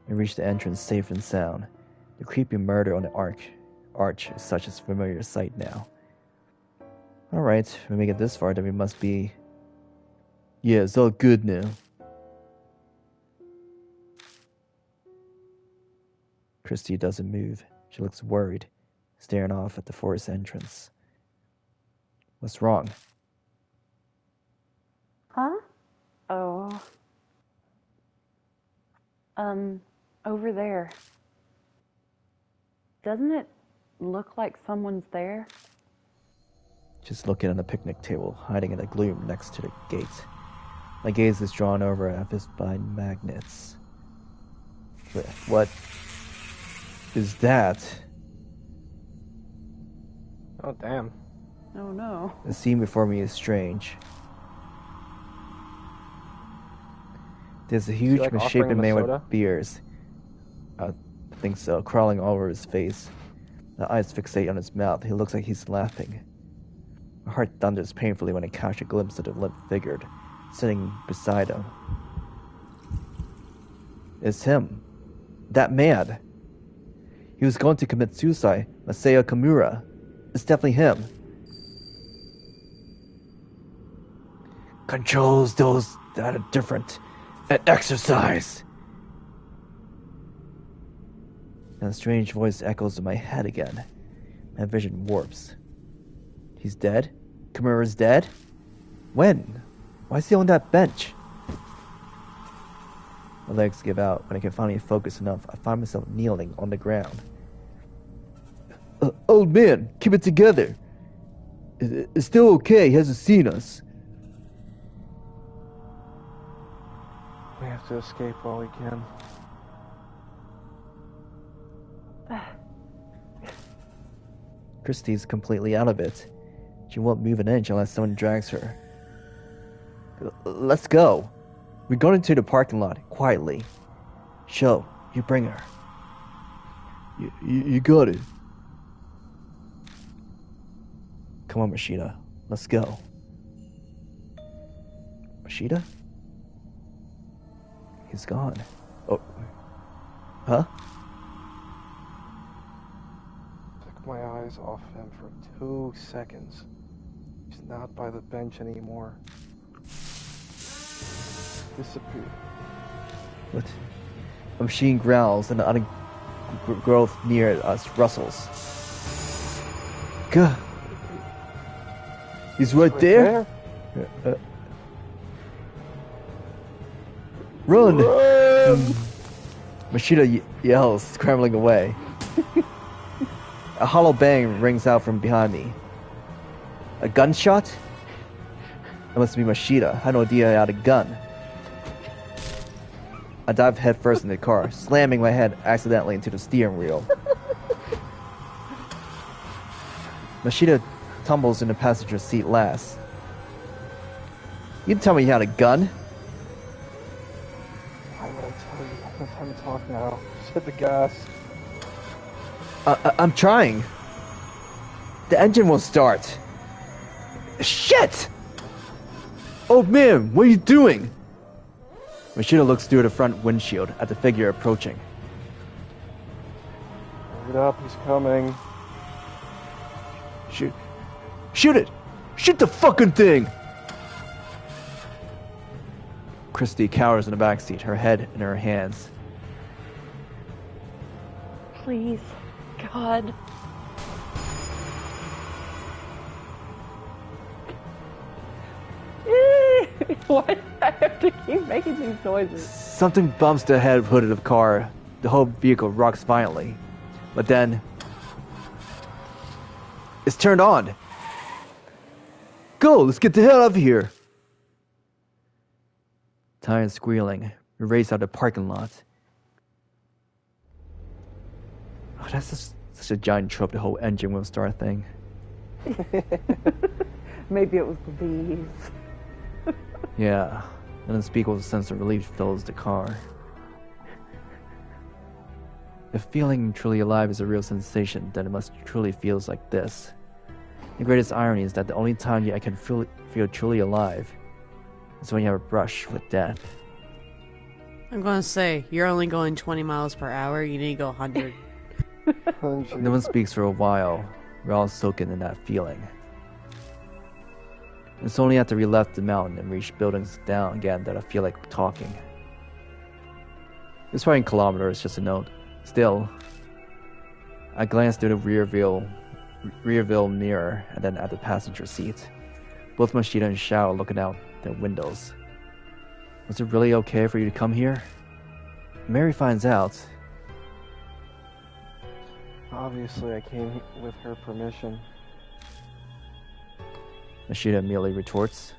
We reach the entrance safe and sound. The creepy murder on the arch is such a familiar sight now. Alright, we make it this far, then we must be... Yeah, it's all good now. Christie doesn't move. She looks worried, staring off at the forest entrance. What's wrong? Huh? Oh. Over there. Doesn't it look like someone's there? Just looking at the picnic table, hiding in the gloom next to the gate. My gaze is drawn over at this by magnets. What is that? Oh, damn. Oh no. The scene before me is strange. There's a huge like misshapen offering him a man with soda? beers. I think so, crawling all over his face. The eyes fixate on his mouth. He looks like he's laughing. My heart thunders painfully when I catch a glimpse of the limp figure sitting beside him. It's him. That man. He was going to commit suicide. Masao Kimura. It's definitely him. Controls those that are different. And exercise. And a strange voice echoes in my head again. My vision warps. He's dead? Kimura's dead? When? Why is he on that bench? My legs give out. When I can finally focus enough, I find myself kneeling on the ground. Old man, keep it together. It's still okay. He hasn't seen us. We have to escape while we can. Christie's completely out of it. She won't move an inch unless someone drags her. Let's go. We go into the parking lot, quietly. Sho, you bring her. You got it. Come on, Mashita. Let's go. Mashita? He's gone. Oh. Huh? Took my eyes off him for 2 seconds. He's not by the bench anymore. Disappeared. What? A machine growls and the undergrowth near us rustles. Gah! He's right there. Run! Mashita yells, scrambling away. A hollow bang rings out from behind me. A gunshot? That must be Mashita. I had no idea I had a gun. I dive headfirst in the car, slamming my head accidentally into the steering wheel. Mashita tumbles in the passenger seat last. You didn't tell me you had a gun. Why would I tell you? I don't have time to talk now. Just hit the gas. I'm trying. The engine won't start. Shit! Oh man, what are you doing? Mashita looks through the front windshield at the figure approaching. Hurry it up, he's coming. Shoot. Shoot it! Shoot the fucking thing! Christie cowers in the backseat, her head in her hands. Please, God. Why do I have to keep making these noises? Something bumps the head hood of the car. The whole vehicle rocks violently. But then... it's turned on! Go! Let's get the hell out of here! Tires squealing. We race out the parking lot. Oh, that's just such a giant trope, the whole engine won't start thing. Maybe it was the bees. Yeah, an unspeakable sense of relief fills the car. If feeling truly alive is a real sensation, then it must truly feels like this. The greatest irony is that the only time I can feel truly alive is when you have a brush with death. I'm gonna say, you're only going 20 miles per hour, you need to go 100. No one speaks for a while. We're all soaking in that feeling. It's only after we left the mountain and reached buildings down again that I feel like talking. It's 20 kilometers, just a note. Still, I glanced through the rear view mirror and then at the passenger seat. Both Mashita and Shao looking out their windows. Was it really okay for you to come here? Mary finds out. Obviously, I came with her permission. Mashita immediately retorts.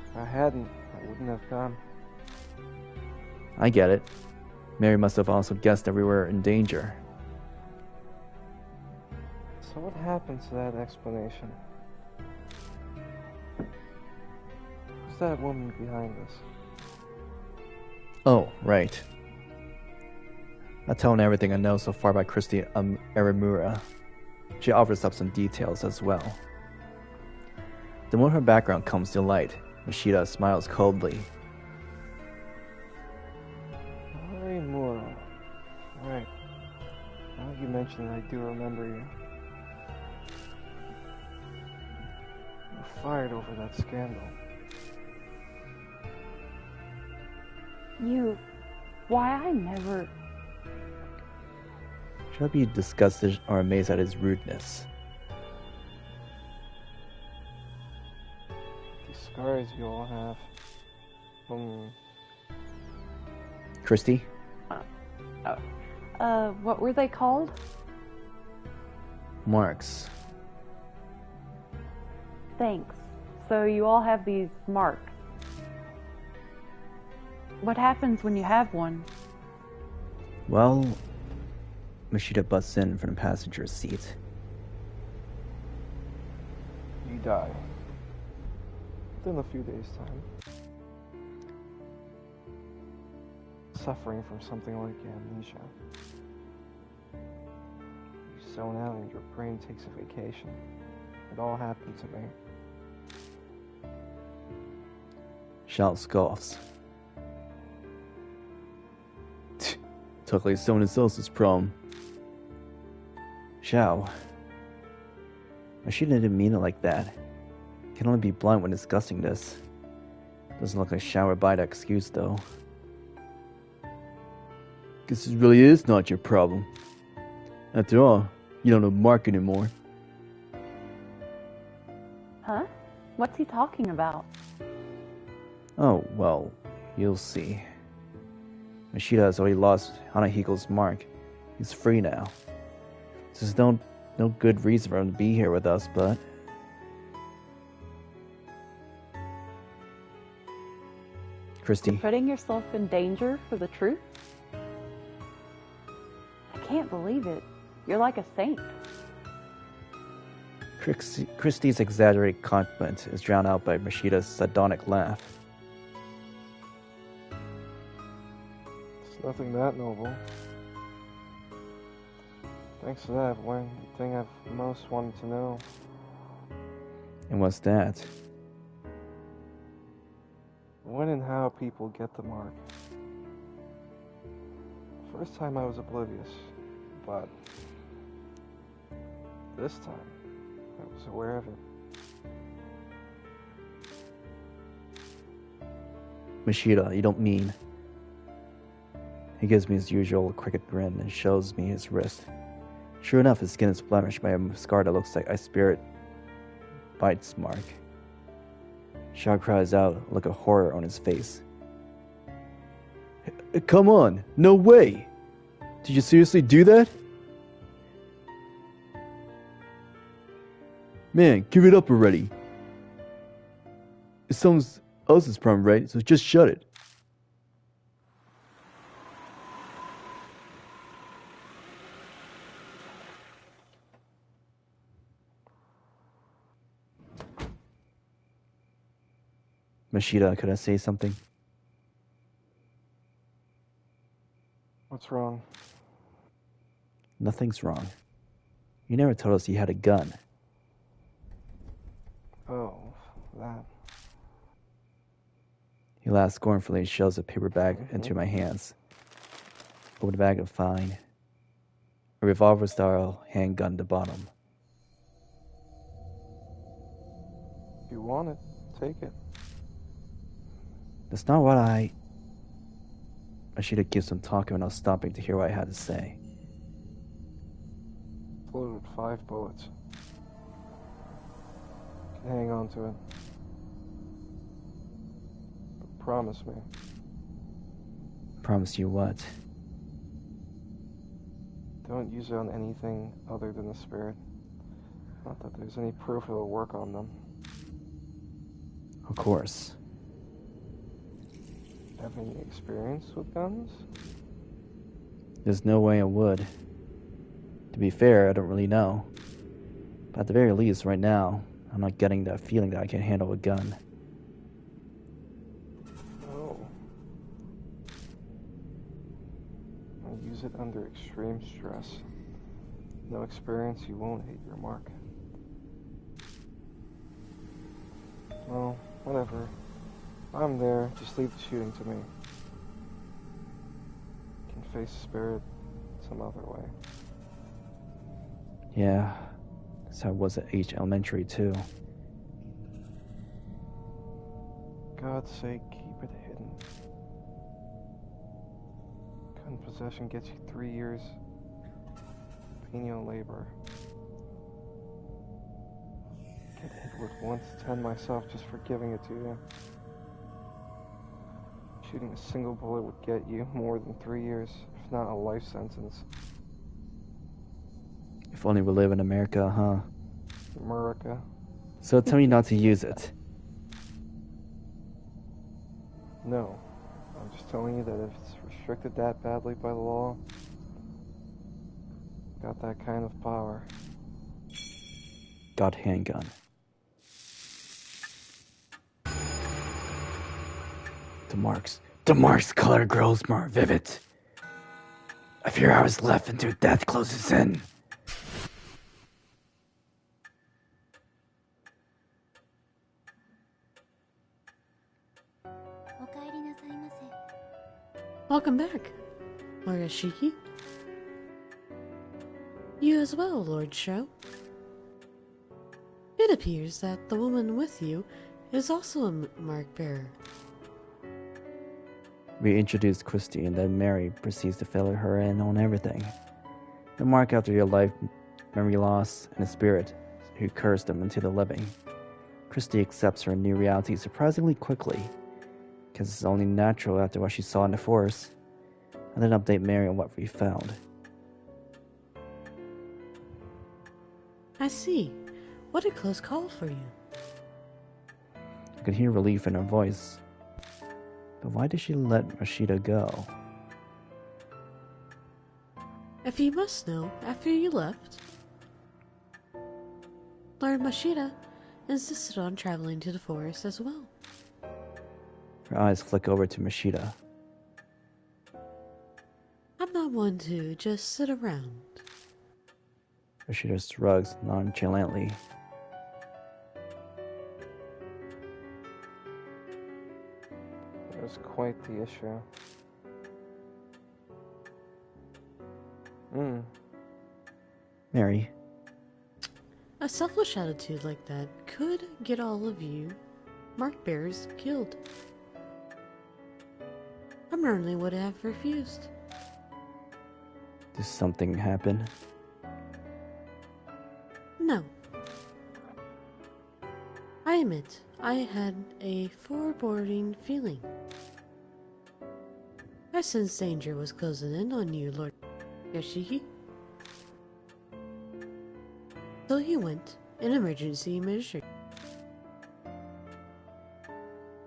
If I hadn't, I wouldn't have come. I get it. Mary must have also guessed that we were in danger. So what happened to that explanation? Who's that woman behind us? Oh, right. I've told everything I know so far by Christie Arimura. She offers up some details as well. The more her background comes to light, Mashita smiles coldly. Arimura. Right. Now that you mention it, I do remember you. You were fired over that scandal. Why I never... Should I be disgusted or amazed at his rudeness? These scars you all have. Christie? What were they called? Marks. Thanks. So you all have these marks. What happens when you have one? Well, Mashita busts in from the passenger seat. You die. Within a few days' time. Suffering from something like amnesia. You zone out and your brain takes a vacation. It all happened to me. Shao scoffs. Talk like someone else's problem. Shao. Mashita didn't mean it like that. Can only be blunt when discussing this. Doesn't look like Shao would buy that excuse though. Guess it really is not your problem. After all, you don't know Mark anymore. What's he talking about? Oh, well, you'll see. Mashita has already lost Hanahiko's mark. He's free now. There's no good reason for him to be here with us, but... Christie. You're putting yourself in danger for the truth? I can't believe it. You're like a saint. Christie's exaggerated compliment is drowned out by Mashita's sardonic laugh. It's nothing that noble. Thanks for that, one thing I've most wanted to know. And what's that? When and how people get the mark. First time I was oblivious, but this time I was aware of it. Mashita, you don't mean... He gives me his usual crooked grin and shows me his wrist. Sure enough, his skin is blemished by a scar that looks like a spirit bite's mark. Shaw cries out, a look of horror on his face. Come on, no way! Did you seriously do that? Man, give it up already. It's someone else's problem, right? So just shut it. Mashita, could I say something? What's wrong? Nothing's wrong. You never told us you had a gun. Oh, that. He laughs scornfully and shoves a paper bag into my hands. Open the bag and find a revolver-style handgun at the bottom. If you want it, take it. That's not what I should have kept on talking without stopping to hear what I had to say. It's loaded with 5 bullets. You can hang on to it. But promise me. Promise you what? Don't use it on anything other than the spirit. Not that there's any proof it'll work on them. Of course. Have any experience with guns? There's no way I would. To be fair, I don't really know. But at the very least, right now, I'm not getting that feeling that I can handle a gun. Oh. I use it under extreme stress. No experience, you won't hit your mark. Well, whatever. I'm there, just leave the shooting to me. You can face the spirit some other way. Yeah, that's how it was at H Elementary too. God's sake, keep it hidden. Gun possession gets you 3 years. Penial labor. Get hit with 1 to 10 myself just for giving it to you. Shooting a single bullet would get you more than 3 years, if not a life sentence. If only we live in America, huh? America. So tell me not to use it. No. I'm just telling you that if it's restricted that badly by the law, got that kind of power. Got handgun. The marks color grows more vivid. A few hours left until death closes in. Welcome back, Morishiki. You as well, Lord Sho. It appears that the woman with you is also a mark bearer. We introduce Christie, and then Mary proceeds to fill her in on everything. The mark after your life, memory loss, and the spirit who cursed them into the living. Christie accepts her new reality surprisingly quickly, because it's only natural after what she saw in the forest, and then update Mary on what we found. I see. What a close call for you. I could hear relief in her voice. But why did she let Mashita go? If you must know, after you left, Lord Mashita insisted on traveling to the forest as well. Her eyes flick over to Mashita. I'm not one to just sit around. Mashita shrugs nonchalantly. It was quite the issue. Mary, A selfish attitude like that could get all of you mark bearers killed. I normally would have refused. did something happen? No. I admit, I had a foreboding feeling. I sensed danger was closing in on you, Lord Yashiki. So he went in emergency measure.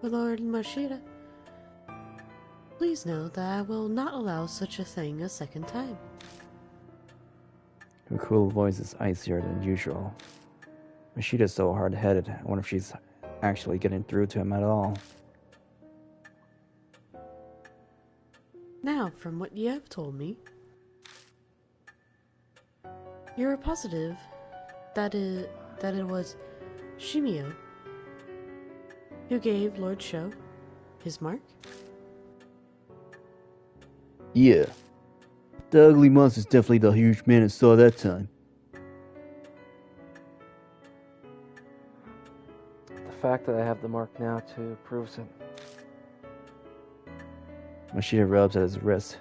But Lord Mashita, please know that I will not allow such a thing a second time. Her cool voice is icier than usual. Mashita's so hard-headed, I wonder if she's actually getting through to him at all. Now, from what you have told me, you're positive that it was Shimio who gave Lord Sho his mark? Yeah. The ugly monster's definitely the huge man I saw that time. The fact that I have the mark now too proves it. Mashita rubs at his wrist,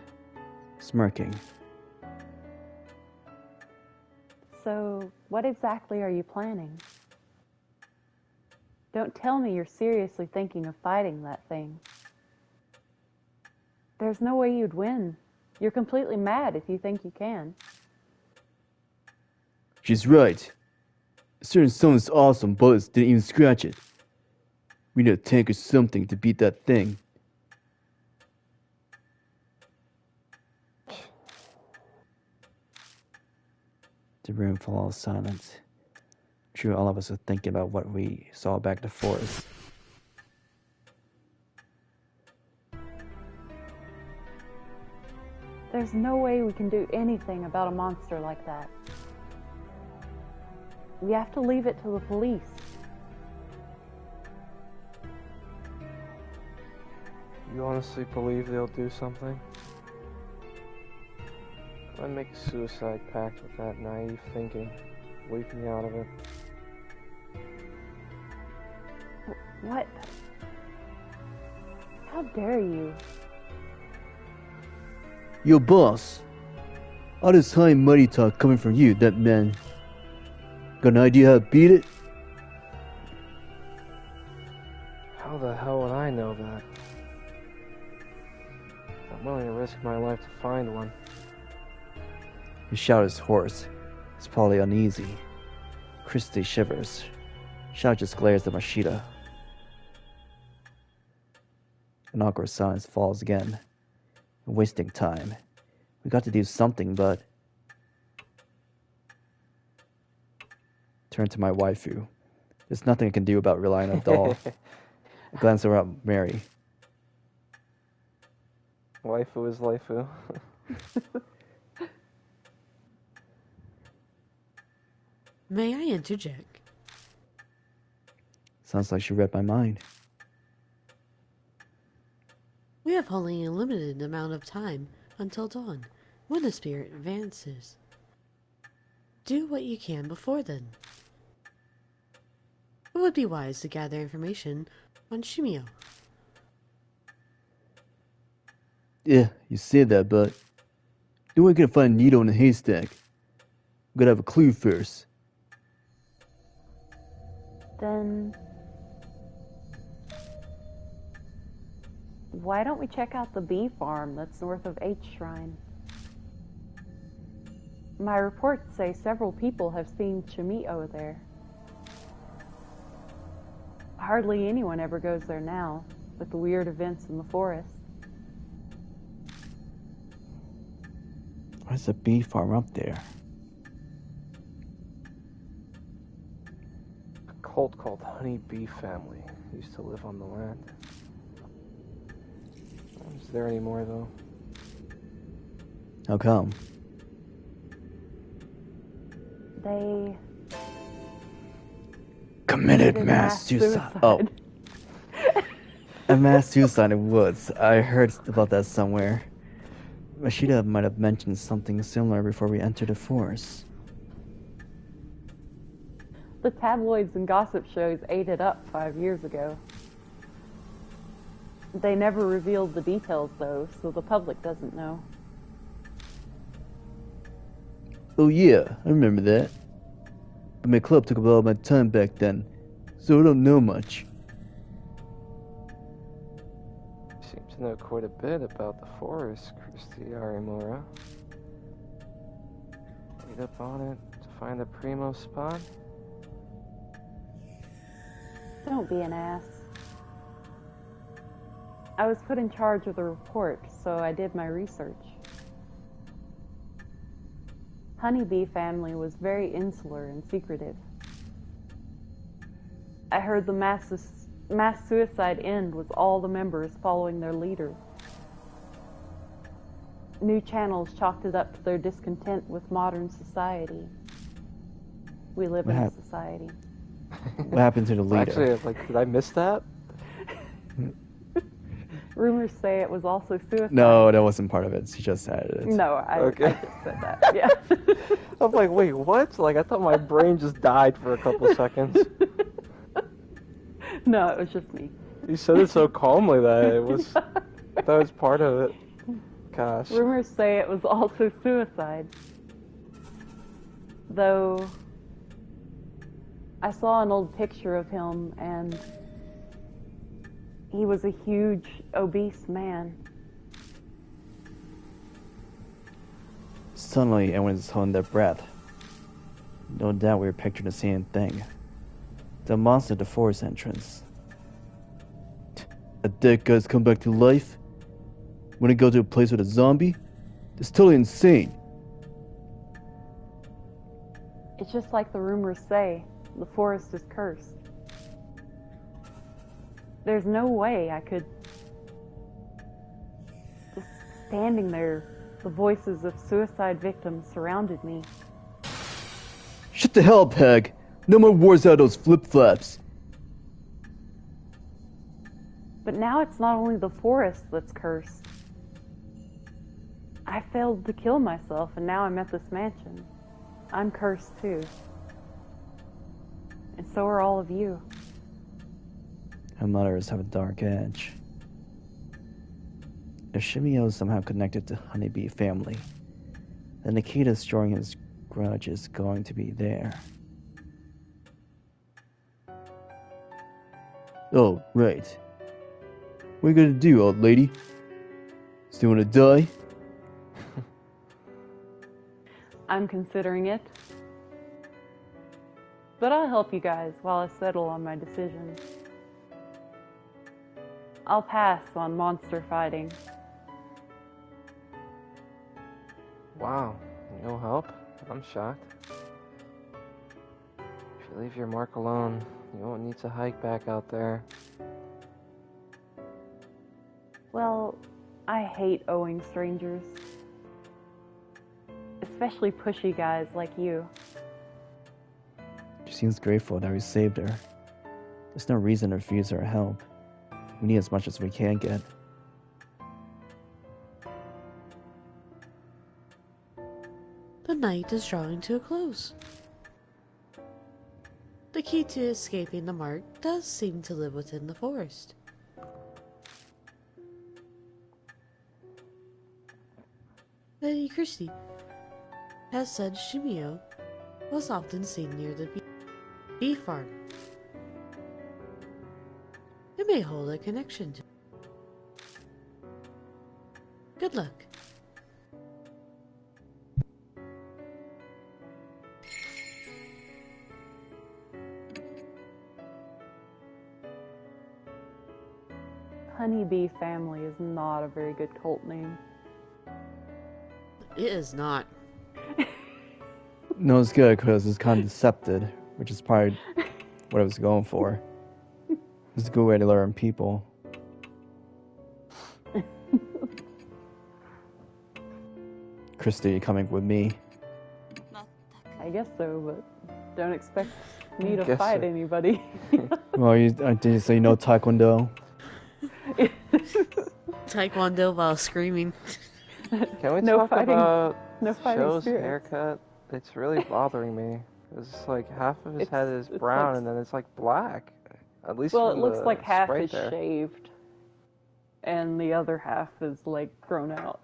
smirking. So, what exactly are you planning? Don't tell me you're seriously thinking of fighting that thing. There's no way you'd win. You're completely mad if you think you can. She's right. Certain someone's awesome bullets didn't even scratch it. We need a tank or something to beat that thing. The room falls silent. Sure, all of us are thinking about what we saw back in the forest. There's no way we can do anything about a monster like that. We have to leave it to the police. You honestly believe they'll do something? I'd make a suicide pact with that naive thinking. Leave me out of it. What? How dare you? Yo, boss. All this high and mighty talk coming from you, that man. Got an idea how to beat it? How the hell would I know that? I'm willing to risk my life to find one. His shout is hoarse. It's probably uneasy. Christie shivers. Shout just glares at Mashita. An awkward silence falls again. I'm wasting time. We got to do something, but... Turn to my waifu. There's nothing I can do about relying on a doll. I glance over at Mary. Waifu is waifu. May I interject? Sounds like she read my mind. We have only a limited amount of time until dawn, when the spirit advances. Do what you can before then. It would be wise to gather information on Shimio. Yeah, you said that, but... No one can find a needle in a haystack. We gotta have a clue first. Then Why don't we check out the bee farm that's north of H Shrine? My reports say several people have seen Chimio there. Hardly anyone ever goes there now, with the weird events in the forest. Where's the bee farm up there? A cult called Honey Bee Family used to live on the land. Is there any more, though? How come? They Committed mass suicide. Oh. A mass suicide in woods. I heard about that somewhere. Mashita might have mentioned something similar before we entered the forest. The tabloids and gossip shows ate it up 5 years ago. They never revealed the details, though, so the public doesn't know. Oh yeah, I remember that. But my club took up all my time back then, so I don't know much. You seem to know quite a bit about the forest, Christie Arimura. Read up on it to find the primo spot? Don't be an ass. I was put in charge of the report, so I did my research. Honeybee family was very insular and secretive. I heard the mass suicide end was all the members following their leader. New channels chalked it up to their discontent with modern society. We live in a society. What happened to the leader? Actually, did I miss that? Rumors say it was also suicide. No, that wasn't part of it. She just said it. No, I just said that. Yeah. I'm like, wait, what? I thought my brain just died for a couple seconds. No, it was just me. You said it so calmly that it was. That was part of it. Gosh. Rumors say it was also suicide. Though I saw an old picture of him and he was a huge, obese man. Suddenly, everyone's holding their breath. No doubt we were picturing the same thing. The monster at the forest entrance. A dead guy's come back to life? Wanna go to a place with a zombie? That's totally insane. It's just like the rumors say. The forest is cursed. There's no way I could... Just standing there, the voices of suicide victims surrounded me. Shut the hell up, Peg. No more wars out of those flip-flaps. But now it's not only the forest that's cursed. I failed to kill myself, and now I'm at this mansion. I'm cursed too. And so are all of you. Her mothers have a dark edge. If Shimio is somehow connected to Honeybee family, then Nikita storing his grudge is going to be there. Oh, right. What are you gonna do, old lady? Still wanna die? I'm considering it. But I'll help you guys while I settle on my decision. I'll pass on monster fighting. Wow, no help? I'm shocked. If you leave your mark alone, you won't need to hike back out there. Well, I hate owing strangers. Especially pushy guys like you. She seems grateful that we saved her. There's no reason to refuse her help. We need as much as we can get. The night is drawing to a close. The key to escaping the mark does seem to live within the forest. Lady Christie has said Shimio was often seen near the bee farm. It may hold a connection to Good luck. Honeybee family is not a very good cult name. It is not. No, it's good because it's kind of decepted, which is probably what I was going for. It's a good way to learn people. Christie, you coming with me? I guess so, but don't expect me to Guess fight so. anybody. Well, did you say no taekwondo? Taekwondo while screaming. Can we No talk fighting- about no fighting Joe's spirits. haircut? It's really bothering me. It's like half of his head is It's brown like- and then it's like black. At least Well, it from looks the like half spray is there. shaved, and the other half is like grown out.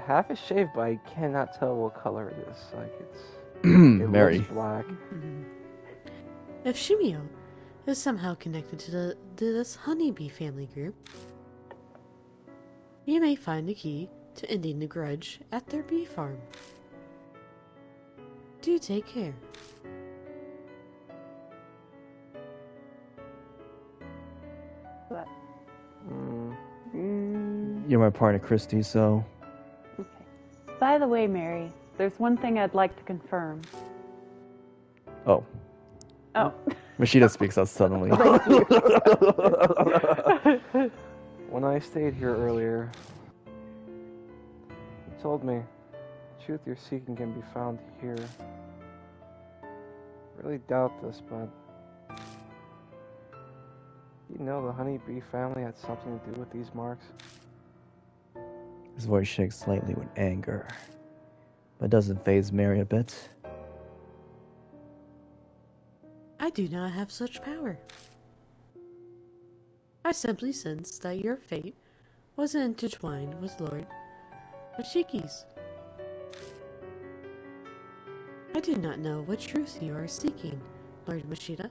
Half is shaved, but I cannot tell what color it is. Like it Mary. looks black. If Shimio is somehow connected to this honeybee family group, you may find the key to ending the grudge at their bee farm. Do take care. But, Mm. You're my partner, Christie, so okay. By the way, Mary, there's one thing I'd like to confirm. oh, Oh. Mashita speaks out suddenly. When I stayed here earlier, you told me the truth you're seeking can be found here. Really doubt this, but you know the honeybee family had something to do with these marks? His voice shakes slightly with anger, but doesn't faze Mary a bit. I do not have such power. I simply sense that your fate was intertwined with Lord Mashiki's. I do not know what truth you are seeking, Lord Mashita.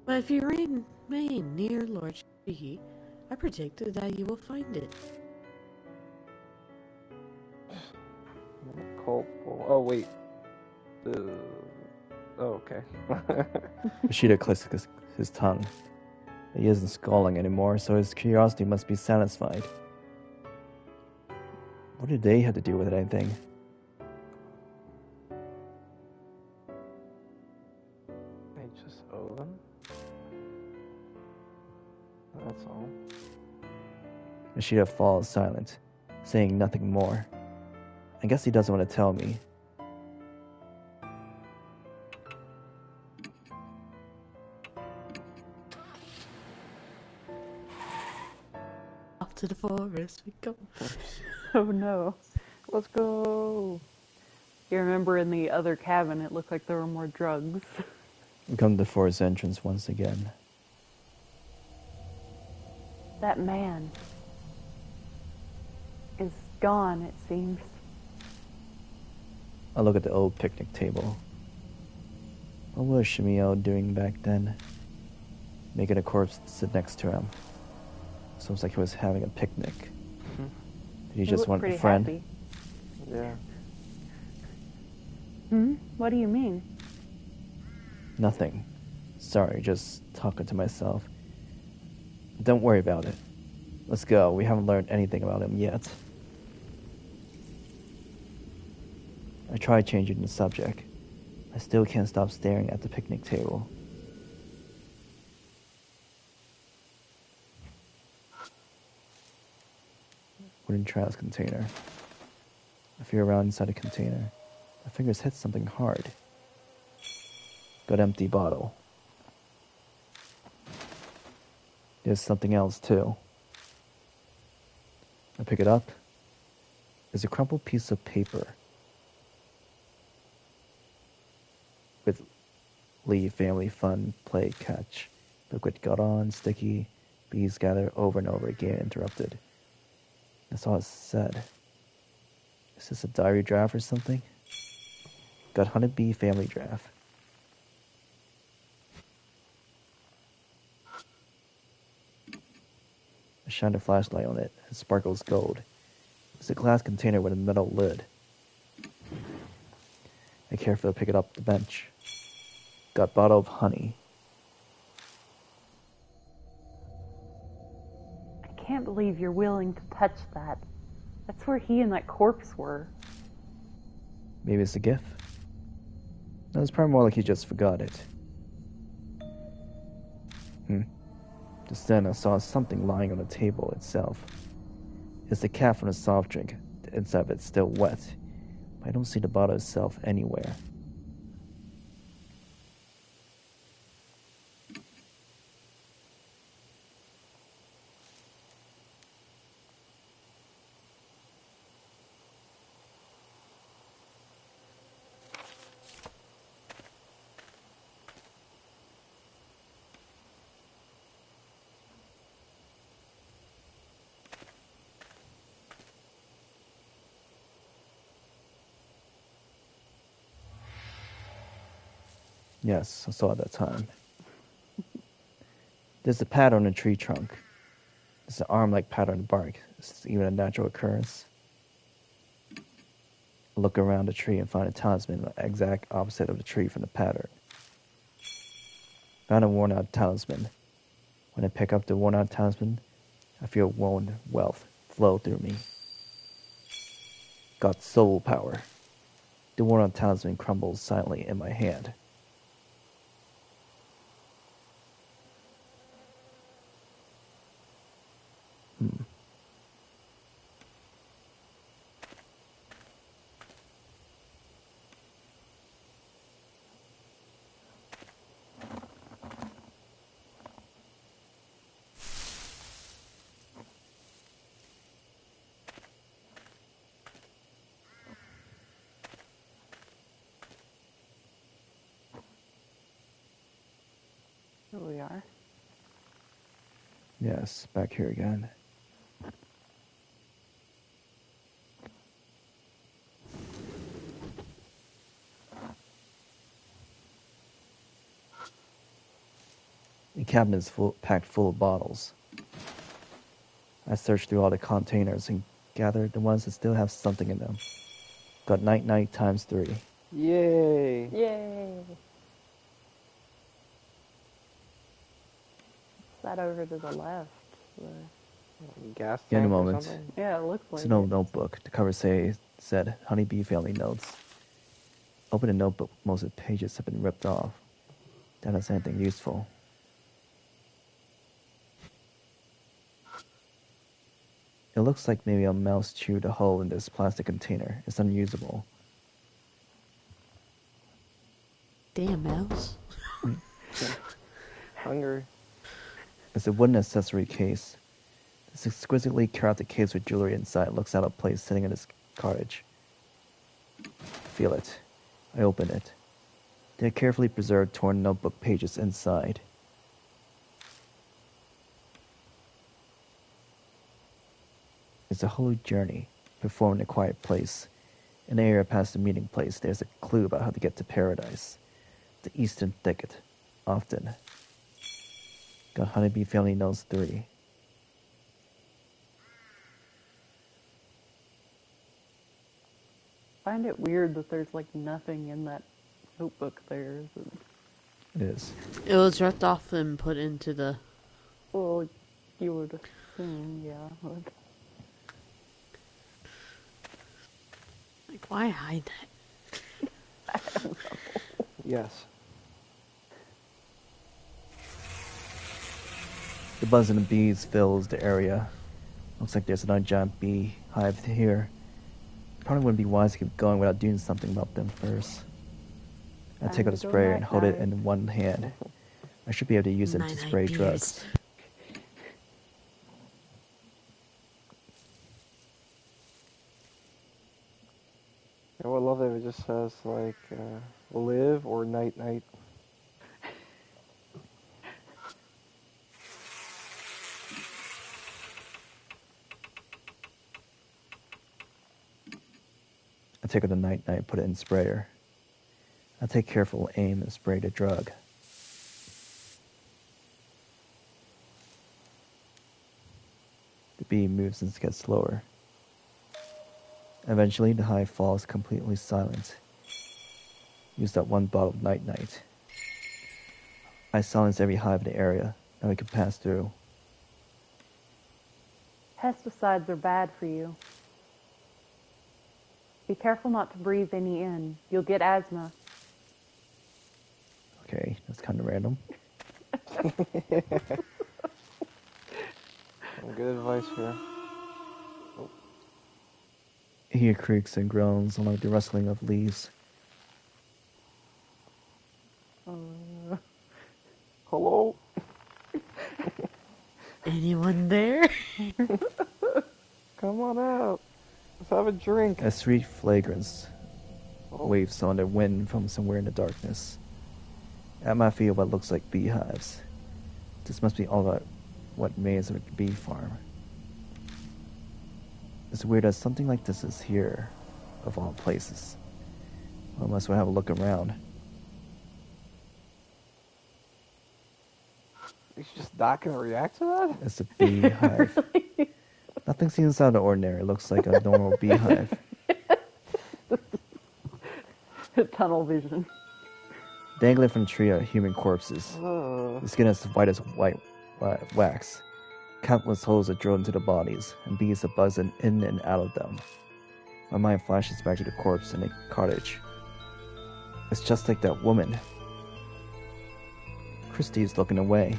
But if you remain near Lord Shiki, I predict that you will find it. Cold. Oh, wait. Oh, okay. Mashita clicks his tongue. He isn't scolding anymore, so his curiosity must be satisfied. What did they have to do with anything? I just owe them? That's all. Mashita falls silent, saying nothing more. I guess he doesn't want to tell me. Off to the forest we go. Oh no. Let's go. You remember in the other cabin, it looked like there were more drugs. We come to the forest entrance once again. That man is gone, it seems. I look at the old picnic table. What was Shimio doing back then? Making a corpse sit next to him. Seems like he was having a picnic. Did he just looked want a pretty friend? happy. Yeah. What do you mean? Nothing. Sorry, just talking to myself. Don't worry about it. Let's go. We haven't learned anything about him yet. I tried changing the subject. I still can't stop staring at the picnic table. Wooden trash container. I feel around inside the container. My fingers hit something hard. Got empty bottle. There's something else too. I pick it up. It's a crumpled piece of paper with Lee family fun play catch. Liquid got on, sticky, bees gather over and over again, interrupted. That's all it said. Is this a diary draft or something? Got honeybee family draft. shine a flashlight on it. It sparkles gold. It's a glass container with a metal lid. I carefully pick it up the bench. Got a bottle of honey. I can't believe you're willing to touch that. That's where he and that corpse were. Maybe it's a gift? No, it's probably more like he just forgot it. Just then I saw something lying on the table itself. It's the cap from the soft drink. The inside of it's still wet, but I don't see the bottle itself anywhere. Yes, I saw it that time. There's a pattern on the tree trunk. It's an arm-like pattern on the bark. Is this even a natural occurrence? I look around the tree and find a talisman the exact opposite of the tree from the pattern. Found a worn-out talisman. When I pick up the worn-out talisman, I feel worn wealth flow through me. Got soul power. The worn-out talisman crumbles silently in my hand. Here we are. Yes, back here again. The cabinet is packed full of bottles. I searched through all the containers and gathered the ones that still have something in them. Got night night times 3. Yay! Yay! What's that over to the left? Gas In a tank or moment. something? Yeah, it looks like It's an old it. notebook. The cover said Honeybee Family Notes. Open the notebook, most of the pages have been ripped off. That is anything useful. It looks like maybe a mouse chewed a hole in this plastic container. It's unusable. Damn mouse. Hungry. It's a wooden accessory case. This exquisitely crafted case with jewelry inside looks out of place sitting in its cottage. Feel it. I open it. There are carefully preserved torn notebook pages inside. It's a holy journey, performed in a quiet place. In the area past the meeting place, there's a clue about how to get to paradise. The Eastern Thicket. Often. Got Honeybee Family Notes 3. I find it weird that there's like nothing in that notebook there. It is. It was ripped off and put into the... Well, you would assume, yeah. Like, why hide that? Yes. The buzz of the bees fills the area. Looks like there's another giant bee hive here. Probably wouldn't be wise to keep going without doing something about them first. I take out a sprayer and hold it in one hand. I should be able to use it to spray drugs. I would love it if it just says, like, live or night night. I take out the night night and put it in the sprayer. I take careful aim and spray the drug. bee moves and gets slower. Eventually, the hive falls completely silent. Use that one bottle of night-night. I silence every hive in the area, and we can pass through. Pesticides are bad for you. Be careful not to breathe any in. You'll get asthma. Okay, that's kind of random. Some good advice here. Oh. I hear creaks and groans along the rustling of leaves. Hello? Anyone there? Come on out. Let's have a drink. A sweet fragrance Oh. waves on the wind from somewhere in the darkness. At my feet, what looks like beehives. This must be all that what remains of a bee farm. It's weird that something like this is here, of all places. Unless we have a look around. He's just not gonna react to that? It's a beehive. Nothing seems out of the ordinary. It looks like a normal beehive. Tunnel vision. Dangling from the tree are human corpses. The skin is white as white wax. Countless holes are drilled into the bodies, and bees are buzzing in and out of them. My mind flashes back to the corpse in the cottage. It's just like that woman. Christie is looking away.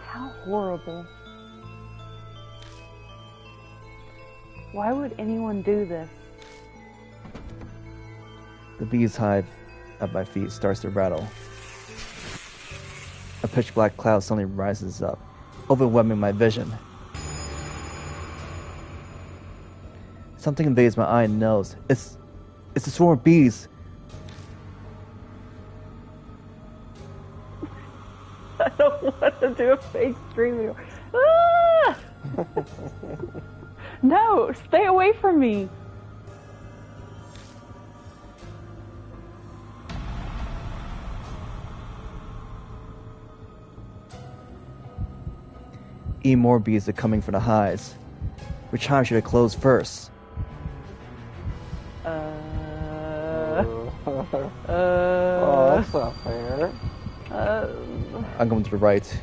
How horrible. Why would anyone do this? The bee's hive at my feet starts to rattle. A pitch black cloud suddenly rises up, overwhelming my vision. Something invades my eye and nose. It's a swarm of bees. I don't want to do a fake screaming. Ah! No, stay away from me. Even more bees are coming from the hives. Which hive should I close first? Oh, that's not fair. I'm going to the right.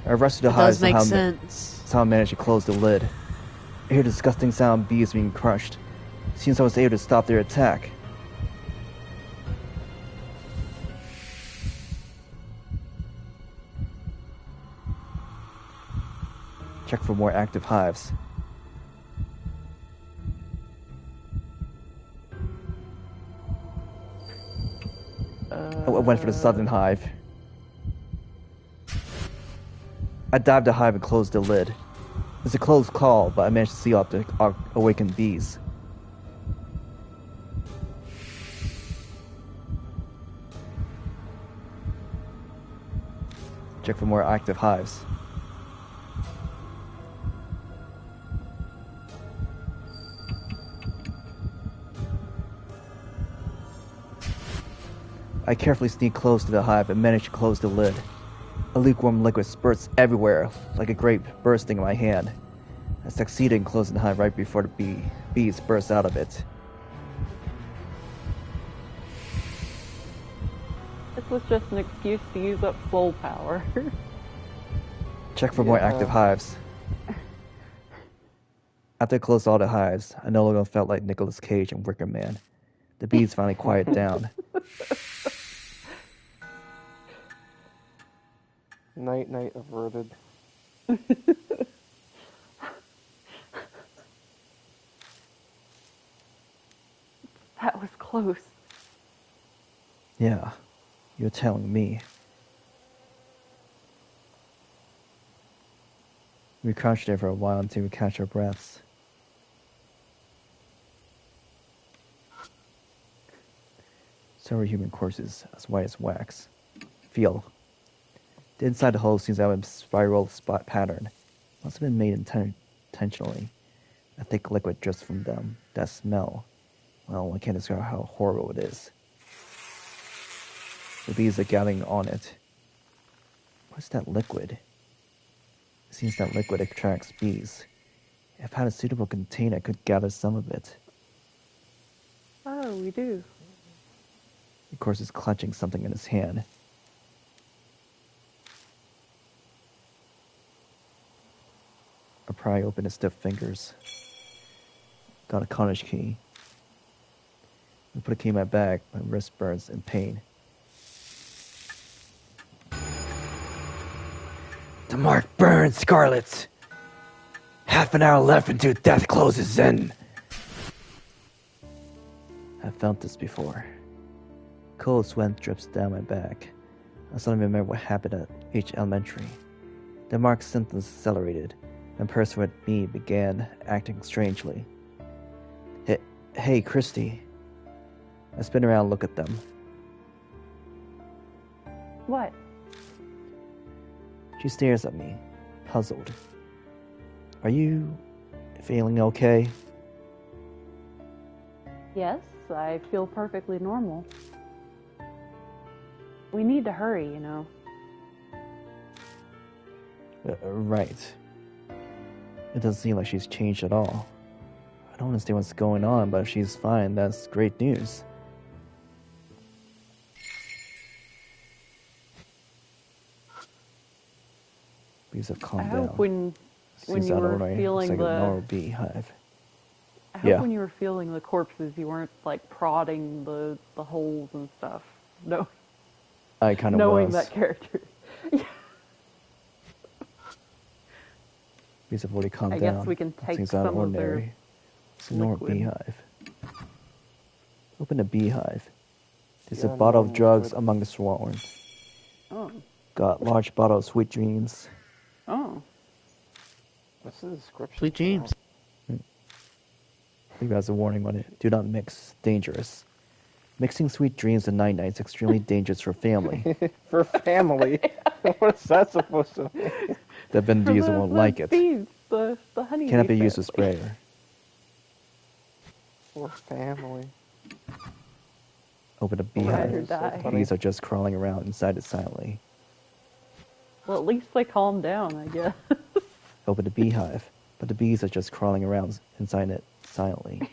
I rushed to the It hives does make and sense. that's how I managed to close the lid. I hear the disgusting sound of bees being crushed. Seems I was able to stop their attack. Check for more active hives. I went for the southern hive. I dived the hive and closed the lid. It's a close call, but I managed to see off the awakened bees. Check for more active hives. I carefully sneak close to the hive and manage to close the lid. A lukewarm liquid spurts everywhere, like a grape bursting in my hand. I succeeded in closing the hive right before the bees burst out of it. This was just an excuse to use up soul power. Check for more active hives. After I closed all the hives, I no longer felt like Nicolas Cage and Wicker Man. The bees finally quieted down. Night averted. That was close. Yeah, you're telling me. We crouched there for a while until we catch our breaths. Several human corpses, as white as wax. Feel. The inside of the hole seems to have a spiral spot pattern. Must have been made intentionally. A thick liquid drips from them. That smell. Well, I can't describe how horrible it is. The bees are gathering on it. What's that liquid? It seems that liquid attracts bees. If I had a suitable container, I could gather some of it. Oh, we do. Of course, he's clutching something in his hand. I pry open his stiff fingers. Got a cottage key. I put a key in my bag. My wrist burns in pain. The mark burns, Scarlet! Half an hour left until death closes in. I've felt this before. Cold sweat drips down my back. I suddenly remember what happened at H Elementary. The mark's symptoms accelerated, and the person with me began acting strangely. Hey, Christie. I spin around and look at them. What? She stares at me, puzzled. Are you feeling okay? Yes, I feel perfectly normal. We need to hurry, you know. Right. It doesn't seem like she's changed at all. I don't understand what's going on, but if she's fine, that's great news. Please have calmed down. I hope when you were feeling like a normal beehive. I hope when you were feeling the corpses, you weren't like prodding the holes and stuff. No, I kind of knowing was. that character. Please have already calmed I down. guess we can take Seems some ordinary. of their It's a normal liquid. beehive. Open the beehive. There's a Yeah, bottle of normal drugs liquid. among the swarm. Oh, Got large bottle of sweet dreams. oh, What's the description? Sweet dreams. Leave as a warning on it. Do not mix. Dangerous. Mixing sweet dreams and night nights extremely dangerous for family. For family? What's that supposed to mean? The Vin For Diesel the- won't the like it. bees, the honey. Cannot be used as sprayer. For family. Open a Ride or beehive. die. The bees are just crawling around inside it silently. Well, at least they calm down, I guess. Open the beehive, but the bees are just crawling around inside it silently.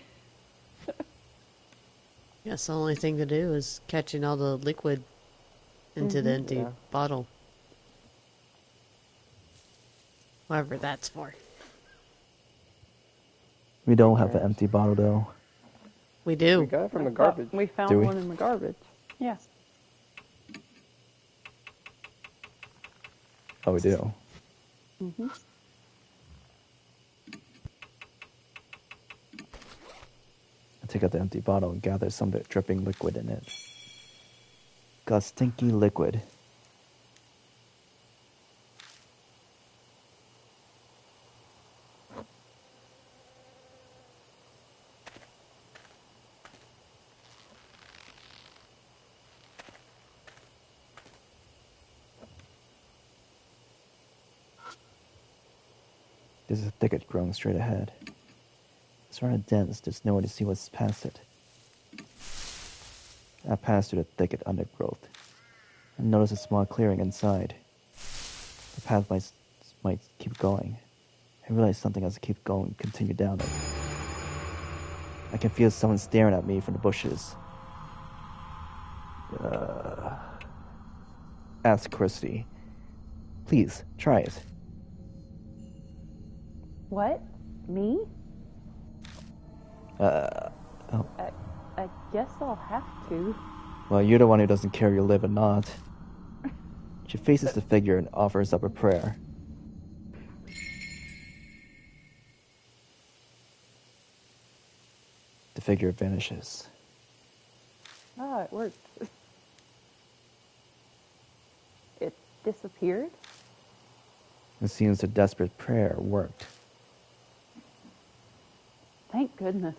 Yes, the only thing to do is catching all the liquid into the empty Yeah. bottle. Whatever that's for. We don't have an empty bottle though. We We do. got it from the I thought garbage. We Do found we? one in the garbage. Yeah. Oh, we do. Mm-hmm. I take out the empty bottle and gather some of it dripping liquid in it. Got stinky liquid. There's a thicket growing straight ahead. It's rather dense, there's no way to see what's past it. I pass through the thicket undergrowth and notice a small clearing inside. The path might keep going. I realize something as I keep going, continue down it. I can feel someone staring at me from the bushes. Ask Christie. Please, try it. What? Me? Oh. I guess I'll have to. Well, you're the one who doesn't care you live or not. She faces the figure and offers up a prayer. The figure vanishes. Ah, it worked. It disappeared? It seems the desperate prayer worked. Thank goodness.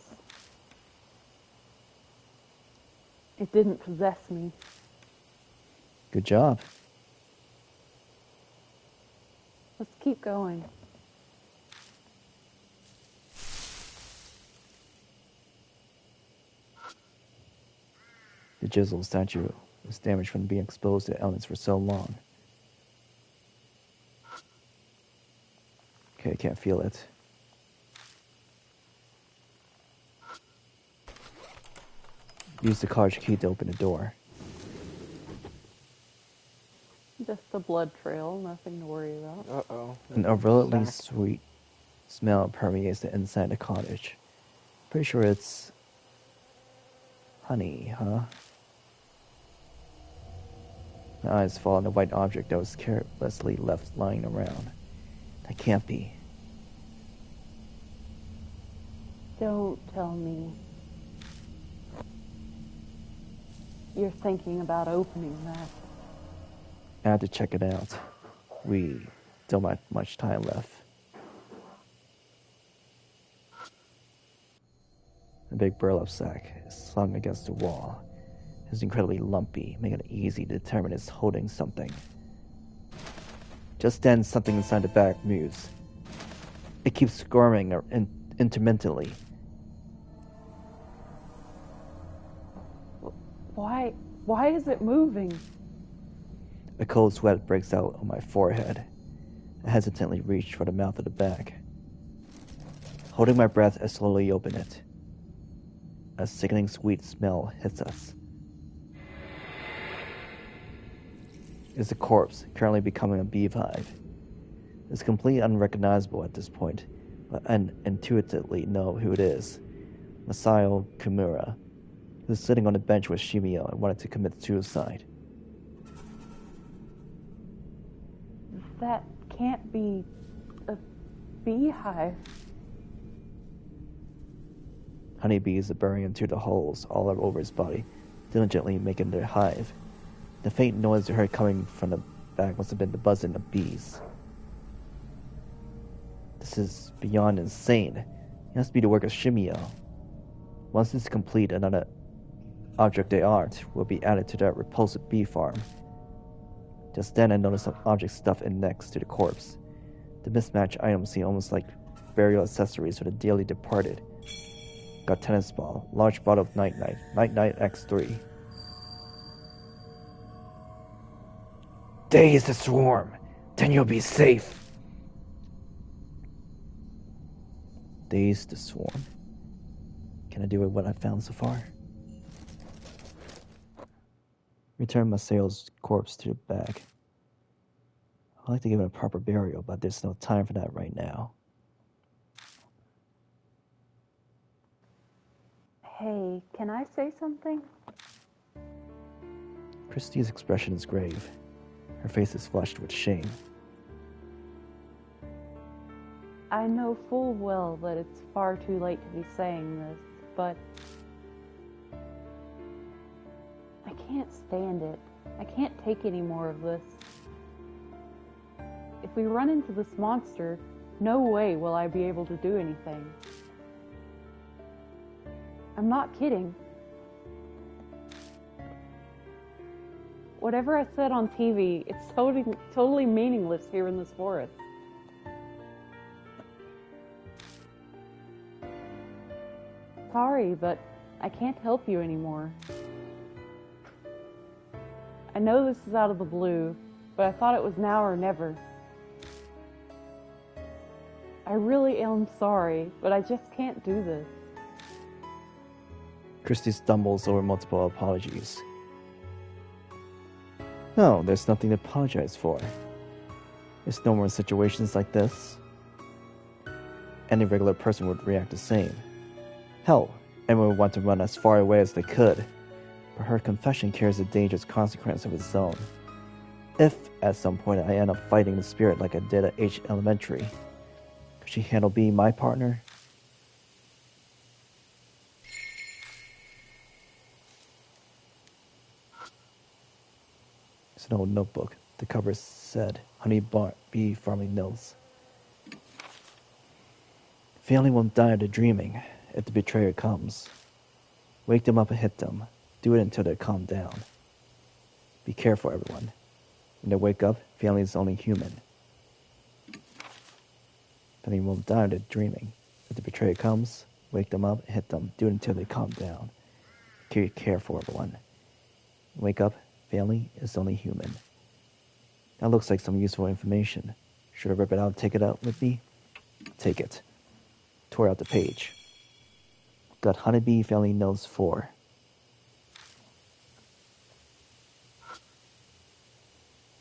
It didn't possess me. Good job. Let's keep going. The Jizzle statue was damaged from being exposed to elements for so long. Okay, I can't feel it. Use the college key to open the door. Just a blood trail, nothing to worry about. Uh-oh. An overtly sweet smell permeates the inside of the cottage. Pretty sure it's honey, huh? My eyes fall on the white object that was carelessly left lying around. That can't be. Don't tell me you're thinking about opening that. I had to check it out. We don't have much time left. A big burlap sack is slung against the wall. It's incredibly lumpy, making it easy to determine it's holding something. Just then, something inside the bag moves. It keeps squirming intermittently. Why is it moving? A cold sweat breaks out on my forehead. I hesitantly reach for the mouth of the bag. Holding my breath, I slowly open it. A sickening sweet smell hits us. It's a corpse, currently becoming a beehive. It's completely unrecognizable at this point, but I intuitively know who it is. Masao Kimura, who's sitting on the bench with Shimio and wanted to commit suicide. That can't be a beehive. Honeybees are burrowing into the holes all over his body, diligently making their hive. The faint noise I heard coming from the back must have been the buzzing of bees. This is beyond insane. It has to be the work of Shimio. Once it's complete, another object of art will be added to that repulsive bee farm. Just then I noticed some object stuffed in next to the corpse. The mismatched items seem almost like burial accessories for the dearly departed. Got tennis ball, large bottle of Night Night X3. Daze the swarm, then you'll be safe. Daze the swarm. Can I do with what I've found so far? Return Masao's corpse to the bag. I'd like to give it a proper burial, but there's no time for that right now. Hey, can I say something? Christie's expression is grave. Her face is flushed with shame. I know full well that it's far too late to be saying this, but I can't stand it. I can't take any more of this. If we run into this monster, no way will I be able to do anything. I'm not kidding. Whatever I said on TV, it's totally meaningless here in this forest. Sorry, but I can't help you anymore. I know this is out of the blue, but I thought it was now or never. I really am sorry, but I just can't do this. Christie stumbles over multiple apologies. No, there's nothing to apologize for. There's no more situations like this. Any regular person would react the same. Hell, everyone would want to run as far away as they could. But her confession carries a dangerous consequence of its own. If, at some point, I end up fighting the spirit like I did at H Elementary, could she handle being my partner? It's an old notebook. The cover said, Bee Farming Mills. Family won't die of the dreaming if the betrayer comes. Wake them up and hit them. Do it until they calm down. Be careful, everyone. When they wake up, family is only human. Family won't die of the dreaming. If the betrayer comes, wake them up and hit them. Do it until they calm down. Be careful, everyone. Wake up, family is only human. That looks like some useful information. Should I rip it out and take it out with me? Take it. Tore out the page. Got Honeybee Family Notes 4.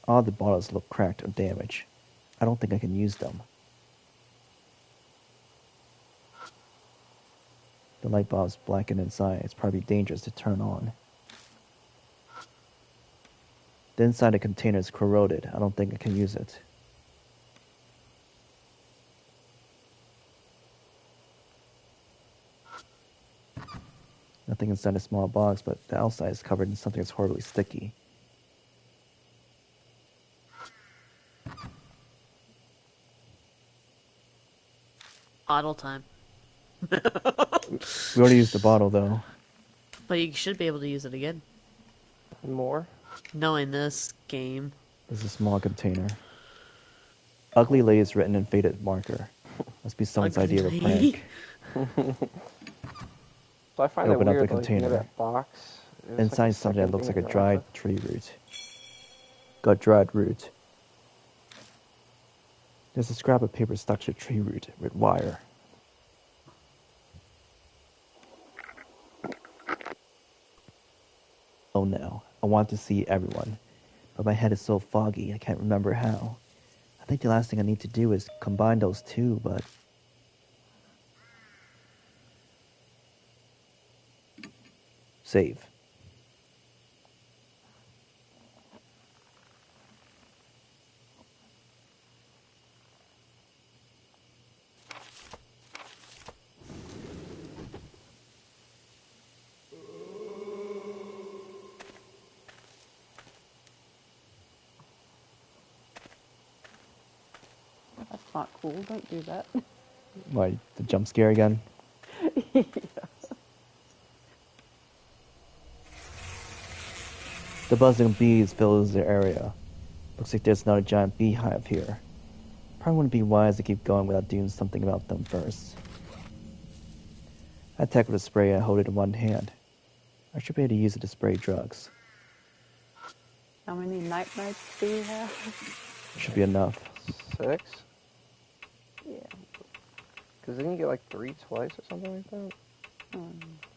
All the bottles look cracked or damaged. I don't think I can use them. The light bulb's blackened inside. It's probably dangerous to turn on. The inside of the container is corroded. I don't think I can use it. Nothing inside a small box, but the outside is covered in something that's horribly sticky. Bottle time. We already used the bottle, though. But you should be able to use it again. More? Knowing this game. There's a small container. Ugly Lady is written in faded marker. Must be someone's Ugly idea of a Lady? prank. So I find it Open up weird, the like, near container. that box. there's, like, Inside a is something that second looks like a thing to dried wrap tree root. Got dried root. There's a scrap of paper stuck to a tree root with wire. Oh no, I want to see everyone, but my head is so foggy I can't remember how. I think the last thing I need to do is combine those two, but... Save. That's not cool. Don't do that. Why, the jump scare again? Yeah. The buzzing of bees fills the area. Looks like there's another giant beehive here. Probably wouldn't be wise to keep going without doing something about them first. I tackle the spray and hold it in one hand. I should be able to use it to spray drugs. How many nights do you have? Should be enough. 6? Yeah. Because didn't you get like 3 twice or something like that?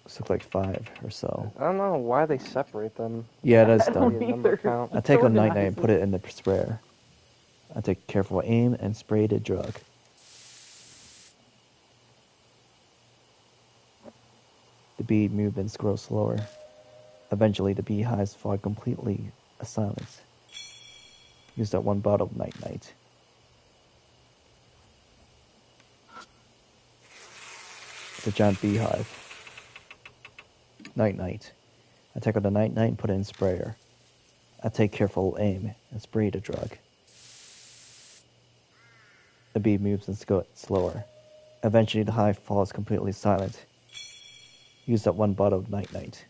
This looks like 5 or so. I don't know why they separate them. Yeah, that's I don't dumb. The number either. count. I take a Organizes. night-night and put it in the sprayer. I take careful aim and spray the drug. The bee movements grow slower. Eventually, the beehives fall completely silent. Use that one bottle of night-night. The giant beehive. Night-night. I take out the night-night and put it in sprayer. I take careful aim and spray the drug. The bee moves and slower. Eventually, the hive falls completely silent. Use that one bottle of night-night.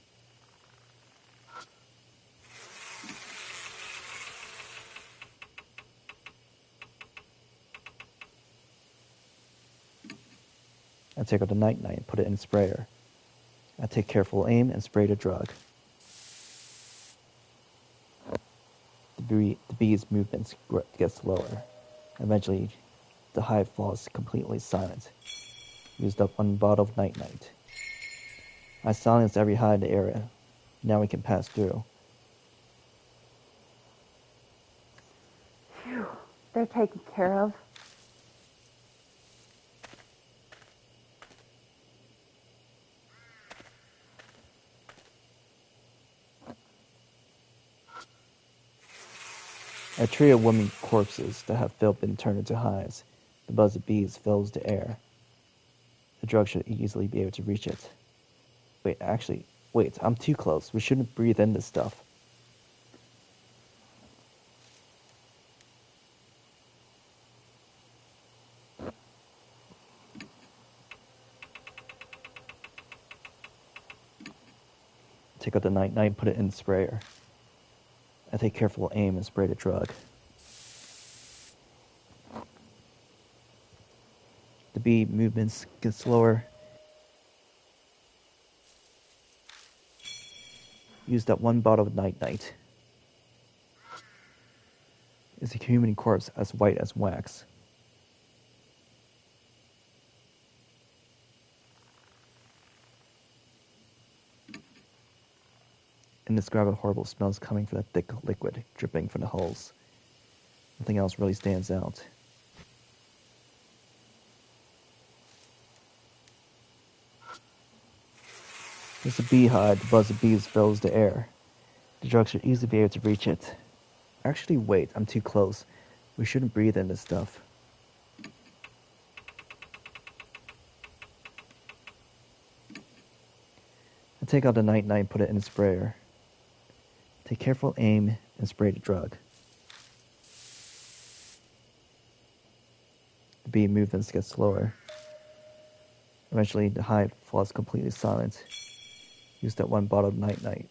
I take out the night-night and put it in sprayer. I take careful aim and spray the drug. The bee's movements get slower. Eventually, the hive falls completely silent. Used up one bottle of night-night. I silenced every hive in the area. Now we can pass through. Phew. They're taken care of. A tree of women corpses that have been turned into hives. The buzz of bees fills the air. The drug should easily be able to reach it. Wait, I'm too close. We shouldn't breathe in this stuff. Take out the night-night and put it in the sprayer. I take careful aim and spray the drug. The bee movements get slower. Used up one bottle of night-night. It's a human corpse as white as wax. indescribable horrible smells coming from the thick liquid dripping from the holes. Nothing else really stands out. There's a beehive. The buzz of bees fills the air. The drug should easily be able to reach it. Actually, wait. I'm too close. We shouldn't breathe in this stuff. I take out the night-night, put it in the sprayer. Take careful aim and spray the drug. The bee movements get slower. Eventually, the hive falls completely silent. Use that one bottle of night-night.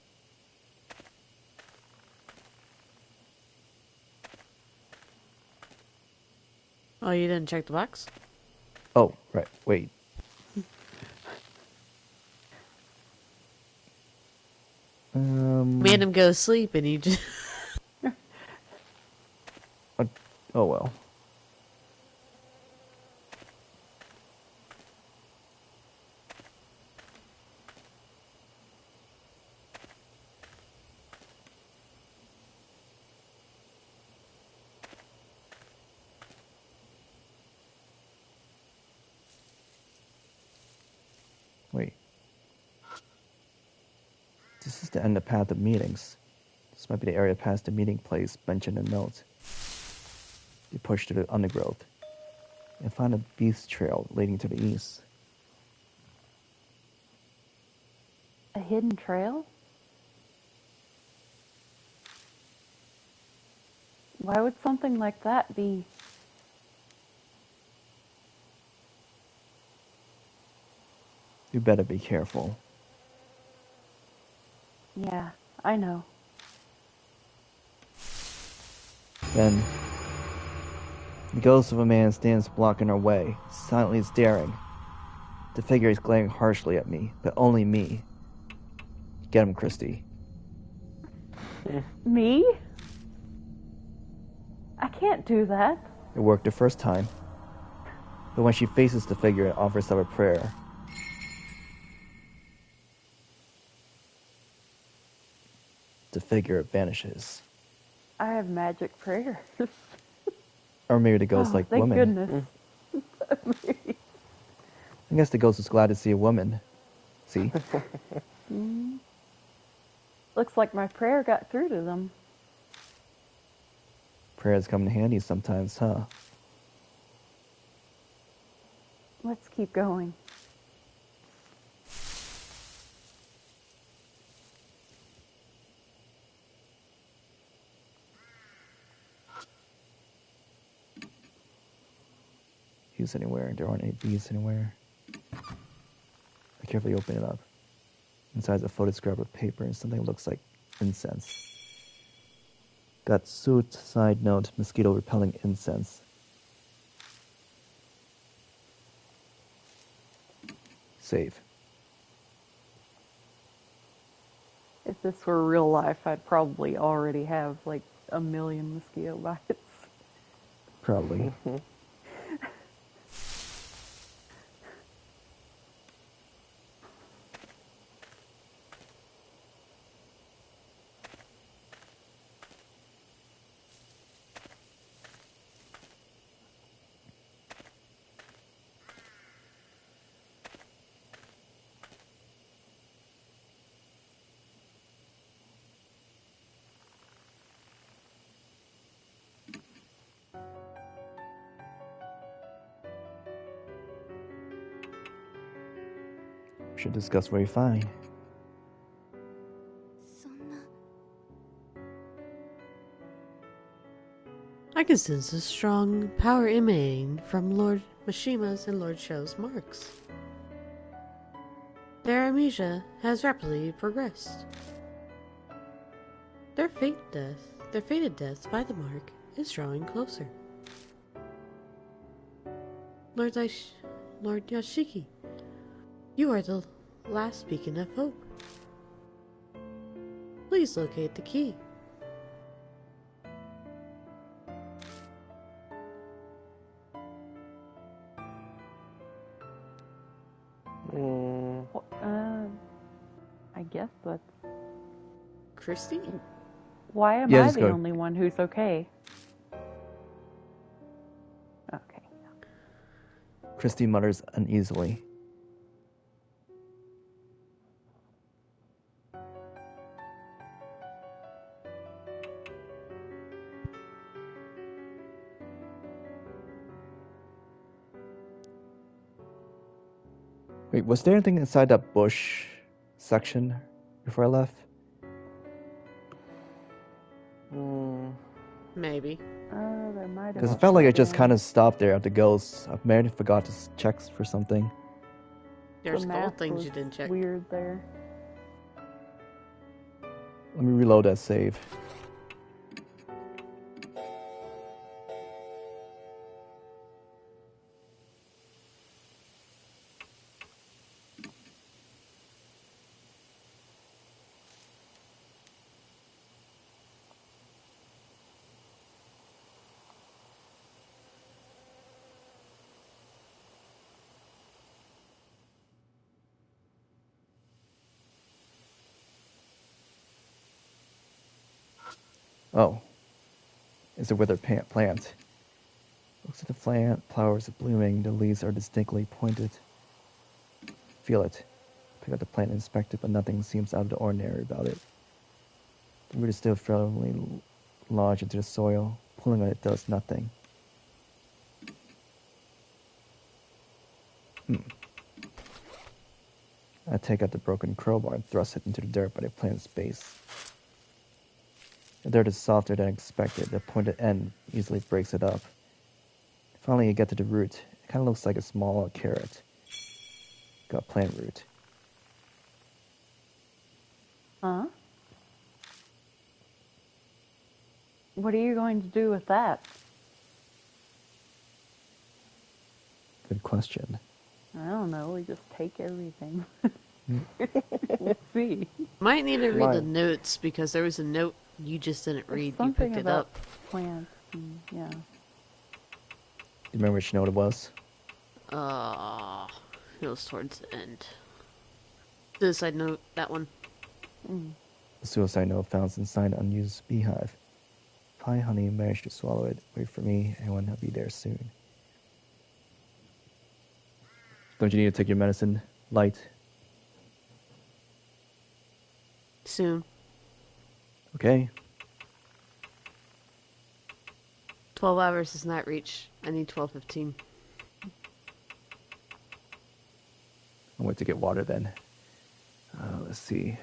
Oh, you didn't check the box? Oh, right. Wait. Made him go to sleep and he just... Oh well. Wait. This is the end of path of meetings. This might be the area past the meeting place mentioned in the note. You push through the undergrowth and find a beast trail leading to the east. A hidden trail? Why would something like that be... You better be careful. Yeah, I know. Then, the ghost of a man stands blocking our way, silently staring. The figure is glaring harshly at me, but only me. Get him, Christie. Me? I can't do that. It worked the first time. But when she faces the figure and offers up a prayer, the figure vanishes. I have magic prayer. Or maybe the ghost like thank woman. goodness. I guess the ghost was glad to see a woman. See? Looks like my prayer got through to them. Prayers come in handy sometimes, huh? Let's keep going. Bees anywhere. There aren't any bees anywhere. I carefully open it up. Inside is a folded scrap of paper and something that looks like incense. Got soot, side note, mosquito repelling incense. Save. If this were real life, I'd probably already have like 1,000,000 mosquito bites. Probably. Should discuss what we find. I can sense a strong power emanating from Lord Mashima's and Lord Sho's marks. Their amnesia has rapidly progressed. Their fated death by the mark is drawing closer. Lord Yashiki, you are the last beacon of hope. Please locate the key. I guess that's... Christie? Why am Yeah, I just the go. only one who's okay? Okay. Christie mutters uneasily. Wait, was there anything inside that bush section before I left? Maybe. There might have Because it Not felt like sure. I just been. kind of stopped there at the ghosts. I may have forgot to check for something. There's The gold map things was you didn't check. weird there. Let me reload that save. Oh. It's a withered plant. Looks at the plant, flowers are blooming, the leaves are distinctly pointed. Feel it. Pick up the plant and inspect it, but nothing seems out of the ordinary about it. The root is still firmly lodged into the soil. Pulling on it does nothing. I take out the broken crowbar and thrust it into the dirt by the plant's base. The dirt is softer than expected. The pointed end easily breaks it up. Finally, you get to the root. It kind of looks like a small carrot. Got plant root. Huh? What are you going to do with that? Good question. I don't know. We just take everything. We'll see. Might need to read the Mine. notes because there was a note you just didn't There's read. You something picked it about up. plants. And, yeah. Do you remember which note it was? It was towards the end. Suicide note, that one. A suicide note found inside an unused beehive. Pie honey managed to swallow it. Wait for me, and I'll be there soon. Don't you need to take your medicine, Light? Soon. Okay. 12 hours is not reach. I need 12:15. I went to get water then. Let's see.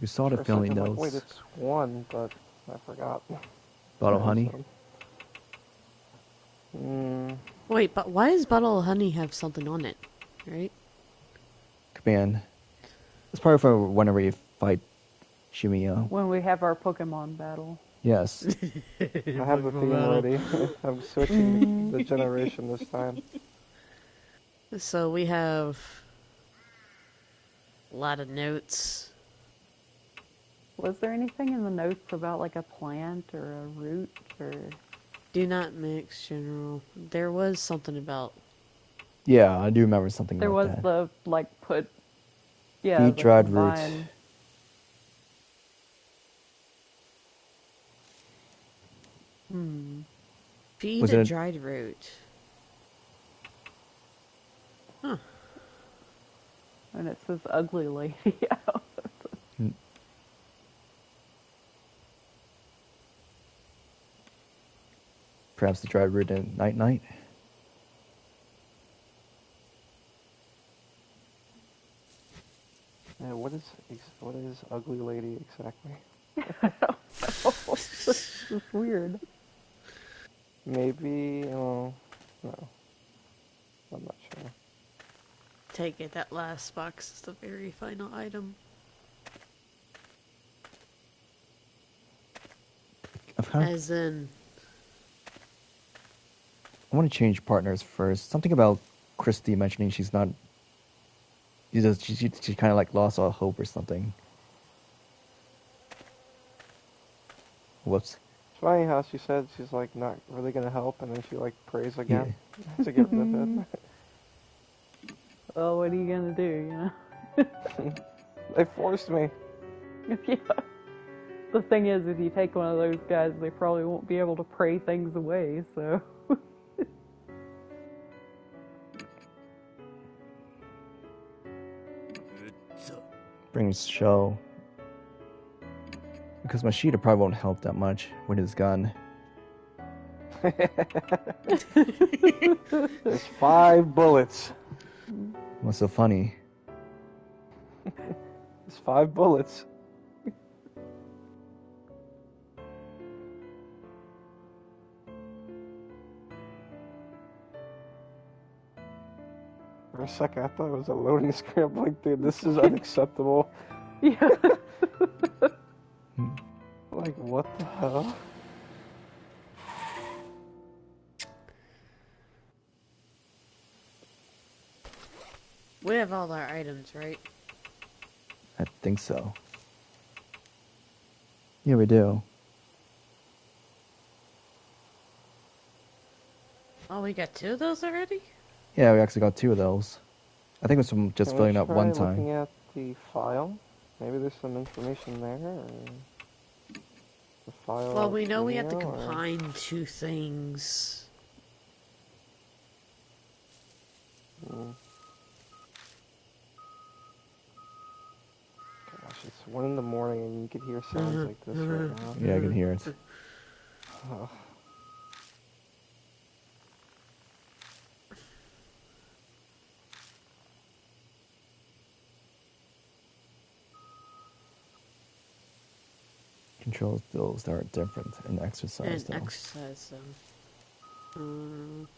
You saw the For a family second, notes. wait, it's one, but I forgot. Bottle of honey. Wait, but why does Bottle of Honey have something on it? Right? Command. It's probably for whenever you fight Shimiya. When we have our Pokemon battle. Yes. I have the theme already. I'm switching the generation this time. So we have a lot of notes. Was there anything in the notes about like a plant or a root or? Do not mix general. There was something about Yeah, I do remember something There like was that. the like put. Yeah. Beet the dried root. combine. feed Was a it a- dried root. Huh. And it says ugly lady out. Perhaps the dried root in night. Yeah, what is ugly lady exactly? This is weird. Maybe, no, I'm not sure. Take it, that last box is the very final item. As in, I want to change partners first. Something about Christie mentioning she's not. She kind of like lost all hope or something. Whoops. It's funny how she said she's like not really gonna help, and then she like prays again Yeah. to get rid of it. Well, what are you gonna do? You know. They forced me. Yeah. The thing is, if you take one of those guys, they probably won't be able to pray things away, so... Brings show. Because Mashita probably won't help that much with his gun. There's 5 bullets. What's so funny? There's 5 bullets. For a second, I thought it was a loading screen. I'm like, dude, this is unacceptable. Yeah. Like, what the hell? We have all our items, right? I think so. Yeah, we do. Oh, we got 2 of those already? Yeah, we actually got 2 of those. I think it was from just Can filling we up try one time. looking at the file? Maybe there's some information there. Or the file. Well, we know we have to video, or- combine 2 things. Gosh, it's 1 in the morning and you could hear sounds like this right now. Yeah, I can hear it. Oh. Controls those that are different in exercise, And though. exercise them.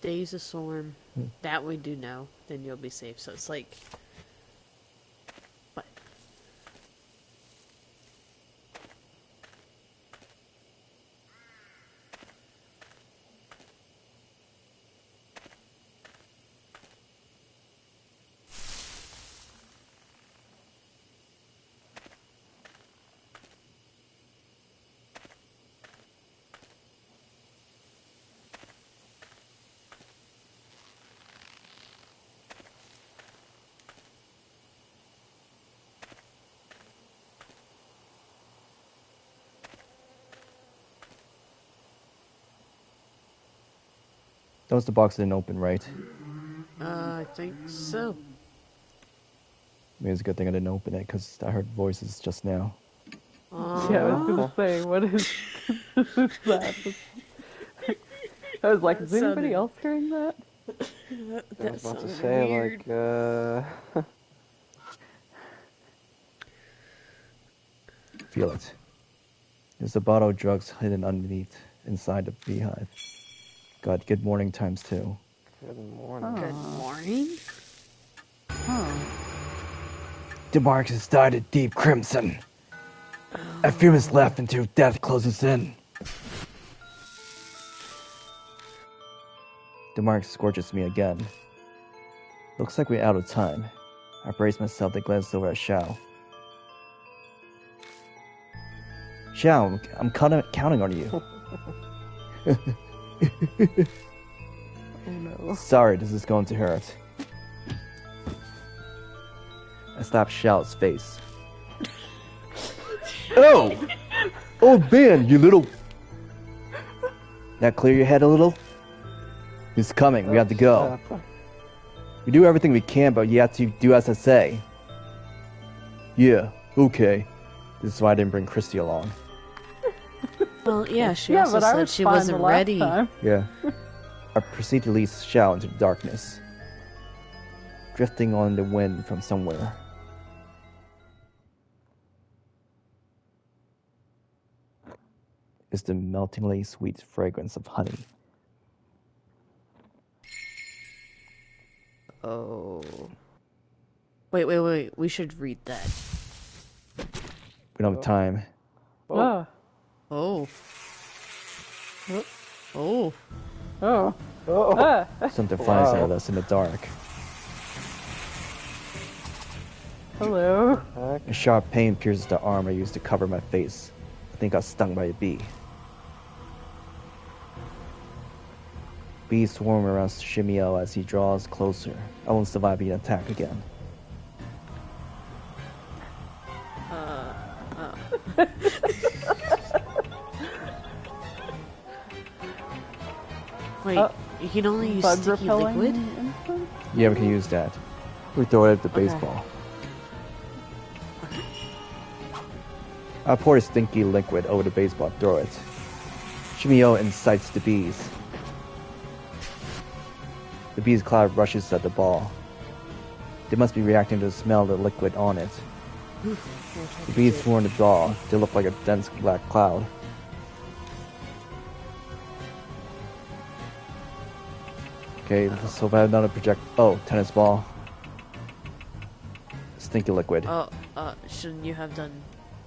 Days of Storm. That we do know. Then you'll be safe. So it's like... What? That was the box that didn't open, right? I think so. Maybe it's a good thing I didn't open it, because I heard voices just now. Yeah, I was gonna say, what is that? I was like, is That anybody sounded- else hearing that? I was about to say, weird. like, Feel it. There's a bottle of drugs hidden underneath, inside the beehive. God, good morning times 2. good morning. Good morning. Huh. DeMarcus has dyed a deep crimson. A few minutes left until death closes in. DeMarcus scorches me again. Looks like we're out of time. I brace myself to glance over at Xiao. Xiao, I'm counting on you. Oh no. Sorry, this is going to hurt. I slapped Xiao's face. Oh! Oh man, you little... Now clear your head a little? He's coming, we have to go. We do everything we can, but you have to do as I say. Yeah, okay. This is why I didn't bring Christie along. Well, yeah, she Yeah, also but I said was she fine wasn't the last ready. time. Yeah. I proceed to lead Xiao into the darkness. Drifting on the wind from somewhere. Is the meltingly sweet fragrance of honey. Oh. Wait. We should read that. We don't have time. Oh. Oh. Oh. Oh. Oh, Ah. Something flies out Wow. of us in the dark. Hello. Heck. A sharp pain pierces the arm I used to cover my face. I think I was stung by a bee. Bees swarm around Shimio as he draws closer. I won't survive being attacked again. Wait, you can only use Bug sticky repelling liquid? instance? Yeah, we can use that. We throw it at the baseball. I pour a stinky liquid over the baseball and throw it. Shimio incites the bees. The bees' cloud rushes at the ball. They must be reacting to the smell of the liquid on it. The bees swarm the ball. They look like a dense black cloud. Okay, so if I have another project... Oh, tennis ball. Stinky liquid. Shouldn't you have done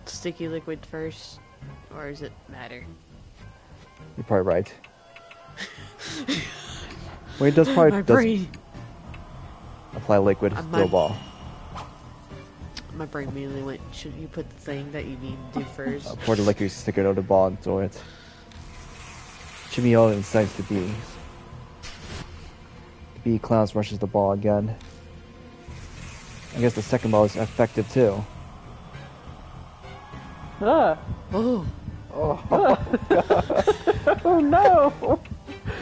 sticky liquid first? Or does it matter? You're probably right. Wait, does probably... My does brain... apply liquid to my- a ball. My brain immediately went, shouldn't you put the thing that you need to do first? Pour the liquid, stick it over the ball and throw it. Shimio incites the bees. The bee clouds rushes the ball again. I guess the second ball is effective too. Ah. Oh, Oh no!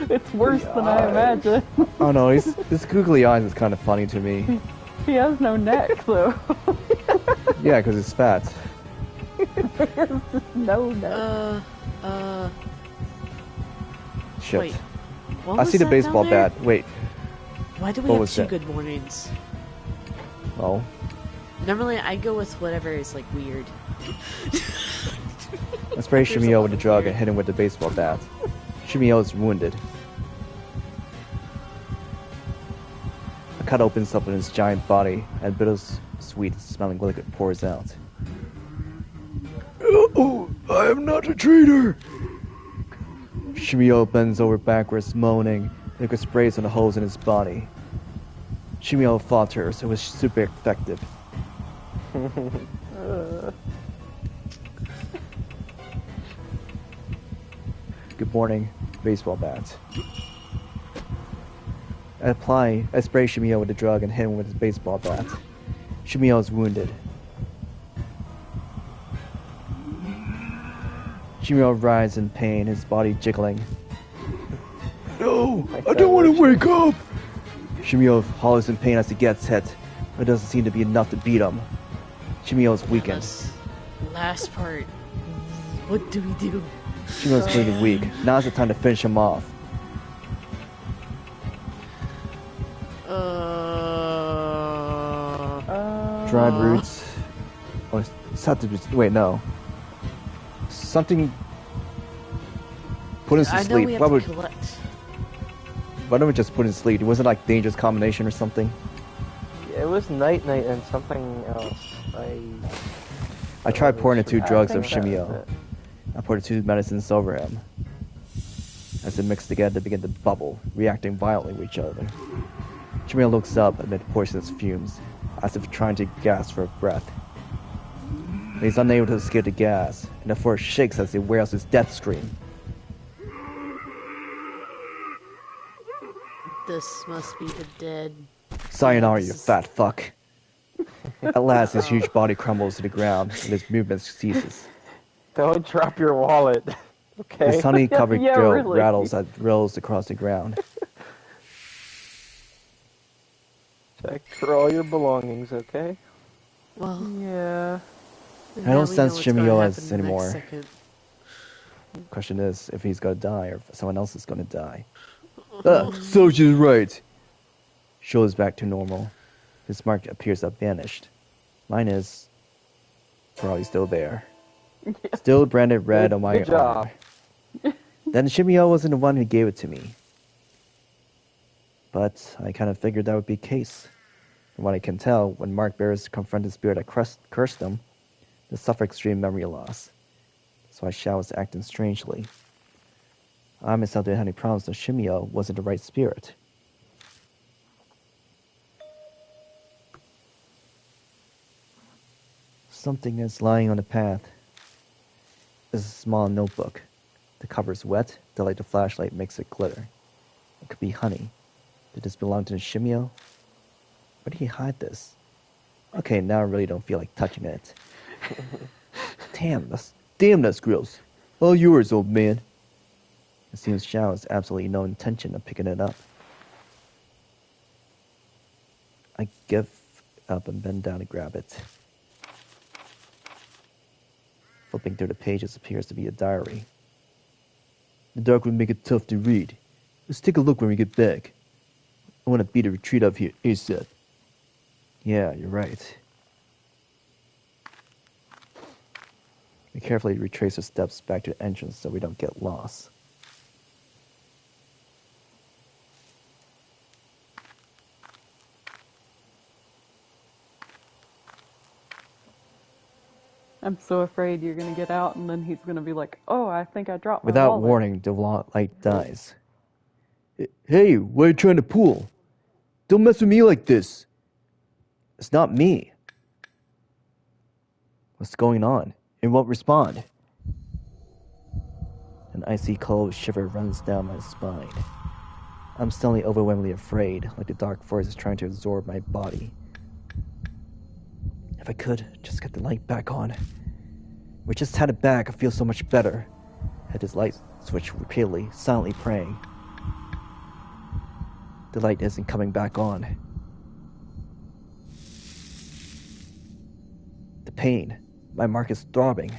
It's worse than I imagined. Oh no, his googly eyes is kind of funny to me. He has no neck, though. Yeah, because it's fat. No neck. Shit. wait. What I was see the that baseball down there? bat. Wait. Why do we What have was two that? good mornings? Oh. Normally I go with whatever is like weird. I spray There's a Shimio lot with the of drug weird. and hit him with the baseball bat. Shimio is wounded. A cut opens up in his giant body, and bittersweet smelling liquid pours out. Oh, I am not a traitor! Shimio bends over backwards, moaning. Liquid sprays on the holes in his body. Shimio falters. It was super effective. Good morning, baseball bat. I spray Shimio with the drug and hit him with his baseball bat. Shimio is wounded. Shimio writhes in pain, his body jiggling. No! I don't want to wake up! Shimio hollers in pain as he gets hit, but it doesn't seem to be enough to beat him. Shimio is weakened. This last part. What do we do? Shimio's bleeding weak. Now's the time to finish him off. Dried roots. Oh, Satoru. Wait, no. Something. Put him to I know sleep. we have Why to would? collect. Why don't we just put him to sleep? Was it like dangerous combination or something? Yeah, it was night and something else. I tried pouring the two I drugs of think that was Shimio. it. I poured the two medicines over him. As they mixed together, they begin to bubble, reacting violently with each other. Shimio looks up amid poisonous fumes, as if trying to gasp for breath. But he's unable to escape the gas, and the floor shakes as he wails his death scream. This must be the dead. Sayonara, This you is- fat fuck. At last, his huge body crumbles to the ground, and his movement ceases. Don't drop your wallet. Okay. His honey-covered Yeah, throat really. rattles as it rolls across the ground. Check for all your belongings, okay? Well, Yeah. I don't sense what's gonna Shimio happen as the next anymore. second. Question is, if he's gonna die, or if someone else is gonna die. Soldier's right! Shoulders back to normal. His mark appears to have vanished. Mine is probably still there. Still branded red on my Good job. arm. Then Shimio wasn't the one who gave it to me. But I kind of figured that would be the case. From what I can tell, when Mark bears confront the spirit that cursed them, they suffer extreme memory loss. So I Shao was acting strangely. I myself didn't have any problems that Shimio wasn't the right spirit. Something is lying on the path. It's a small notebook. The cover is wet. The light of the flashlight makes it glitter. It could be honey. Did this belong to the Shimio? Where did he hide this? Okay, now I really don't feel like touching it. Damn, that's gross. All yours, old man. It seems Xiao has absolutely no intention of picking it up. I give up and bend down to grab it. Flipping through the pages appears to be a diary. The dark would make it tough to read. Let's take a look when we get back. I want to beat a retreat up here ASAP. Yeah, you're right. We carefully retrace our steps back to the entrance so we don't get lost. I'm so afraid you're gonna get out and then he's gonna be like, oh, I think I dropped my Without wallet. warning, the light dies. Hey, what are you trying to pull? Don't mess with me like this. It's not me. What's going on? It won't respond. An icy cold shiver runs down my spine. I'm suddenly overwhelmingly afraid, like the dark force is trying to absorb my body. If I could, just get the light back on. We just had it back, I feel so much better. Had his light switch repeatedly, silently praying. The light isn't coming back on. The pain. My mark is throbbing.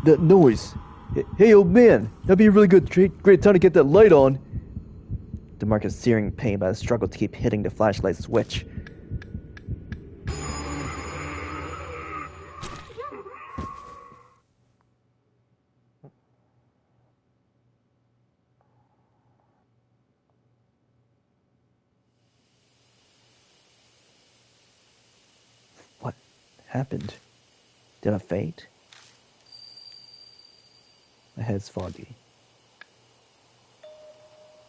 That noise. Hey, old man. That'd be a really great time to get that light on. The mark is searing pain, but I struggle to keep hitting the flashlight switch. What happened? Did I faint? My head's foggy.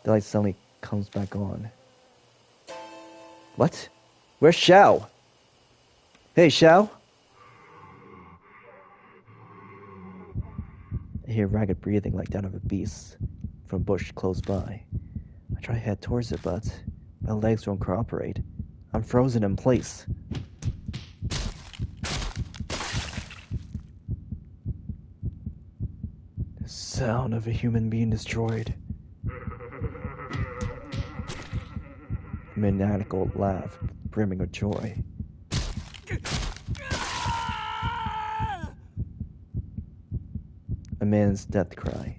The light suddenly comes back on. What? Where's Xiao? Hey, Xiao? I hear ragged breathing like that of a beast from a bush close by. I try to head towards it, but my legs won't cooperate. I'm frozen in place. The sound of a human being destroyed. A maniacal laugh, brimming with joy. A man's death cry.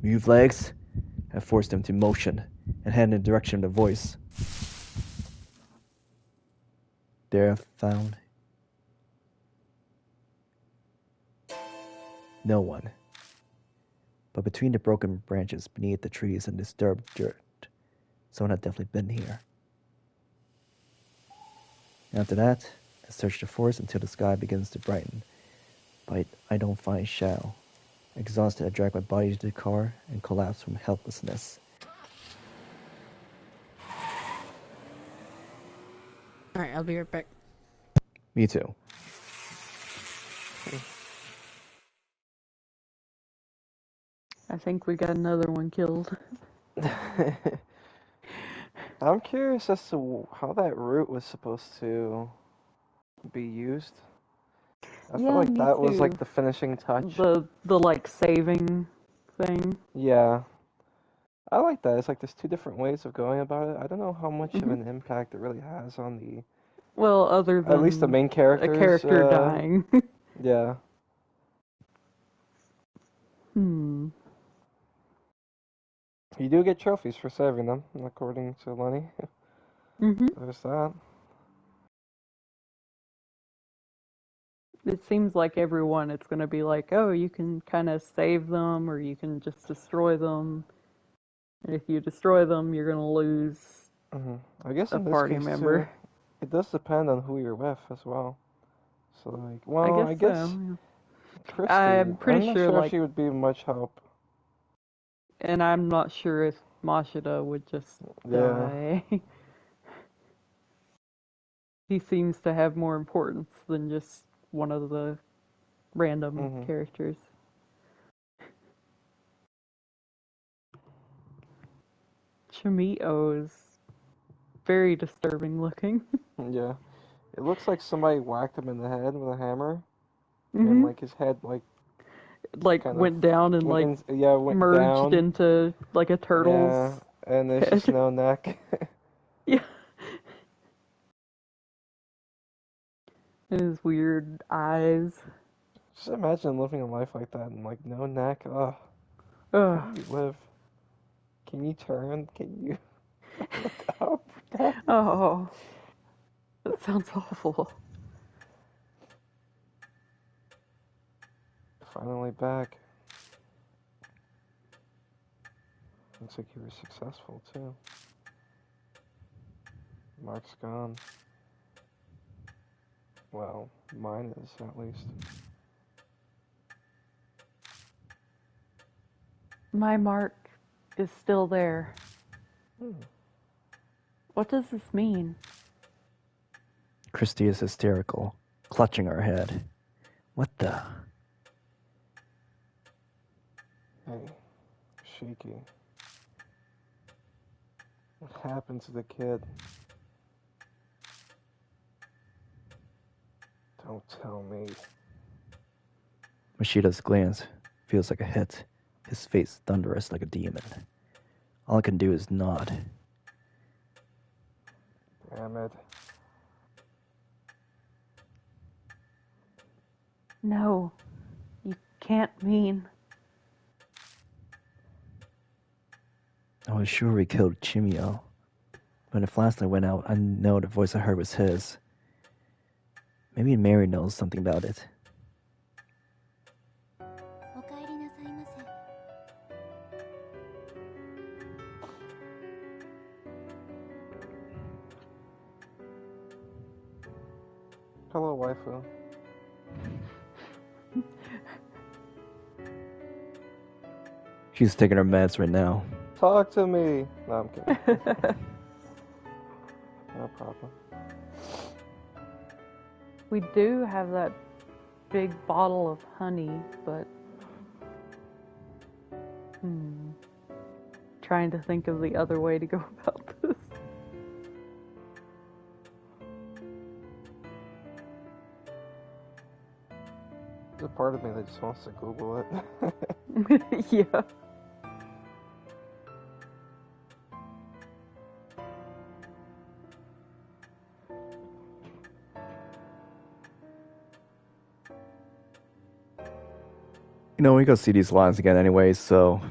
Move legs. I forced him to motion and head in the direction of the voice. There I found no one. But between the broken branches beneath the trees and disturbed dirt, someone had definitely been here. After that, I search the forest until the sky begins to brighten, but I don't find Xiao. Exhausted, I drag my body to the car and collapse from helplessness. Alright, I'll be right back. Me too. I think we got another one killed. I'm curious as to how that route was supposed to be used. I feel like me that was too. like the finishing touch. The like saving thing. Yeah. I like that. It's like there's two different ways of going about it. I don't know how much of an impact it really has on the, Well, other than at least the main characters. a character dying. Yeah. Hmm. You do get trophies for saving them, according to Lenny. Mhm. There's that. It seems like everyone, it's going to be like, oh, you can kind of save them, or you can just destroy them. And if you destroy them, you're going to lose I guess a in this party case member. too, it does depend on who you're with as well. So like, I well, guess so. Christie, I'm pretty I'm not sure, sure if like, she would be much help. And I'm not sure if Mashita would just die. He seems to have more importance than just one of the random characters. Chimio's very disturbing looking. Yeah. It looks like somebody whacked him in the head with a hammer, and Mm-hmm. like his head like kind went down and went merged down. into like a turtle's Yeah, and there's head. just no neck. Yeah. And his weird eyes. Just imagine living a life like that and like no neck. Ugh. Ugh. How do you live? Can you turn? Can you look up? Down? Oh, that sounds awful. Finally back. Looks like you were successful too. Mark's gone. Well, mine is at least. My mark is still there. Hmm. What does this mean? Christie is hysterical, clutching her head. What the? Hey, Shaky. What happened to the kid? Don't tell me. Mashita's glance feels like a hit, his face thunderous like a demon. All I can do is nod. Damn it. No, you can't mean. I was sure we killed Chimio. When the flashlight went out, I know the voice I heard was his. Maybe Mary knows something about it. Hello, waifu. She's taking her meds right now. Talk to me. No, I'm kidding. No problem. We do have that big bottle of honey, but trying to think of the other way to go about this. There's a part of me that just wants to Google it. Yeah. You know, we go see these lines again anyway, so...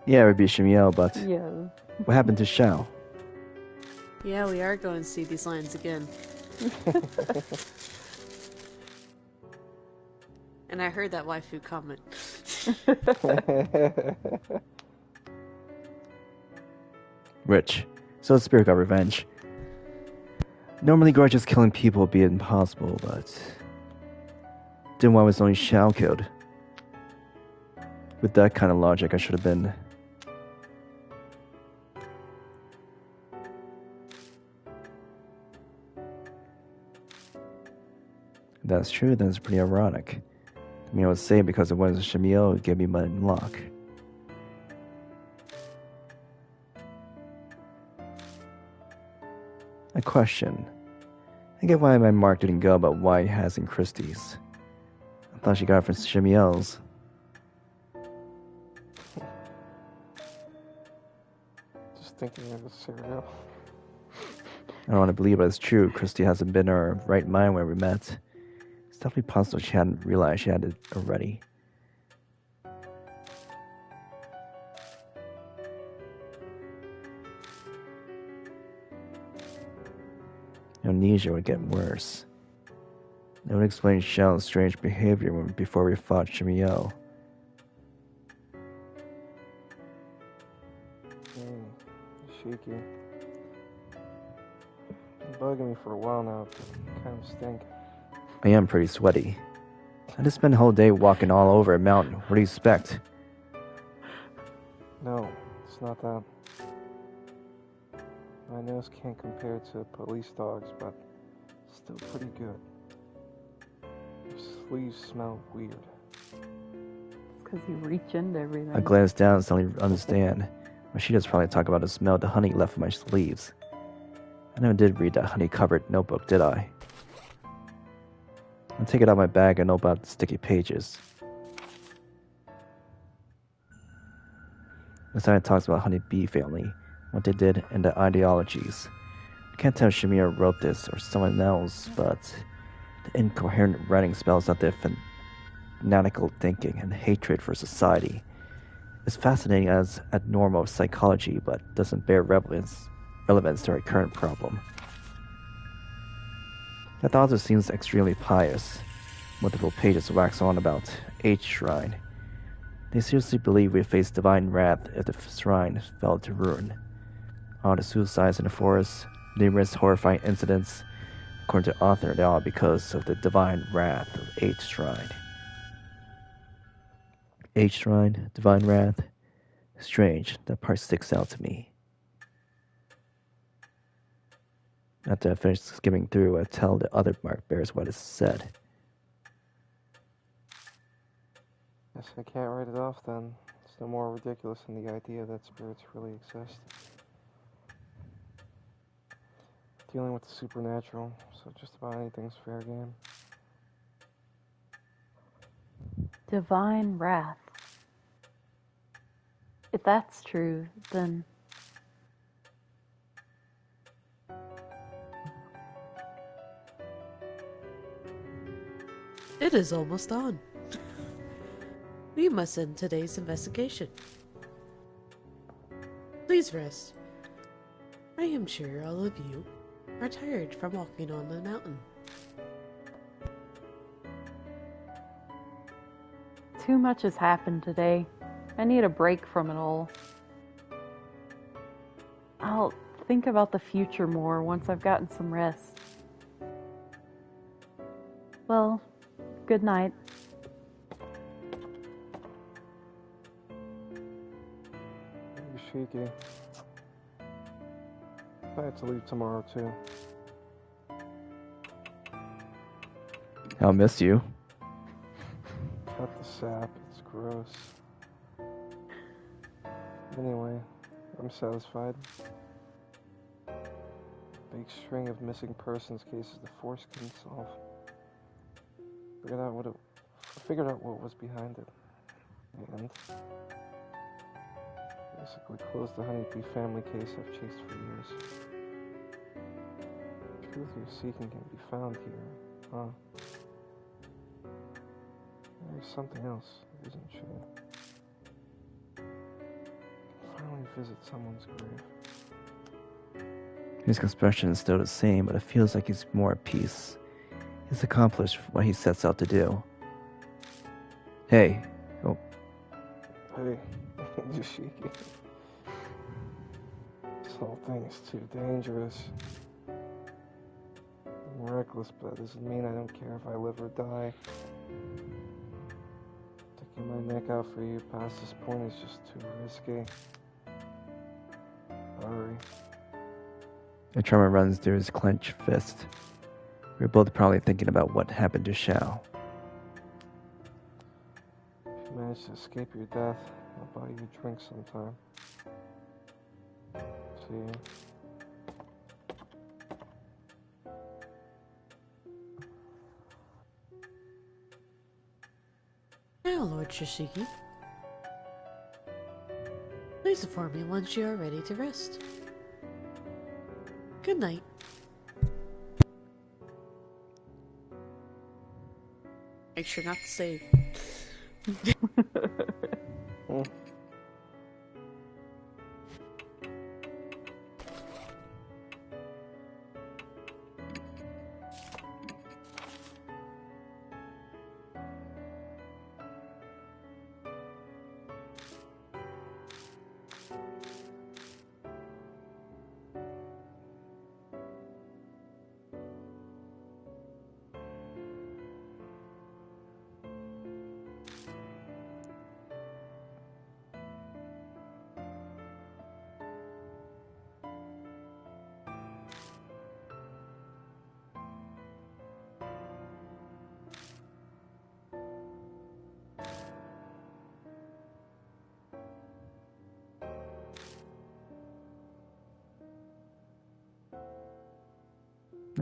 Yeah, it would be Shimiel, but... Yeah. What happened to Shao? Yeah, we are going to see these lines again. And I heard that waifu comment. Rich. So the spirit got revenge. Normally grudges killing people would be impossible, but... Then why was only Shao killed? With that kind of logic, I should have been... If that's true, then it's pretty ironic. I mean, I would say because it wasn't Shimiel, it gave me my luck. A question. I get why my mark didn't go, but why it has in Christie's. I thought she got it from Shimiel's. Just thinking of the cereal. I don't want to believe it, it's true. Christie hasn't been in her right mind when we met. It's definitely possible she hadn't realized she had it already. Amnesia would get worse. It would explain Shao's strange behavior before we fought Shimiel. Shaky. It's bugging me for a while now. Kind of stink. I am pretty sweaty. I just spent the whole day walking all over a mountain. What do you expect? No, it's not that. My nose can't compare to police dogs, but still pretty good. Your sleeves smell weird. It's because you reach into everything. I glanced down and suddenly understand. Mashita's probably talking about the smell the honey left in my sleeves. I never did read that honey-covered notebook, did I? I'll take it out of my bag and know about the sticky pages. Inside it talks about honeybee family, what they did, and their ideologies. I can't tell if Kimura wrote this or someone else, but the incoherent writing spells out their fanatical thinking and hatred for society. It's fascinating as abnormal psychology, but doesn't bear relevance to our current problem. The author seems extremely pious. Multiple pages wax on about H Shrine. They seriously believe we face divine wrath if the shrine fell to ruin. All the suicides in the forest, numerous horrifying incidents, according to the author, they are because of the divine wrath of H Shrine. H Shrine, divine wrath. Strange, that part sticks out to me. After I finish skimming through, I tell the other mark bearers what is said. Guess I can't write it off then. It's no more ridiculous than the idea that spirits really exist. Dealing with the supernatural, so just about anything's fair game. Divine wrath. If that's true, then It is almost on. We must end today's investigation. Please rest. I am sure all of you are tired from walking on the mountain. too much has happened today. I need a break from it all. I'll think about the future more once I've gotten some rest. Well, good night. Yoshiki. I have to leave tomorrow too. I'll miss you. Cut the sap, it's gross. Anyway, I'm satisfied. Big string of missing persons cases the force couldn't solve. Figured out what was behind it. And basically closed the honeybee family case I've chased for years. The truth you're seeking can be found here, huh? There's something else, isn't she? Finally visit someone's grave. His expression is still the same, but it feels like he's more at peace. He's accomplished what he sets out to do. Hey. Oh. Hey, Yoshiki. This whole thing is too dangerous. I'm reckless, but that doesn't mean I don't care if I live or die. Sticking my neck out for you past this point is just too risky. Hurry. A tremor runs through his clenched fist. We're both probably thinking about what happened to Shao. If you manage to escape your death, I'll buy you a drink sometime. See you. Now, Lord Shishiki, please inform me once you are ready to rest. Good night. Make sure not to save.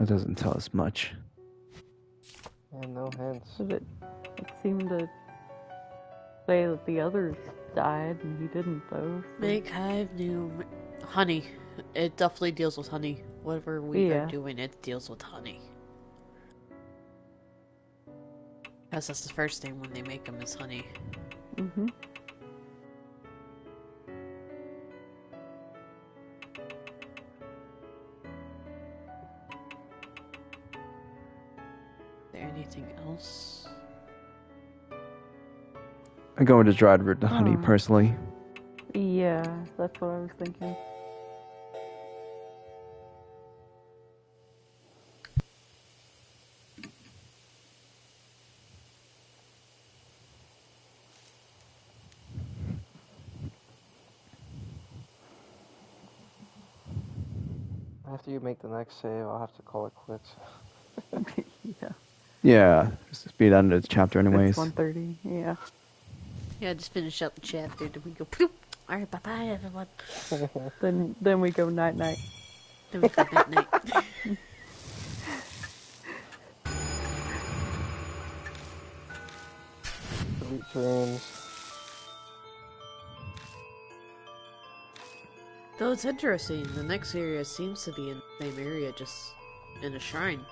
That doesn't tell us much. And no hints. But it seemed to say that the others died, and he didn't, though. So. Make hive new honey. It definitely deals with honey. Whatever we are doing, it deals with honey. That's the first thing when they make them is honey. Mm-hmm. Is there anything else? I go into dried root and honey personally. Yeah, that's what I was thinking. After you make the next save, I'll have to call it quits. Yeah. Yeah, just be done with the chapter anyways. It's 1:30, yeah. Yeah, just finish up the chapter. Then we go poop. Alright, bye-bye, everyone. Then we go night-night. Then we go night-night. Sweet dreams. Though it's interesting, the next area seems to be in the same area, just in a shrine.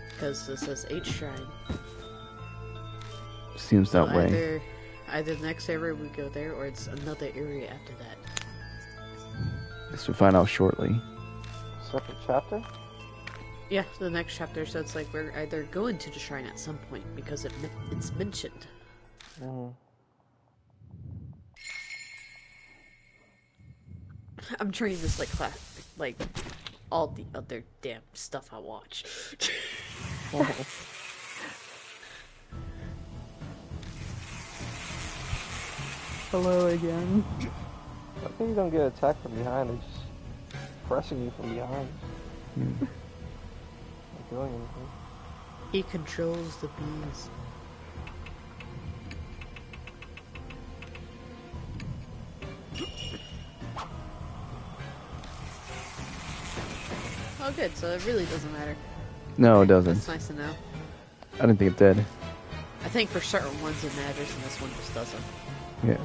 Because this says H shrine. Seems So that way. Either the next area we go there, or it's another area after that. Guess we'll find out shortly. Separate chapter? Yeah, the next chapter, so it's like we're either going to the shrine at some point, because it's mentioned. Mm. I'm treating this like class, like all the other damn stuff I watch. Hello again. I think you don't get attacked from behind, they're just pressing you from behind. Not doing anything. He controls the bees. Oh good, so it really doesn't matter. No, it doesn't. That's nice to know. I didn't think it did. I think for certain ones it matters and this one just doesn't. Yeah.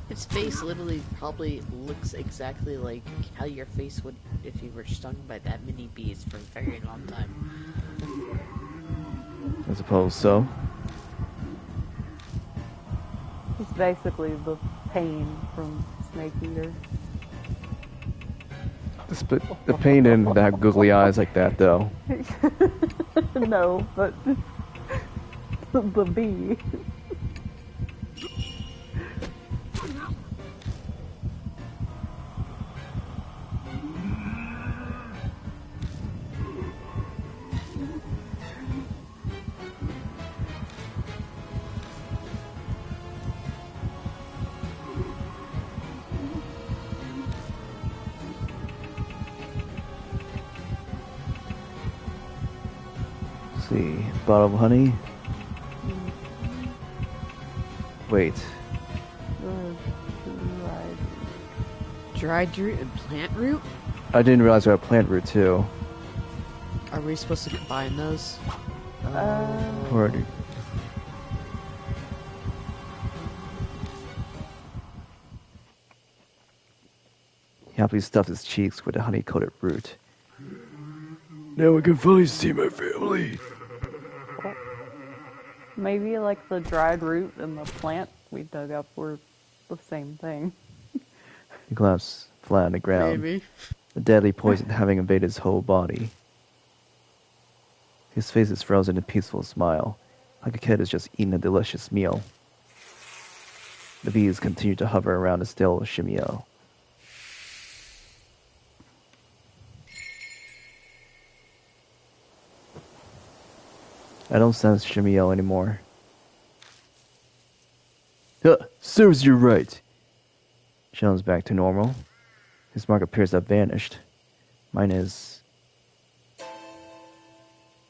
His face literally probably looks exactly like how your face would if you were stung by that many bees for a very long time. I suppose so. It's basically the pain from Snake Eater. The pain didn't have googly eyes like that, though. No, but the bee. Let's see, bottle of honey. Wait, Dried root and plant root? I didn't realize we had plant root too. Are we supposed to combine those? Or he happily stuffed his cheeks with the honey-coated root. Now I can finally see my family. Maybe like the dried root and the plant we dug up were the same thing. He collapsed flat on the ground, Maybe. the deadly poison having invaded his whole body. His face is frozen in a peaceful smile, like a kid has just eaten a delicious meal. The bees continue to hover around the still Shimio. I don't sense Shimio anymore. Serves you right. Shell's back to normal. His mark appears to have vanished. Mine is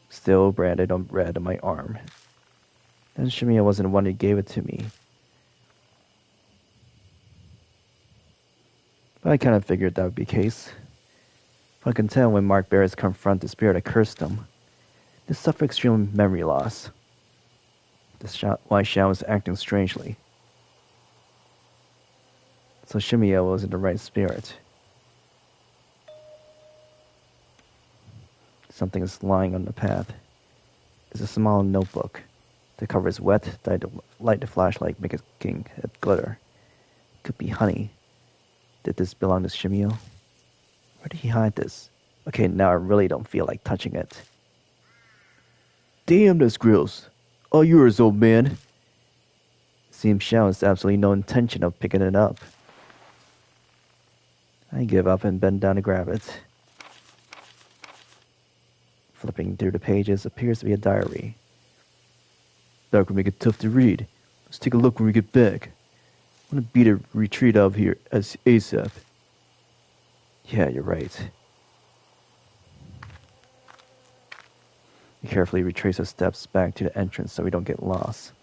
still branded on red on my arm. Then Shimio wasn't the one who gave it to me. But I kind of figured that would be the case. If I can tell when Mark Bears confront the spirit that cursed him, they suffer extreme memory loss. That's why Xiao was acting strangely. So Shimio wasn't the right spirit. Something is lying on the path. It's a small notebook. The cover is wet, light the flashlight, making it glitter. Could be honey. Did this belong to Shimio? Where did he hide this? Okay, now I really don't feel like touching it. Damn, that's gross. All yours, old man. Seems Xiao has absolutely no intention of picking it up. I give up and bend down to grab it. Flipping through the pages appears to be a diary. Dark will make it tough to read. Let's take a look when we get back. I want to beat a retreat out of here as ASAP. Yeah, you're right. We carefully retrace our steps back to the entrance so we don't get lost.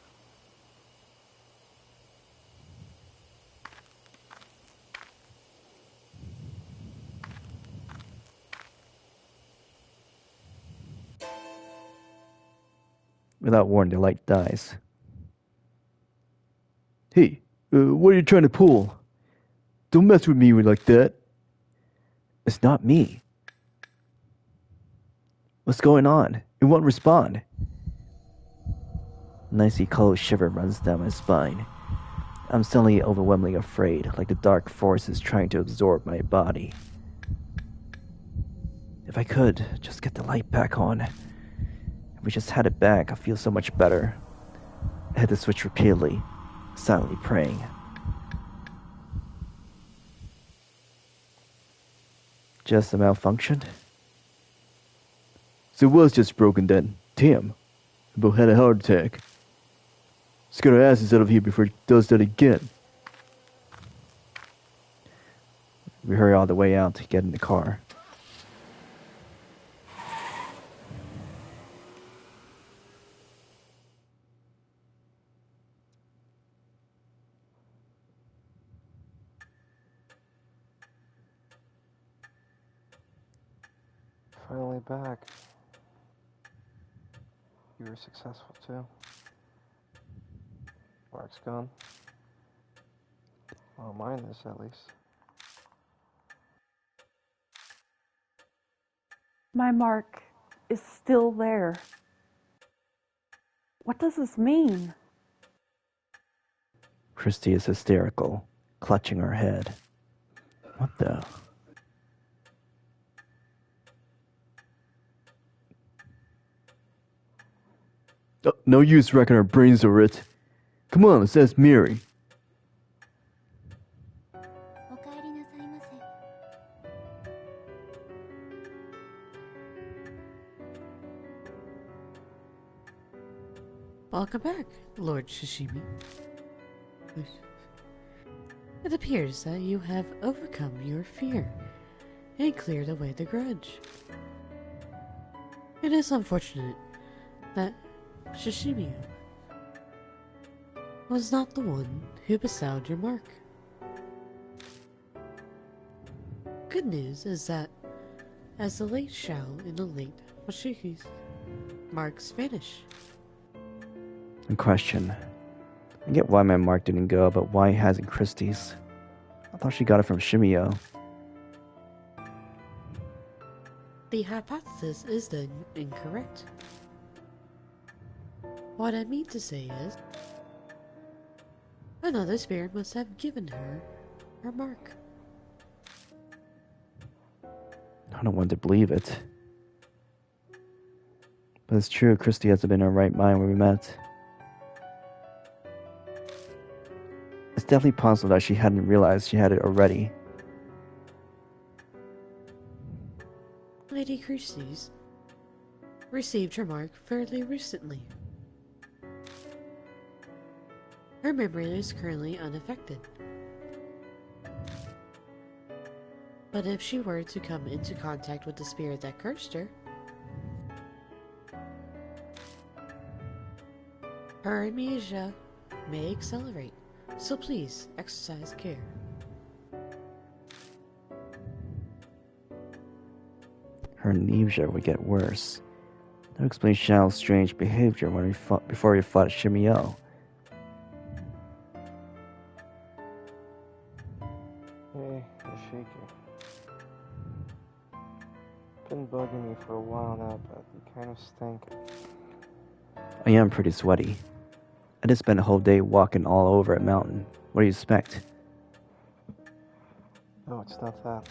Without warning, the light dies. Hey, what are you trying to pull? Don't mess with me like that. It's not me. What's going on? It won't respond. An icy cold shiver runs down my spine. I'm suddenly overwhelmingly afraid, like the dark force is trying to absorb my body. If I could, just get the light back on. If we just had it back, I'd feel so much better. I had to switch repeatedly, silently praying. Just a malfunction? So it was just broken then. Damn. We both had a heart attack. Let's get our asses out of here before it does that again. We hurry all the way out to get in the car. Finally back. You were successful too. Mark's gone. Well, mine is at least. My mark is still there. What does this mean? Christie is hysterical, clutching her head. What the? No use racking our brains over it. Come on, let's ask Miri. Welcome back, Lord Shishimi. It appears that you have overcome your fear and cleared away the grudge. It is unfortunate that Shishimi was not the one who bestowed your mark. Good news is that as the late Shao and the late Mashiki's marks vanish. In question. I get why my mark didn't go, but why hasn't Christie's? I thought she got it from Shimio. The hypothesis is then incorrect. What I mean to say is, another spirit must have given her her mark. I don't want to believe it. But it's true, Christie hasn't been in her right mind when we met. It's definitely possible that she hadn't realized she had it already. Lady Christie's received her mark fairly recently. Her memory is currently unaffected. But if she were to come into contact with the spirit that cursed her, her amnesia may accelerate, so please exercise care. Her amnesia would get worse. That explains Xiao's strange behavior before he fought Shimio. Hey, Yoshiki. Been bugging me for a while now, but you kind of stink. I am pretty sweaty. I just spent a whole day walking all over a mountain. What do you expect? No, it's not that.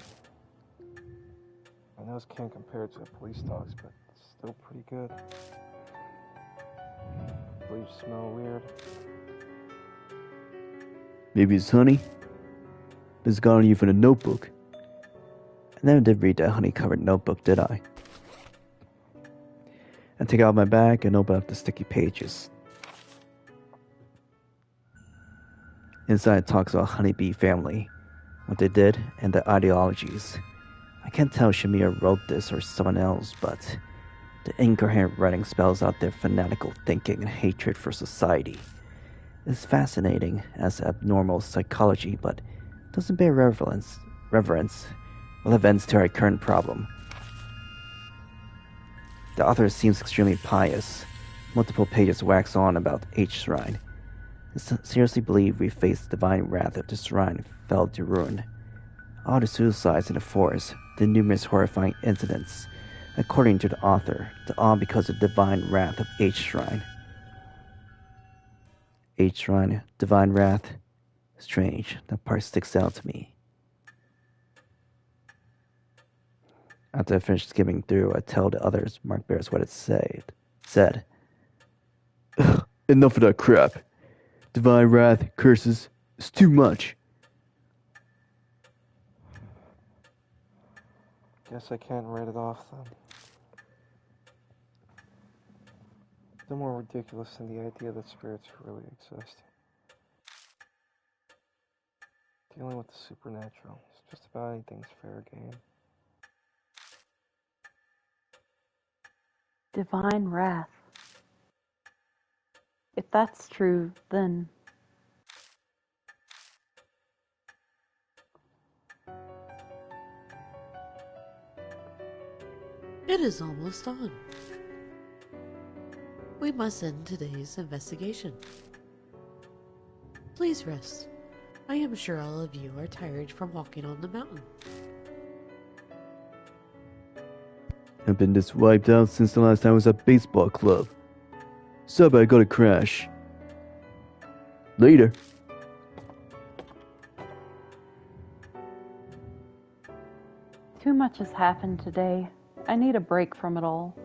My nose can't compare to a police dog's, but it's still pretty good. Leaves smell weird. Maybe it's honey? This got on you from the notebook. I never did read that honey-covered notebook, did I? I take out my bag and open up the sticky pages. Inside it talks about honeybee family, what they did, and their ideologies. I can't tell if Shimio wrote this or someone else, but the incoherent writing spells out their fanatical thinking and hatred for society. It's fascinating as abnormal psychology, but doesn't bear reverence with events to our current problem. The author seems extremely pious. Multiple pages wax on about H Shrine. I seriously believe we faced the divine wrath if the shrine fell to ruin. All the suicides in the forest, the numerous horrifying incidents, according to the author, all because of the divine wrath of H Shrine. H Shrine, divine wrath. Strange, that part sticks out to me. After I finish skimming through, I tell the others, Mark Bears, what it said. Ugh, enough of that crap. Divine wrath, curses, it's too much. Guess I can't write it off then. No more ridiculous than the idea that spirits really exist. Dealing with the supernatural is just about anything's fair game. Divine wrath. If that's true, then It is almost on. We must end today's investigation. Please rest. I am sure all of you are tired from walking on the mountain. I've been this wiped out since the last time I was at baseball club. Sorry, I gotta crash. Later. too much has happened today. I need a break from it all.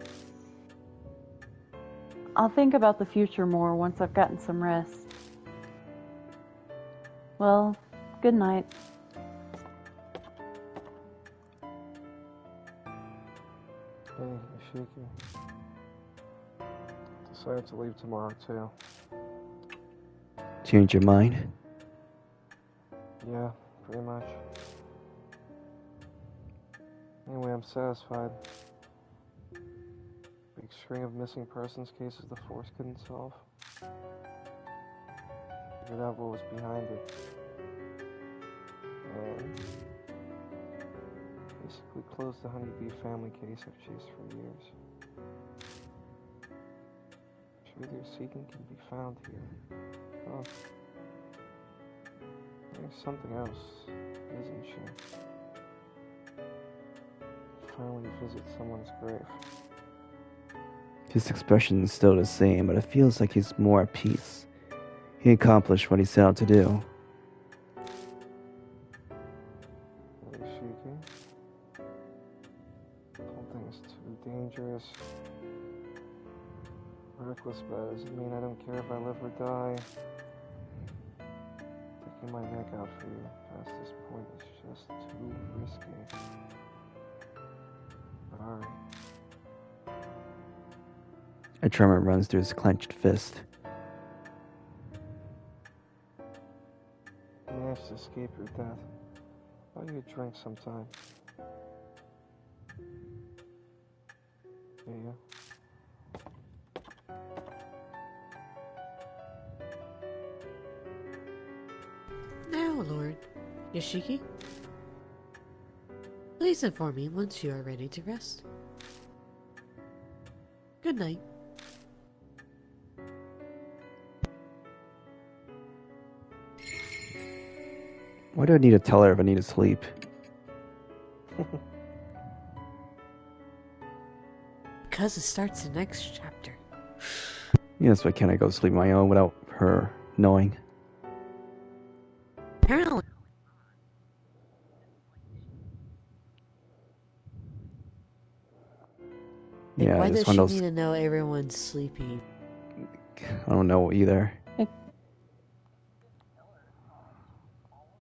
I'll think about the future more once I've gotten some rest. Well, good night. Hey, Ishiki. Decided to leave tomorrow too. Change your mind? Yeah, pretty much. Anyway, I'm satisfied. Big string of missing persons cases the force couldn't solve. Figured out what was behind it. And basically closed the honeybee family case I've chased for years. Truth you're seeking can be found here. Oh. There's something else, isn't she? Finally visit someone's grave. His expression is still the same, but it feels like he's more at peace. He accomplished what he set out to do. Ishiki? Something's too dangerous. Reckless, but doesn't mean I don't care if I live or die. Taking my neck out for you past this point is just too risky. Sorry. A tremor runs through his clenched fist. You managed to escape your death. Why don't you drink sometime? There you go. Now, Lord Yoshiki, please inform me once you are ready to rest. Good night. Why do I need to tell her if I need to sleep? Because it starts the next chapter. Yes, why can't I go to sleep on my own without her knowing? Apparently, Yeah, why it's does one she of those. need to know everyone's sleeping? I don't know either.